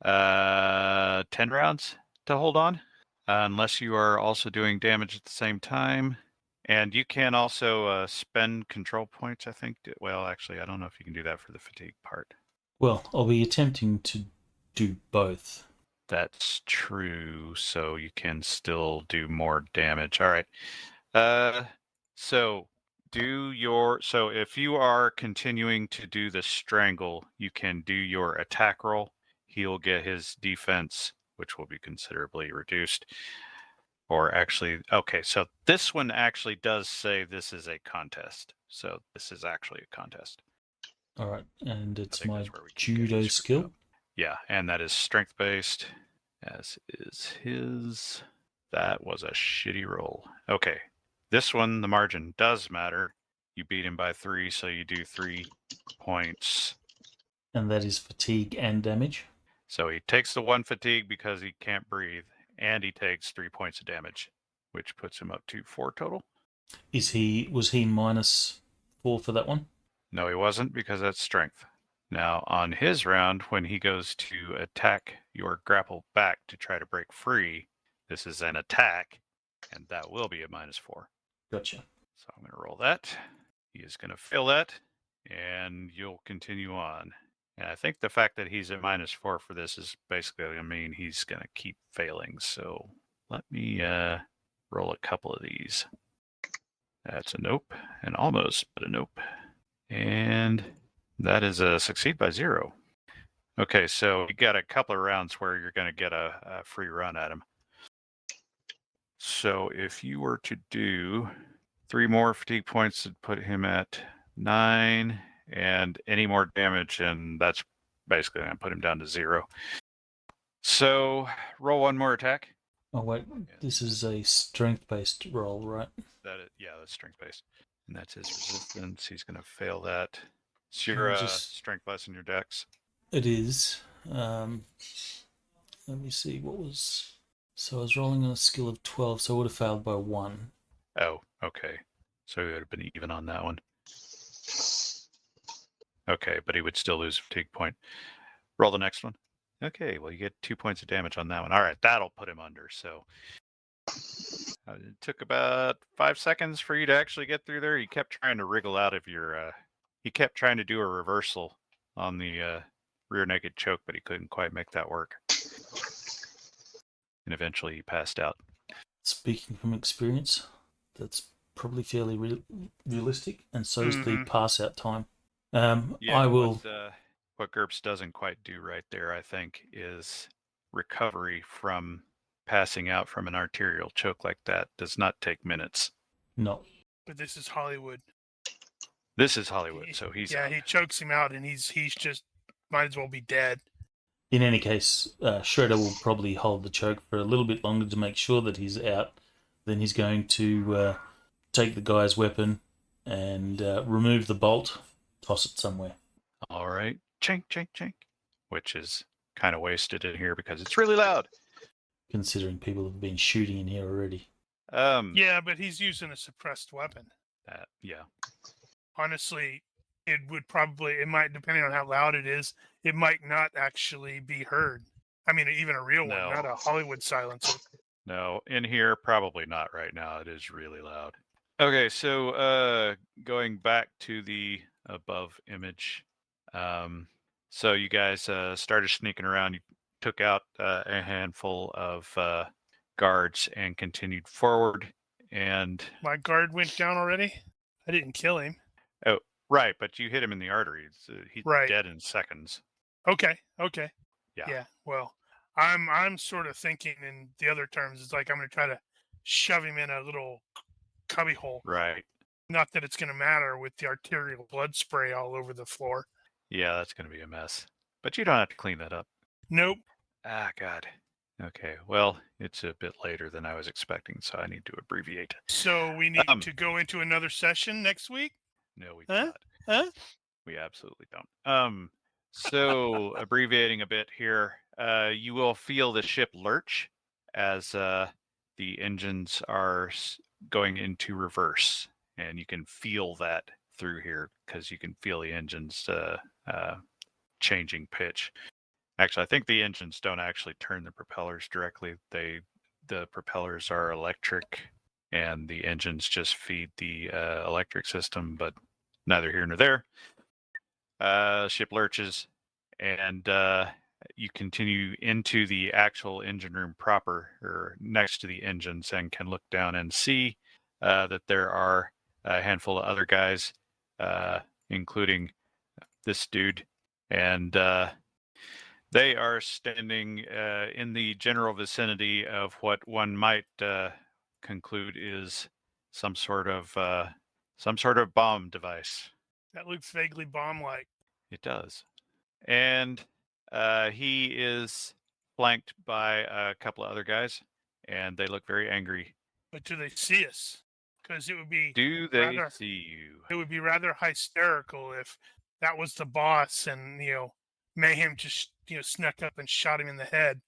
10 rounds to hold on, unless you are also doing damage at the same time. And you can also spend control points, I think. Well, actually, I don't know if you can do that for the fatigue part. Well, I'll be attempting to do both. That's true, so you can still do more damage. All right. So if you are continuing to do the strangle, you can do your attack roll. He'll get his defense, which will be considerably reduced. Or actually, okay, so this one actually does say this is a contest. So this is actually a contest. All right, and it's think my that's where we keep judo getting screwed skill. up. Yeah, and that is strength-based, as is his. That was a shitty roll. Okay, this one, the margin does matter. You beat him by 3, so you do 3 points. And that is fatigue and damage. So he takes the 1 fatigue because he can't breathe, and he takes 3 points of damage, which puts him up to 4 total. Was he -4 for that one? No, he wasn't, because that's strength. Now, on his round, when he goes to attack your grapple back to try to break free, this is an attack, and that will be a -4. Gotcha. So I'm going to roll that. He is going to fail that, and you'll continue on. And I think the fact that he's at -4 for this is basically going to mean he's going to keep failing. So let me roll a couple of these. That's a nope, and almost, but a nope. And that is a succeed by 0. Okay, so you got a couple of rounds where you're going to get a free run at him. So if you were to do 3 more fatigue points to put him at 9, and any more damage, and that's basically going to put him down to 0. So roll 1 more attack. Oh wait, this is a strength-based roll, right? Yeah, that's strength-based. And that's his resistance. He's going to fail that. It's your strength less in your dex. It is. Let me see, what was... So I was rolling on a skill of 12, so I would have failed by 1. Oh, okay. So he would have been even on that one. Okay, but he would still lose a fatigue point. Roll the next one. Okay, well, you get 2 points of damage on that one. All right, that'll put him under. So it took about 5 seconds for you to actually get through there. He kept trying to wriggle out of your... he kept trying to do a reversal on the rear naked choke, but he couldn't quite make that work. And eventually he passed out. Speaking from experience, that's probably fairly realistic, and so is the pass-out time. Yeah, I will... What GURPS doesn't quite do right there, I think, is recovery from passing out from an arterial choke like that does not take minutes. No. But this is Hollywood. This is Hollywood, so he's yeah, out. he chokes him out, and he's just might as well be dead. In any case, Shredder will probably hold the choke for a little bit longer to make sure that he's out. Then he's going to take the guy's weapon and remove the bolt, toss it somewhere. All right. Chink, chink, chink. Which is kind of wasted in here because it's really loud. Considering people have been shooting in here already. Yeah, but he's using a suppressed weapon. Yeah. Honestly, it might, depending on how loud it is, it might not actually be heard. I mean, even a real one, No. not a Hollywood silencer. No, in here, probably not right now. It is really loud. Okay, so going back to the above image. So you guys started sneaking around. You took out a handful of guards and continued forward. And My guard went down already. I didn't kill him. oh, right, but you hit him in the arteries. He's Right. dead in seconds. Okay. Yeah. Well, I'm sort of thinking in the other terms. It's like I'm going to try to shove him in a little cubby hole. Right. Not that it's going to matter with the arterial blood spray all over the floor. Yeah, that's going to be a mess. But you don't have to clean that up. Nope. Ah, God. Okay, well, it's a bit later than I was expecting, so I need to abbreviate. So we need to go into another session next week? No, we Huh? don't. Huh? We absolutely don't. So abbreviating a bit here, you will feel the ship lurch as the engines are going into reverse, and you can feel that through here because you can feel the engines changing pitch. Actually, I think the engines don't actually turn the propellers directly. The propellers are electric, and the engines just feed the electric system, but neither here nor there. Ship lurches, and you continue into the actual engine room proper, or next to the engines, and can look down and see that there are a handful of other guys, including this dude, and they are standing in the general vicinity of what one might conclude is some sort of bomb device. That looks vaguely bomb-like. It does. And he is flanked by a couple of other guys, and they look very angry. But do they see us? Because it would be Do they see you? It would be rather hysterical if that was the boss, and Mayhem just snuck up and shot him in the head.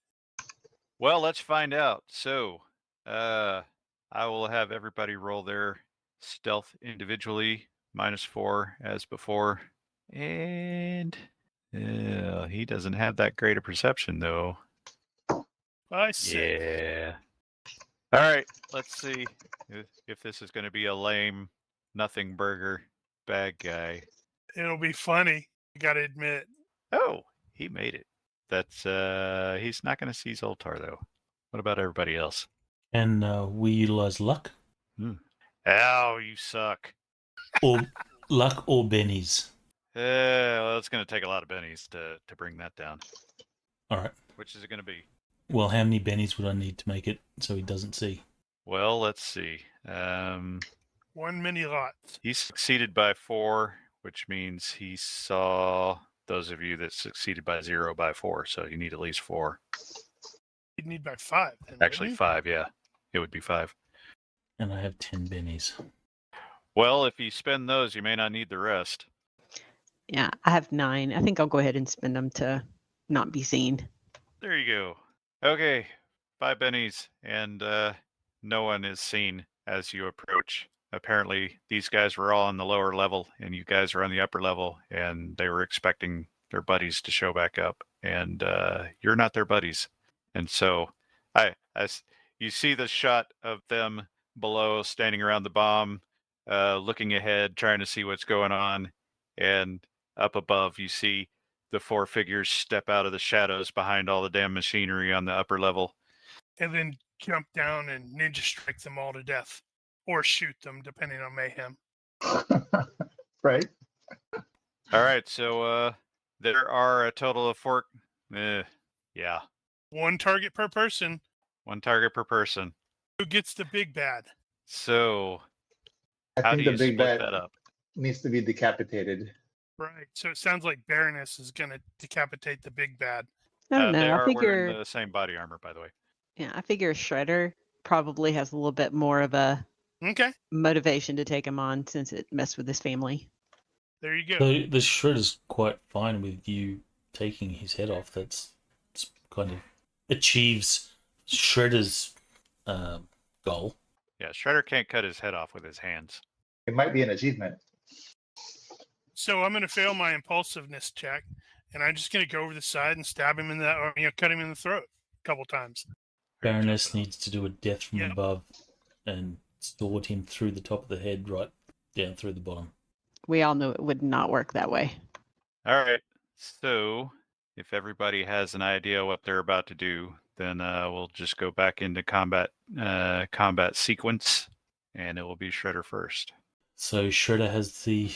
Well, let's find out. So, I will have everybody roll their stealth individually, -4 as before. And he doesn't have that great a perception, though. I see. Yeah. All right, let's see if this is going to be a lame, nothing burger bad guy. It'll be funny. I gotta admit. Oh, he made it. That's he's not going to see Zoltar though. What about everybody else? And we utilize luck Oh, you suck. or bennies. Well, it's going to take a lot of bennies to bring that down. All right. Which is it going to be? Well, how many bennies would I need to make it so he doesn't see? Well, let's see. 1 mini lot. He succeeded by 4, which means he saw those of you that succeeded by 0 by 4. So you need at least 4. You'd need by 5. Then, Actually, 5. Yeah, it would be 5. And I have 10 bennies. Well, if you spend those, you may not need the rest. Yeah, I have 9. I think I'll go ahead and spend them to not be seen. There you go. Okay, 5 bennies, and no one is seen as you approach. Apparently, these guys were all on the lower level, and you guys are on the upper level, and they were expecting their buddies to show back up, and you're not their buddies. And so, you see the shot of them below, standing around the bomb, looking ahead, trying to see what's going on, and up above, you see the 4 figures step out of the shadows behind all the damn machinery on the upper level. And then jump down and ninja strike them all to death. Or shoot them, depending on Mayhem. Right? All right, so there are a total of 4... yeah. 1 target per person. 1 target per person. Who gets the big bad? So, I how think do the you big split bad, that up? needs to be decapitated. Right. So it sounds like Baroness is going to decapitate the big bad. I don't They know. I are wearing figure, the same body armor, by the way. yeah, I figure Shredder probably has a little bit more of a Okay. motivation to take him on since it messed with his family. There you go. So the Shredder's quite fine with you taking his head off. That's kind of achieves Shredder's goal. Yeah, Shredder can't cut his head off with his hands. It might be an achievement. So I'm going to fail my impulsiveness check, and I'm just going to go over the side and stab him in the, or cut him in the throat a couple times. Baroness needs to do a death from Yep. above and sword him through the top of the head, right down through the bottom. We all know it would not work that way. All right. So if everybody has an idea what they're about to do, then we'll just go back into combat sequence, and it will be Shredder first. So Shredder has the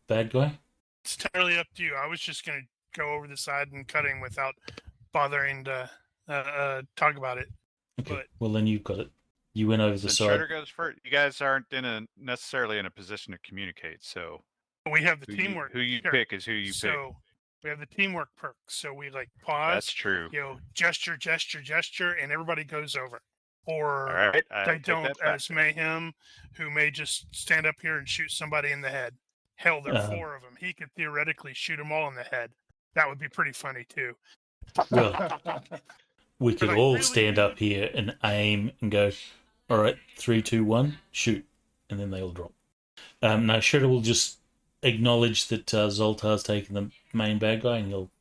bad guy. It's entirely up to you. I was just going to go over the side and cut him without bothering to talk about it. Okay. But- Well, then you've got it. You went over the Since side. Shredder goes first, you guys aren't necessarily in a position to communicate. So We have the who teamwork. who you Sure. pick is who you pick. So we have the teamwork perk. So we pause, That's true. gesture, and everybody goes over. Or All right. I they take don't, that back. as Mayhem, who may just stand up here and shoot somebody in the head. Hell, there are 4 of them. He could theoretically shoot them all in the head. That would be pretty funny too. Well, we could But I all really stand up here and aim and go, all right, 3, 2, 1, shoot. And then they all drop. Now, Shredder will just acknowledge that Zoltar's taken the main bad guy and he'll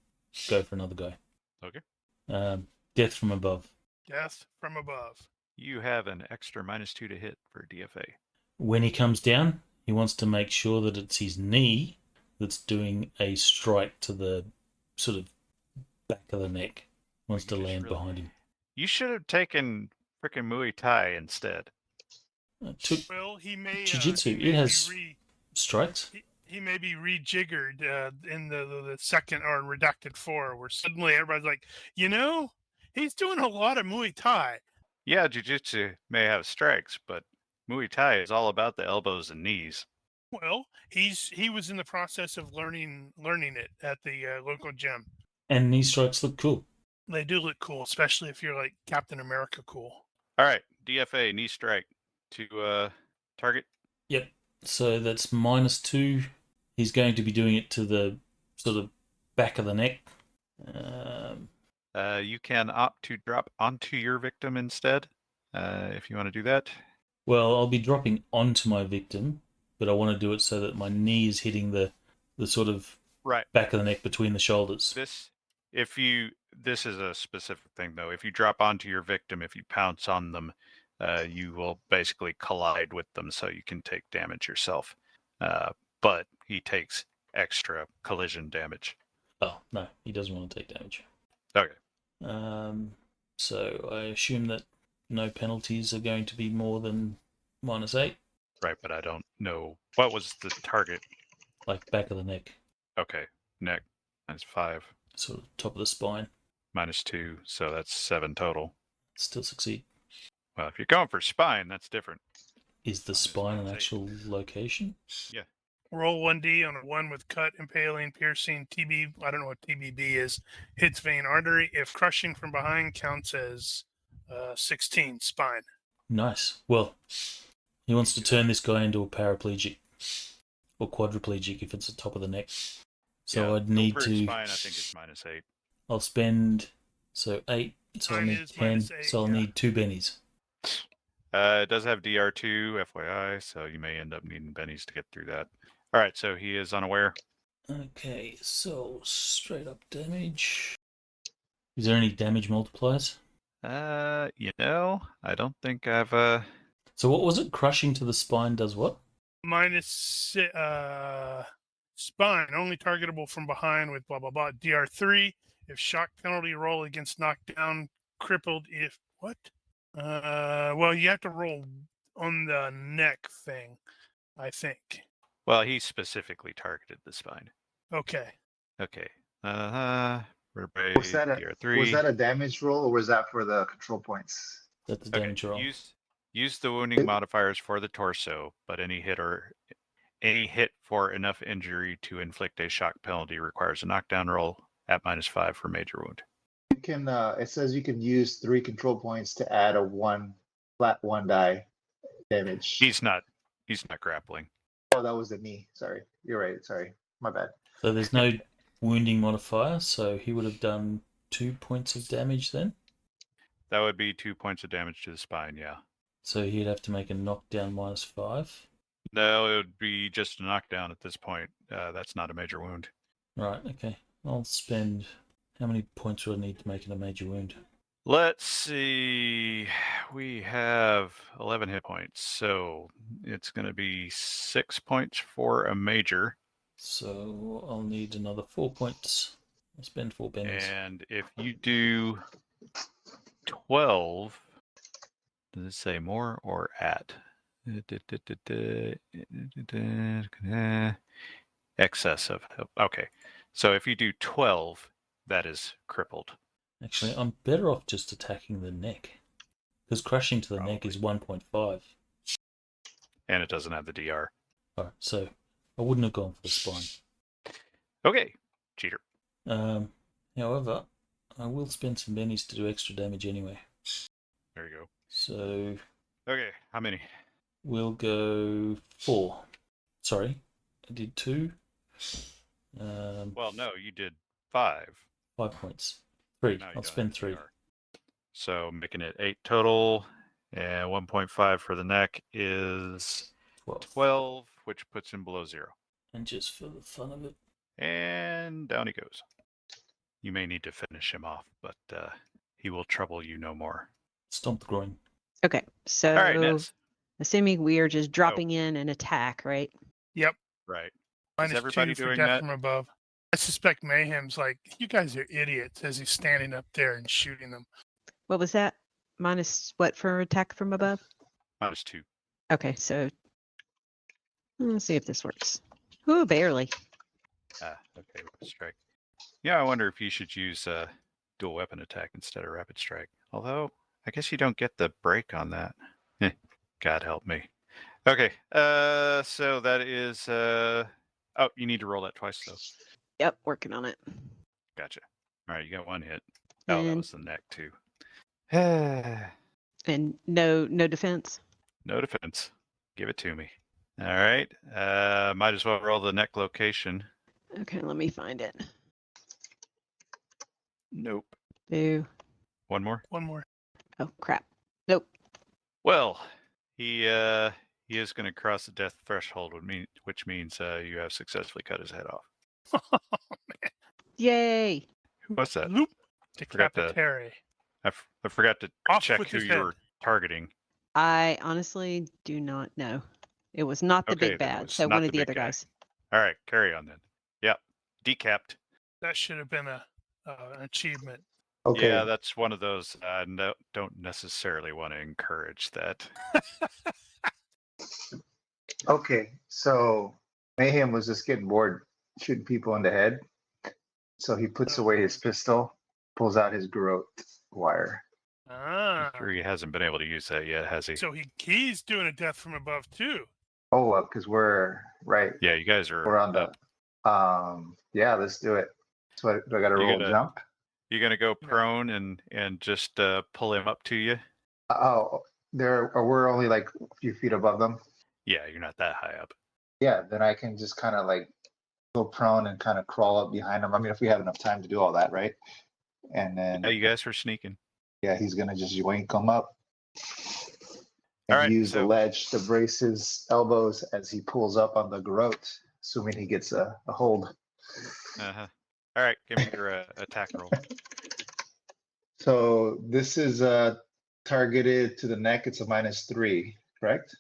go for another guy. Okay. Death from above. Death from above. You have an extra -2 to hit for DFA. When he comes down, he wants to make sure that it's his knee that's doing a strike to the sort of back of the neck. Wants to You just land really- behind him. You should have taken freaking Muay Thai instead. Took Well, he may. Jiu-Jitsu, he it may has- be strikes. he may be rejiggered in the second or Redacted 4, where suddenly everybody's like, he's doing a lot of Muay Thai. Yeah, Jiu-Jitsu may have strikes, but Muay Thai is all about the elbows and knees. Well, he was in the process of learning it at the local gym. And knee strikes look cool. They do look cool, especially if you're like Captain America cool. All right, DFA, knee strike to target. Yep. So that's -2. He's going to be doing it to the sort of back of the neck. You can opt to drop onto your victim instead, if you want to do that. Well, I'll be dropping onto my victim, but I want to do it so that my knee is hitting the sort of Right. back of the neck between the shoulders. This is a specific thing though. If you drop onto your victim, if you pounce on them, you will basically collide with them, so you can take damage yourself. But he takes extra collision damage. Oh, no, he doesn't want to take damage. Okay. So I assume that no penalties are going to be more than -8, Right, but I don't know what was the target. like back of the neck, Okay, neck -5, sort of top of the spine. -2, so that's 7 total. Still succeed. Well, if you're going for spine, that's different. Is the Minus spine an -8. actual location? Roll 1d on a 1 with cut, impaling, piercing, TB. I don't know what TBB is. Hits vein artery. If crushing from behind counts as 16 spine. Nice. Well, he wants to turn this guy into a paraplegic or quadriplegic if it's the top of the neck. So Yeah, I'd need for to. spine, I think it's -8. I'll spend 8. So I'll Mine need is 10. -8, So I'll yeah. need 2 bennies. It does have DR2, FYI, so you may end up needing bennies to get through that. All right, so he is unaware. Okay, so straight up damage. Is there any damage multipliers? I don't think I've So what was it? Crushing to the spine does what? Minus spine, only targetable from behind with blah, blah, blah. DR3, if shock penalty roll against knockdown, crippled, if what? Well, you have to roll on the neck thing, I think. well, he specifically targeted the spine. Okay. Okay. Vertebrae, Was that DR3. a damage roll or was that for the control points? That's the Okay, damage roll. Use the wounding modifiers for the torso, but any hit or Any hit for enough injury to inflict a shock penalty requires a knockdown roll at -5 for major wound. You can. It says you can use 3 control points to add a flat 1 die damage. He's not grappling. Oh, that was the knee. Sorry, you're right. Sorry, my bad. So there's no wounding modifier, so he would have done 2 points of damage then. That would be 2 points of damage to the spine, yeah. So he'd have to make a knockdown -5. No, it would be just a knockdown at this point. That's not a major wound. Right, okay. I'll spend... How many points would I need to make it a major wound? Let's see. We have 11 hit points, so it's going to be 6 points for a major. So I'll need another 4 points. I'll spend 4 pennies. And if you do 12, does it say more or at? Excess of. Okay. So if you do 12, that is crippled. Actually, I'm better off just attacking the neck. Because crushing to the neck is 1.5. And it doesn't have the DR. Alright, so I wouldn't have gone for the spine. Okay, cheater. However, I will spend some bennies to do extra damage anyway. There you go. So Okay, how many? we'll go 4. Sorry, I did 2. Well, no, you did 5. 5 points. 3. Now you I'll don't spend have 3. DR. So making it 8 total, and 1.5 for the neck is 12, which puts him below 0. And just for the fun of it. And down he goes. You may need to finish him off, but he will trouble you no more. Stomp the groin. Okay, so All right, Ness. assuming we are just dropping in an attack, right? Yep. Right. Minus everybody 2 for doing death that? from above. I suspect Mayhem's like, you guys are idiots as he's standing up there and shooting them. What was that? Minus what for attack from above? -2. Okay, so let's see if this works. Ooh, barely. Okay, rapid strike. Yeah, I wonder if you should use dual weapon attack instead of rapid strike. Although, I guess you don't get the break on that. God help me. Okay, so that is... Oh, you need to roll that twice, though. Yep, working on it. Gotcha. All right, you got 1 hit. Oh, that And- was the neck, too. And no defense. No defense. Give it to me. All right. Might as well roll the neck location. Okay, let me find it. Nope. Boo. One more. One more. Oh crap. Nope. Well, he is going to cross the death threshold, which means you have successfully cut his head off. Yay. What's that? Loop. Forgot to- Decapitare. I forgot to Off check with who his you were targeting. I honestly do not know. It was not the Okay, big then it bad, was so not one the of the big other guy. guys. All right, carry on then. Yep, decapped. That should have been an achievement. Okay. Yeah, that's one of those. Don't necessarily want to encourage that. Okay. So Mayhem was just getting bored shooting people in the head. So he puts away his pistol, pulls out his garrote wire. Ah. Sure, he hasn't been able to use that yet, has he? So he's doing a death from above too. Oh, because we're right. Yeah, you guys are. We're on the. up. Yeah, let's do it. So do I got to You roll gotta- jump? You gonna go No. prone and just pull him up to you? Oh, we're only like a few feet above them. Yeah, you're not that high up. Yeah, then I can just kind of like go prone and kind of crawl up behind him. I mean, if we have enough time to do all that, right? And then Yeah, you guys were sneaking. yeah, he's gonna just yoink him up and All right, use the so- ledge to brace his elbows as he pulls up on the garrote, assuming he gets a hold. Uh-huh. All right, give me your attack roll. So this is targeted to the neck. It's a -3, correct?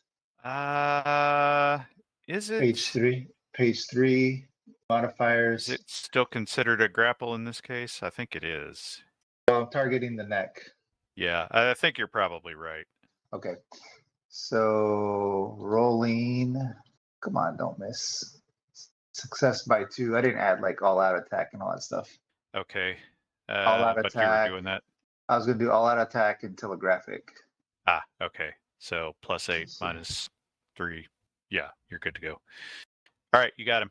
Is it? Page 3. Page 3. Modifiers. Is it still considered a grapple in this case? I think it is. So I'm targeting the neck. Yeah, I think you're probably right. Okay. So rolling. Come on, don't miss. Success by 2. I didn't add like all out attack and all that stuff. Okay. All out but attack. you were doing that. I was gonna do all out attack and telegraphic. Ah, okay. So +8 -3. Yeah, you're good to go. All right, you got him.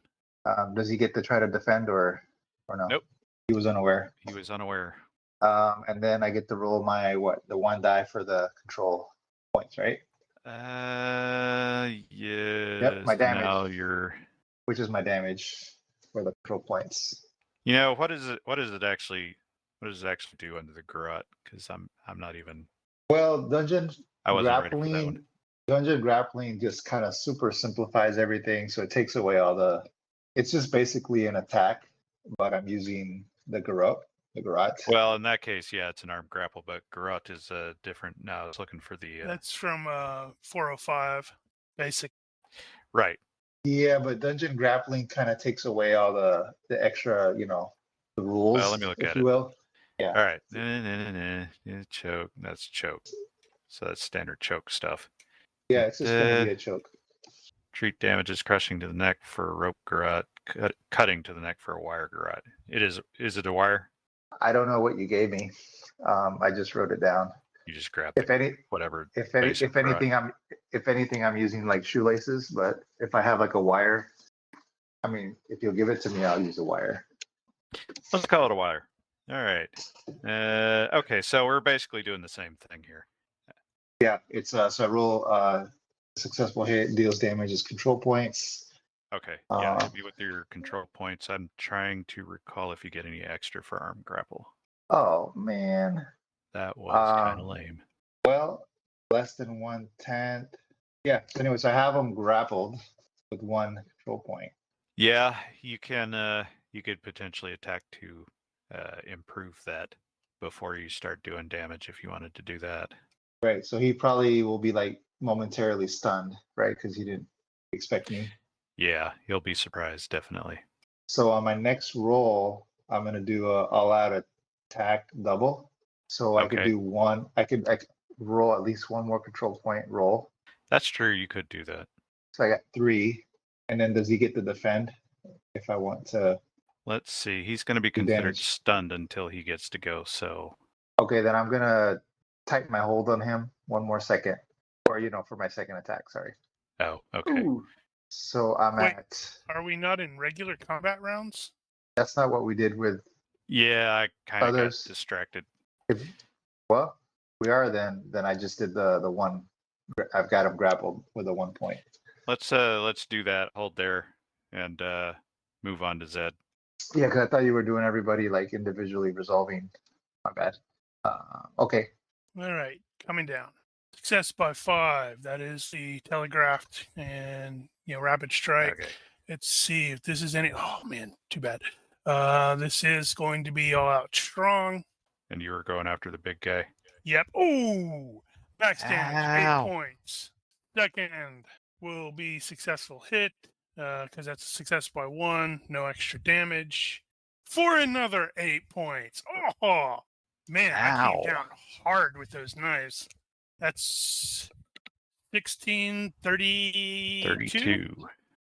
Does he get to try to defend or no? Nope. He was unaware. He was unaware. And then I get to roll my the one die for the control points, right? Yes. my damage. Now you're. Which is my damage for the control points. You know, what does it actually do under the garrote? Because I'm not even. Well, dungeon I wasn't ready for that grappling. one. Dungeon grappling just kind of super simplifies everything, so it takes away all the. It's just basically an attack, but I'm using the garrote. Well, in that case, yeah, it's an armed grapple, but garrote is different. Now I was looking for the. That's from 405 basic. Right. Yeah, but dungeon grappling kind of takes away all the extra, the rules. Well, let me look if at you it. will. Yeah. All right. Choke. That's choke. So that's standard choke stuff. Yeah, it's just going to be a choke. Treat damages crushing to the neck for a rope garrote, cutting to the neck for a wire garrote. Is it a wire? I don't know what you gave me. I just wrote it down. You just grabbed whatever. If anything, I'm using like shoelaces. But if I have like a wire, I mean, if you'll give it to me, I'll use a wire. Let's call it a wire. All right. Okay, so we're basically doing the same thing here. Yeah, it's so I roll successful hit deals damage as control points. Okay. Yeah, hit me with your control points. I'm trying to recall if you get any extra for arm grapple. Oh man. That was kind of lame. Well, less than 1/10. Yeah. So anyways, I have them grappled with one control point. Yeah, you can. You could potentially attack to improve that before you start doing damage if you wanted to do that. Right. So he probably will be like momentarily stunned, right? Because he didn't expect me. Yeah, he'll be surprised, definitely. So on my next roll, I'm gonna do a all-out attack double. So I could do one. I could roll at least one more control point roll. That's true. You could do that. So I got 3. And then does he get to defend if I want to? Let's see. He's going to be considered stunned until he gets to go. So. Okay, then I'm gonna tighten my hold on him one more second, or for my second attack. Sorry. Oh, okay. Ooh. So I'm Wait, at. Are we not in regular combat rounds? That's not what we did with. Yeah, I kind of got distracted. Well, we are then. Then I just did the one. I've got him grappled with a 1 point. Let's do that. Hold there, and move on to Zed. Yeah, because I thought you were doing everybody like individually resolving. My bad. Okay. All right, coming down. Success by 5. That is the telegraphed and rapid strike. Okay. Let's see if this is any. Oh man, too bad. This is going to be all out strong. And you were going after the big guy. Yep. Ooh, max damage, Ow. 8 points. Second will be successful hit because that's a success by 1. No extra damage for another 8 points. Oh man, I came down hard with those knives. That's 16, 32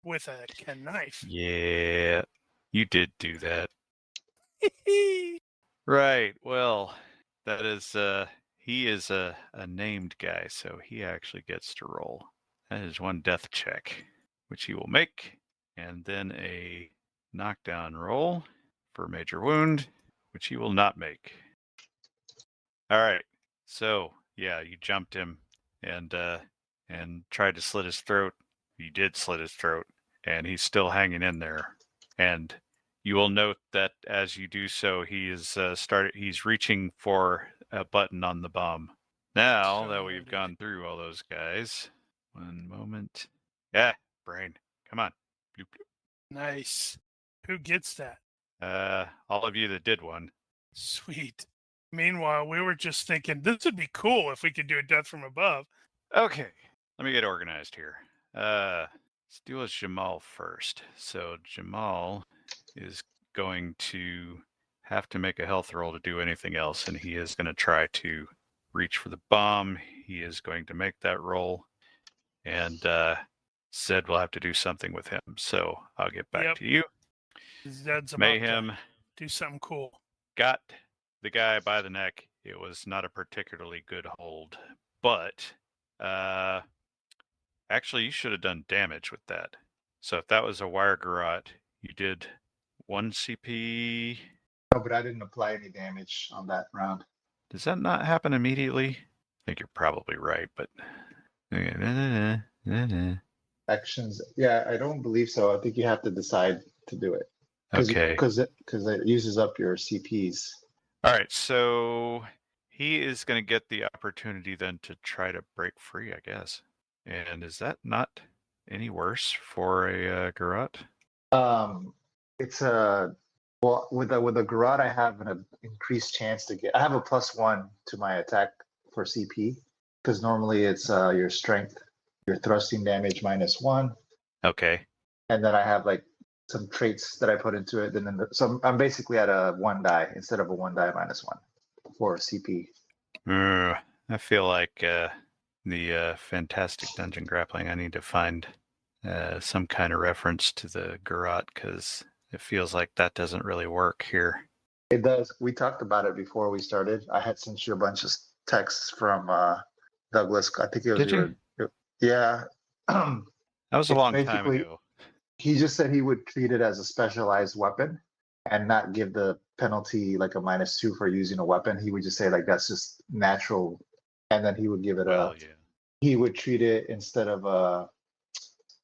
with a knife. Yeah, you did do that. Right. Well, that is he is a named guy, so he actually gets to roll. That is one death check, which he will make, and then a knockdown roll for major wound, which he will not make. All right. So yeah, you jumped him and tried to slit his throat. You did slit his throat, and he's still hanging in there. And you will note that as you do so, he is he's reaching for a button on the bomb. Now that we've gone through all those guys, one moment. Yeah, brain. Come on. Bloop, bloop. Nice. Who gets that? All of you that did one. Sweet. Meanwhile, we were just thinking this would be cool if we could do a death from above. Okay, let me get organized here. Let's do with Jamal first. So Jamal is going to have to make a health roll to do anything else, and he is going to try to reach for the bomb. He is going to make that roll, and Zed will have to do something with him. So I'll get back to you. Zed's about Mayhem. to do something cool. Got the guy by the neck. It was not a particularly good hold, but actually you should have done damage with that. So if that was a wire garrote, you did 1 CP. No, but I didn't apply any damage on that round. Does that not happen immediately? I think you're probably right, but. Actions. Yeah, I don't believe so. I think you have to decide to do it. Okay. Because it uses up your CPs. All right, so he is going to get the opportunity then to try to break free, I guess. And is that not any worse for a garrote? It's a well with a garrote. I have an increased chance to get. I have a +1 to my attack for CP because normally it's your strength, your thrusting damage -1, Okay. and then I have like some traits that I put into it. And then so I'm basically at a 1 die instead of a 1 die -1 for CP. I feel like the Fantastic Dungeon Grappling, I need to find some kind of reference to the garrote because it feels like that doesn't really work here. It does. We talked about it before we started. I had sent you a bunch of texts from Douglas. I think it was Did you? Yeah. That was a It's long time basically- ago. He just said he would treat it as a specialized weapon and not give the penalty like a -2 for using a weapon. He would just say like that's just natural, and then he would give it Well, yeah. he would treat it instead of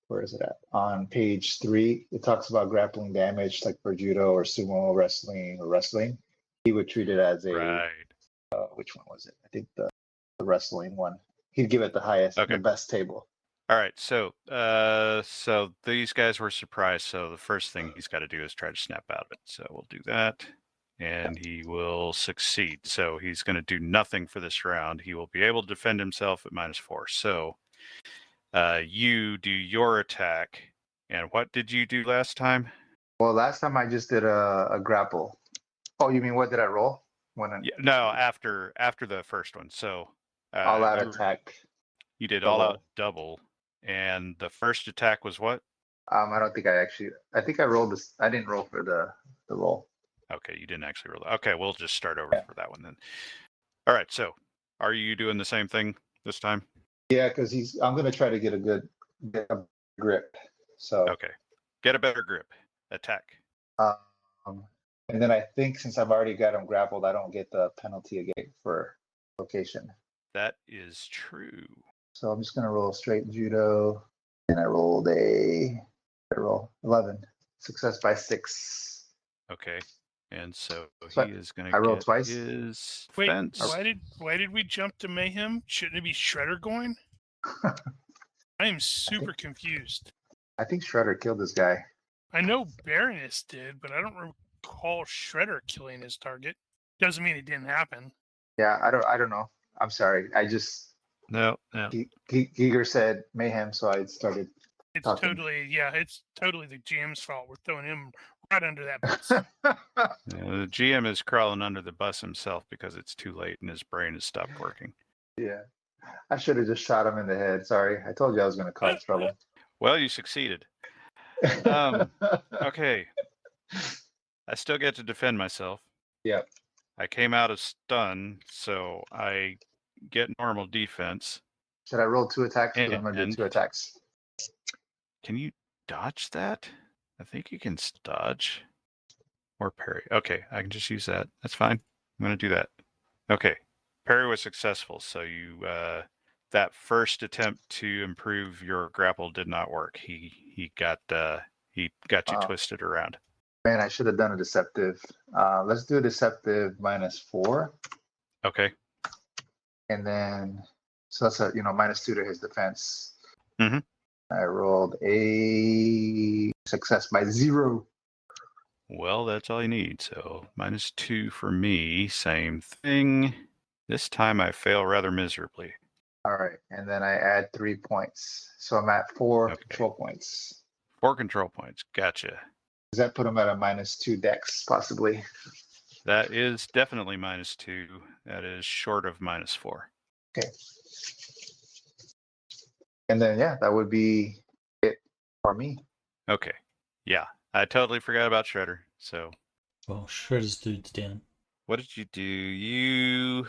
where is it at? On page 3, it talks about grappling damage like for judo or sumo wrestling. He would treat it as a Right. which one was it? I think the wrestling one. He'd give it the highest, Okay. the best table. All right, so these guys were surprised. So the first thing he's got to do is try to snap out of it. So we'll do that, and he will succeed. So he's going to do nothing for this round. He will be able to defend himself at -4. So you do your attack, and what did you do last time? Well, last time I just did a grapple. Oh, you mean what did I roll? Yeah, no, after the first one. So all out you, attack. you did double. all out double, and the first attack was what? I don't think I think I rolled this. I didn't roll for the roll. Okay, you didn't actually roll. Okay, we'll just start over for that one then. All right, so are you doing the same thing this time? Yeah, because I'm gonna try to get a grip. So Okay, get a better grip. Attack. And then I think since I've already got him grappled, I don't get the penalty again for location. That is true. So I'm just gonna roll straight judo, and I rolled I roll 11. Success by 6. Okay, and so So he is going I to rolled get twice? his Wait, fence. why did we jump to mayhem? Shouldn't it be Shredder going? I am super confused. I think Shredder killed this guy. I know Baroness did, but I don't recall Shredder killing his target. Doesn't mean it didn't happen. Yeah, I don't know. I'm sorry. I just No. Giger said mayhem, so I started. It's Talking. it's totally the GM's fault. We're throwing him right under that bus. The GM is crawling under the bus himself because it's too late and his brain has stopped working. Yeah, I should have just shot him in the head. Sorry, I told you I was going to cause trouble. Well, you succeeded. Okay. I still get to defend myself. Yep. I came out of stun, so I get normal defense. Should I roll 2 attacks? Because I'm going to do And- 2 attacks. Can you dodge that? I think you can dodge or parry. Okay, I can just use that. That's fine. I'm going to do that. Okay, parry was successful. So you that first attempt to improve your grapple did not work. He got you twisted around. Man, I should have done a deceptive. Let's do a deceptive -4, Okay. and then so that's a -2 to his defense. Mhm. I rolled a success by 0. Well, that's all you need. So -2 for me. Same thing. This time I fail rather miserably. All right, and then I add 3 points, so I'm at 4 Okay. control points. 4 control points. Gotcha. Does that put him at a -2 dex, possibly? That is definitely -2. That is short of -4. Okay. And then yeah, that would be it for me. Okay. Yeah. I totally forgot about Shredder. So Well, Shredder's dude's down. what did you do? You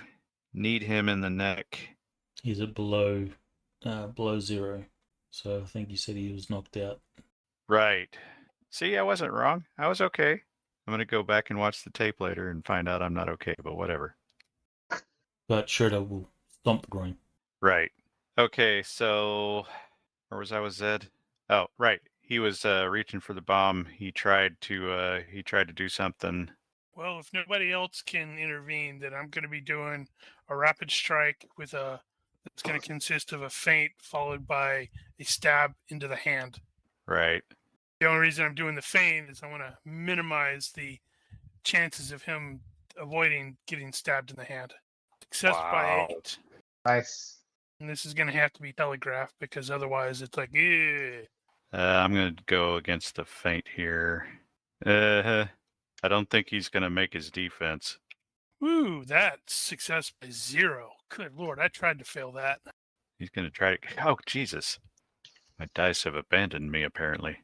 need him in the neck. He's at below 0. So I think you said he was knocked out. Right. See, I wasn't wrong. I was okay. I'm going to go back and watch the tape later and find out I'm not okay, but whatever. But Shredder will stomp the groin. Right. Okay, so where was I with Zed? Oh, right. He was reaching for the bomb. He tried to do something. Well, if nobody else can intervene, then I'm going to be doing a rapid strike with a that's going to consist of a feint followed by a stab into the hand. Right. The only reason I'm doing the feint is I want to minimize the chances of him avoiding getting stabbed in the hand. Success by 8. Nice. And this is going to have to be telegraphed because otherwise it's like, eh. I'm going to go against the feint here. I don't think he's going to make his defense. Woo, that's success by 0. Good Lord, I tried to fail that. He's going to try to... Oh, Jesus. My dice have abandoned me, apparently.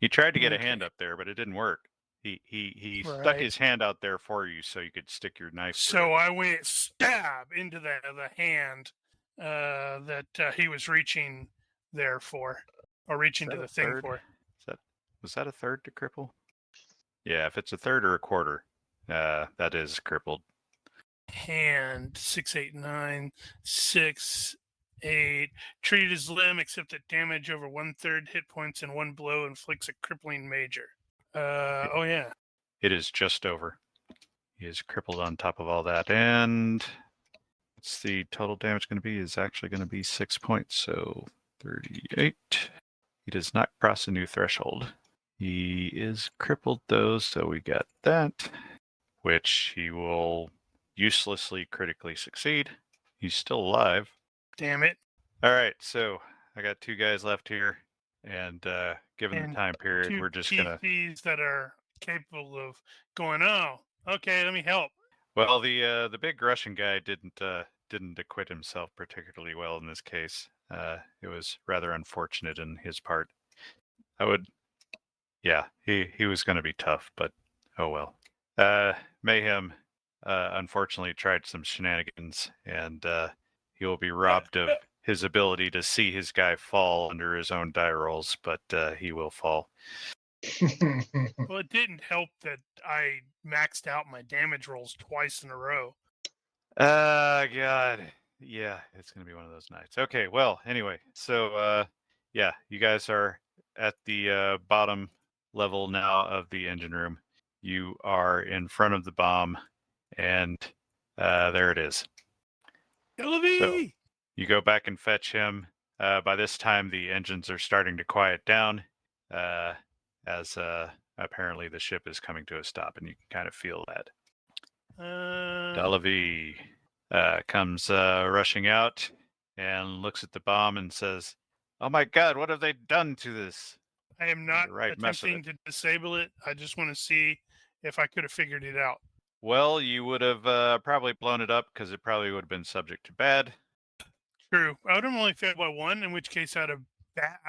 He tried to get a hand up there, but it didn't work. He stuck Right. his hand out there for you so you could stick your knife through So it. I went stab into the hand that he was reaching there for, or reaching Is to that the a thing third? for. Was that a third to cripple? Yeah, if it's a third or a quarter, that is crippled. Hand 6, 8, 9, 6, 8. Treated as limb, except that damage over 1/3 hit points in one blow inflicts a crippling major. Oh yeah. It is just over. He is crippled on top of all that. And what's the total damage going to be? Is actually going to be 6 points, so 38. He does not cross a new threshold. He is crippled though, so we got that, which he will uselessly critically succeed. He's still alive. Damn it. All right, so I got 2 guys left here, and given And the time period, 2 we're just gonna. PCs that are capable of going, oh, okay, let me help. Well, the big Russian guy didn't acquit himself particularly well in this case. It was rather unfortunate in his part. He was going to be tough, but oh well. Mayhem, unfortunately, tried some shenanigans, and he will be robbed of his ability to see his guy fall under his own die rolls, but he will fall. Well, it didn't help that I maxed out my damage rolls twice in a row. God. Yeah, it's going to be one of those nights. Okay, well, anyway, so yeah, you guys are at the bottom level now of the engine room. You are in front of the bomb, and there it is. So you go back and fetch him. By this time, the engines are starting to quiet down, as apparently the ship is coming to a stop, and you can kind of feel that. Dalavi comes rushing out and looks at the bomb and says, "Oh my God, what have they done to this?" I am not Right, mess of attempting to disable it. I just want to see if I could have figured it out. Well, you would have probably blown it up because it probably would have been subject to bad. True. I would have only failed by 1, in which case I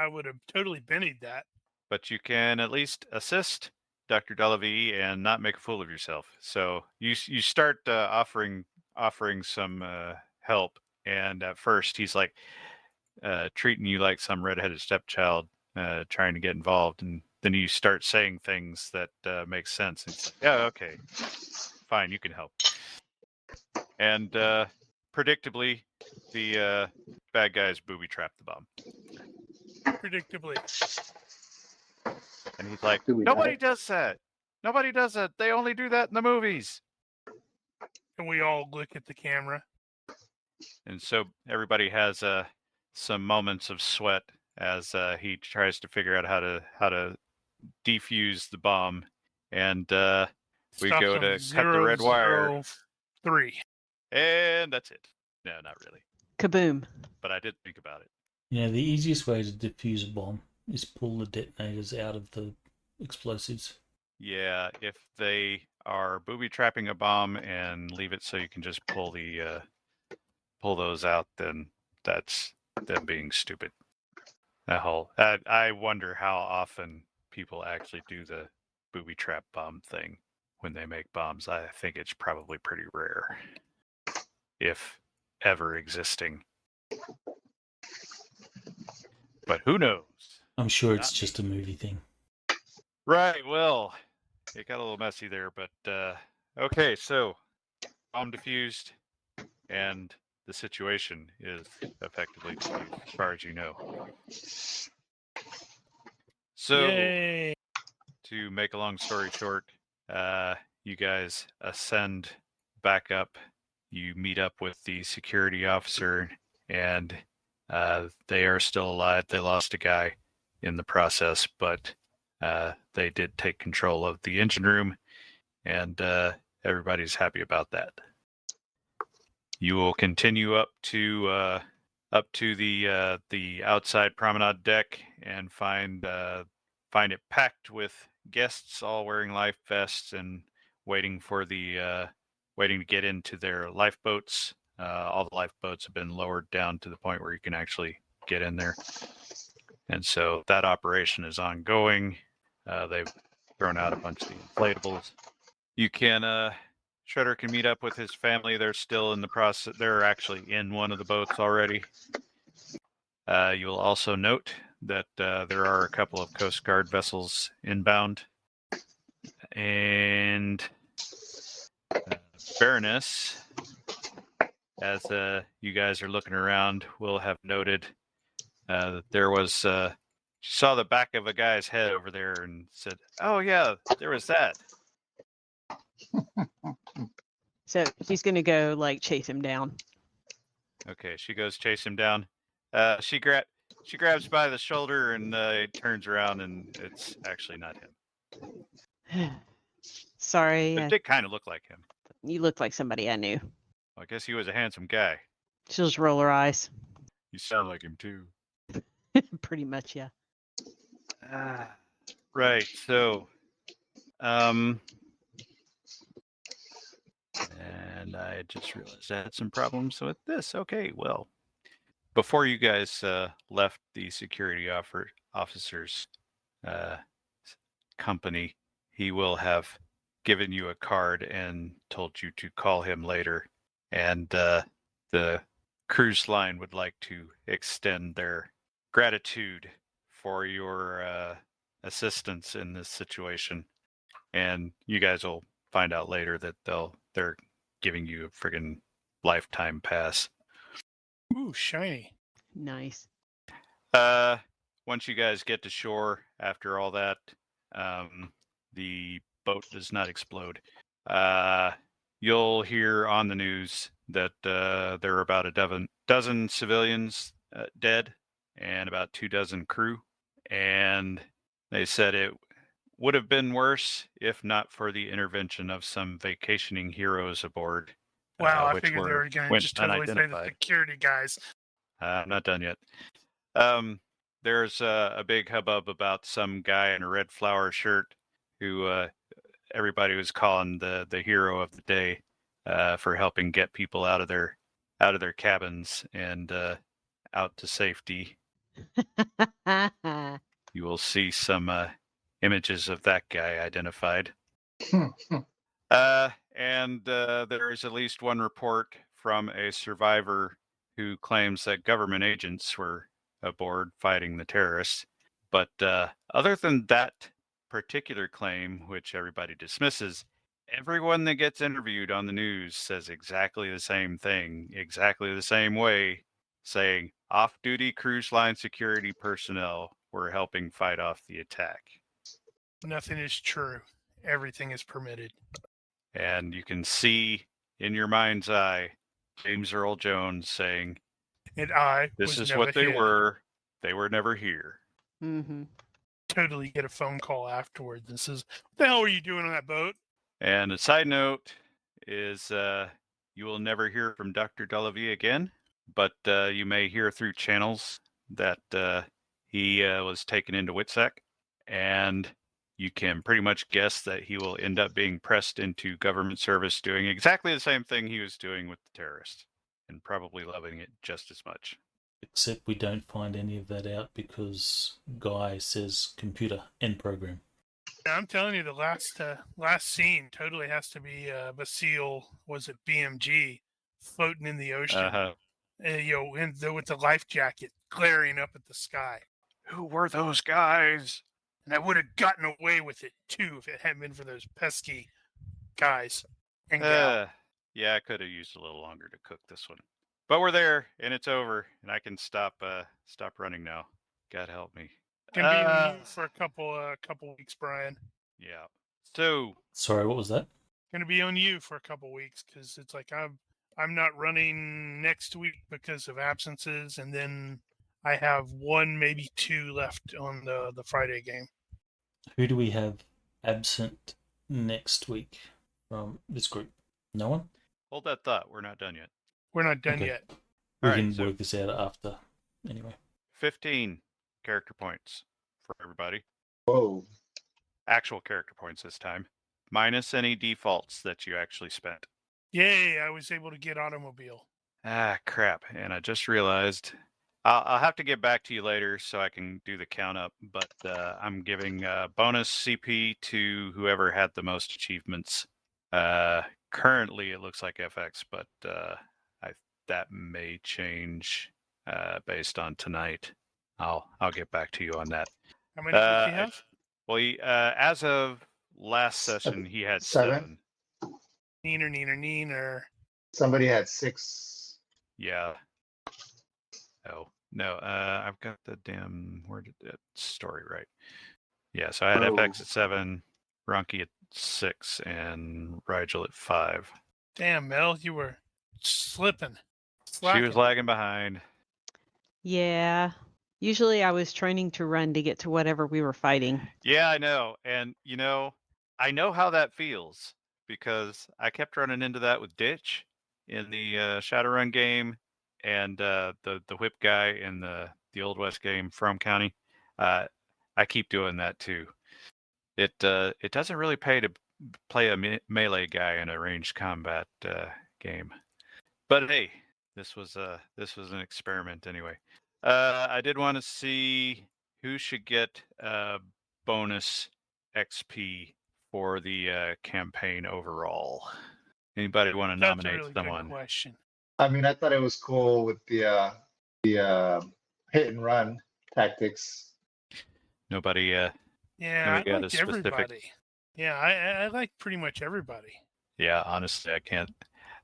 would have totally bennied that. But you can at least assist Dr. Delavi and not make a fool of yourself. So you start offering some help, and at first he's like treating you like some redheaded stepchild, trying to get involved, and then you start saying things that make sense. It's like, yeah, okay, fine, you can help. And predictably, the bad guys booby trap the bomb. Predictably. And he's like, Do we nobody die? does that. Nobody does that. They only do that in the movies. And we all look at the camera. And so everybody has some moments of sweat as he tries to figure out how to defuse the bomb. And we Stops go on to cut the red wire. 003. And that's it. No, not really. Kaboom. But I did think about it. Yeah, the easiest way to defuse a bomb is pull the detonators out of the explosives. Yeah, if they are booby trapping a bomb and leave it so you can just pull those out, then that's them being stupid. I wonder how often people actually do the booby trap bomb thing when they make bombs. I think it's probably pretty rare, if ever existing. But who knows? I'm sure it's Not me. just a movie thing. Right. Well, it got a little messy there, but okay. So, bomb defused, and the situation is effectively defused, as far as you know. So, Yay! to make a long story short, you guys ascend back up. You meet up with the security officer, and they are still alive. They lost a guy in the process, but they did take control of the engine room, and everybody's happy about that. You will continue up to the outside promenade deck and find it packed with guests, all wearing life vests and waiting to get into their lifeboats. All the lifeboats have been lowered down to the point where you can actually get in there, and so that operation is ongoing. They've thrown out a bunch of the inflatables. You can Shredder can meet up with his family. They're still in the process. They're actually in one of the boats already. You will also note that there are a couple of Coast Guard vessels inbound. And Baroness, as you guys are looking around, will have noted that there was... she saw the back of a guy's head over there and said, "Oh, yeah, there was that." So she's gonna go like chase him down. Okay, she goes chase him down. She grabs by the shoulder and turns around, and it's actually not him. Sorry, But it did kind of look like him. you look like somebody I knew. Well, I guess he was a handsome guy. She'll just roll her eyes. You sound like him too. Pretty much, yeah. Right. So, and I just realized I had some problems with this. Okay, well, before you guys left the security officer's company, he will have given you a card and told you to call him later. And the cruise line would like to extend their gratitude for your assistance in this situation. And you guys will find out later that they're giving you a friggin' lifetime pass. Ooh, shiny. Nice. Once you guys get to shore after all that, the boat does not explode. You'll hear on the news that there are about a dozen civilians dead and about 24 crew. And they said it would have been worse if not for the intervention of some vacationing heroes aboard. Wow, I which figured they were going to went just totally say the unidentified. security guys. I'm not done yet. There's a big hubbub about some guy in a red flower shirt who everybody was calling the hero of the day for helping get people out of their cabins and out to safety. You will see some images of that guy identified. And there is at least one report from a survivor who claims that government agents were aboard fighting the terrorists. But other than that particular claim, which everybody dismisses, everyone that gets interviewed on the news says exactly the same thing, exactly the same way, saying off-duty cruise line security personnel were helping fight off the attack. Nothing is true. Everything is permitted. And you can see in your mind's eye James Earl Jones saying, And I "This was is what never they here." were. They were never here." Mm-hmm. Totally get a phone call afterward that says, "What the hell were you doing on that boat?" And a side note is you will never hear from Dr. Delavie again, but you may hear through channels that he was taken into WITSEC, and you can pretty much guess that he will end up being pressed into government service doing exactly the same thing he was doing with the terrorists, and probably loving it just as much. Except we don't find any of that out because Guy says computer end program. Yeah, I'm telling you, the last scene totally has to be Basile, was it BMG, floating in the ocean, Uh-huh. with the life jacket glaring up at the sky. Who were those guys? And I would have gotten away with it too if it hadn't been for those pesky guys and gal. Yeah, I could have used a little longer to cook this one. But we're there, and it's over, and I can stop running now. God help me. Gonna be on you for a couple weeks, Brian. Yeah. So, Sorry, what was that? Gonna be on you for a couple weeks because it's like I'm not running next week because of absences, and then I have one, maybe two left on the Friday game. Who do we have absent next week from this group? No one? hold that thought. We're not done yet. We're not done Okay. yet. We All right, can so- work this out after. Anyway. 15 character points for everybody. Whoa. Actual character points this time, minus any defaults that you actually spent. Yay! I was able to get automobile. Ah, crap. And I just realized I'll have to get back to you later so I can do the count up, but I'm giving bonus CP to whoever had the most achievements. Currently, it looks like FX, but that may change based on tonight. I'll get back to you on that. How many did you have? Well, as of last session, he had 7. Neener. Somebody had 6. Yeah. Oh, no. I've got the damn story right. Yeah, so I had FX at 7, Ronky at 6, and Rigel at 5. Damn, Mel, you were slipping. She Slacking. was lagging behind. Yeah. Usually I was training to run to get to whatever we were fighting. Yeah, I know. And, I know how that feels because I kept running into that with Ditch in the Shadowrun game and the whip guy in the Old West game from County. I keep doing that too. It doesn't really pay to play a melee guy in a ranged combat game. But hey, this was an experiment anyway. I did want to see who should get bonus XP for the campaign overall. Anybody want to That's nominate a really someone? good question. I mean, I thought it was cool with the hit and run tactics. Nobody. Yeah, Nobody I got a liked specific- everybody. Yeah, I like pretty much everybody. Yeah, honestly, I can't.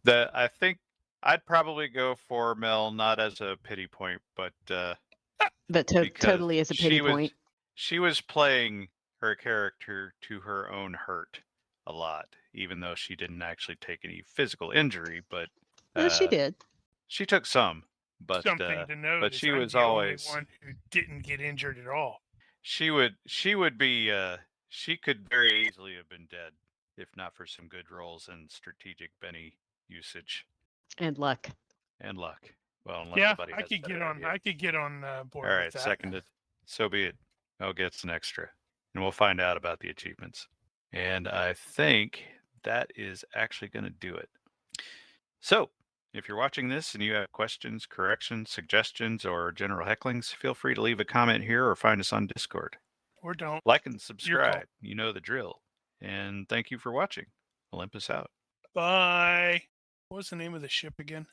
I think I'd probably go for Mel, not as a pity point, but But because totally as a pity point. She was playing her character to her own hurt a lot, even though she didn't actually take any physical injury. But Well, she did. she took some. But Something to note. but is she I'm was the only always- one who didn't get injured at all. she would be. She could very easily have been dead if not for some good rolls and strategic Benny usage And luck. and luck. Well, unless Yeah, the buddy I has a could get better on. idea. I could get on board. All with right, that. seconded. So be it. Mel gets an extra. And we'll find out about the achievements. And I think that is actually going to do it. So, if you're watching this and you have questions, corrections, suggestions, or general hecklings, feel free to leave a comment here or find us on Discord. Or don't. Like and Your call. subscribe. You know the drill. And thank you for watching. Olympus out. Bye. What was the name of the ship again?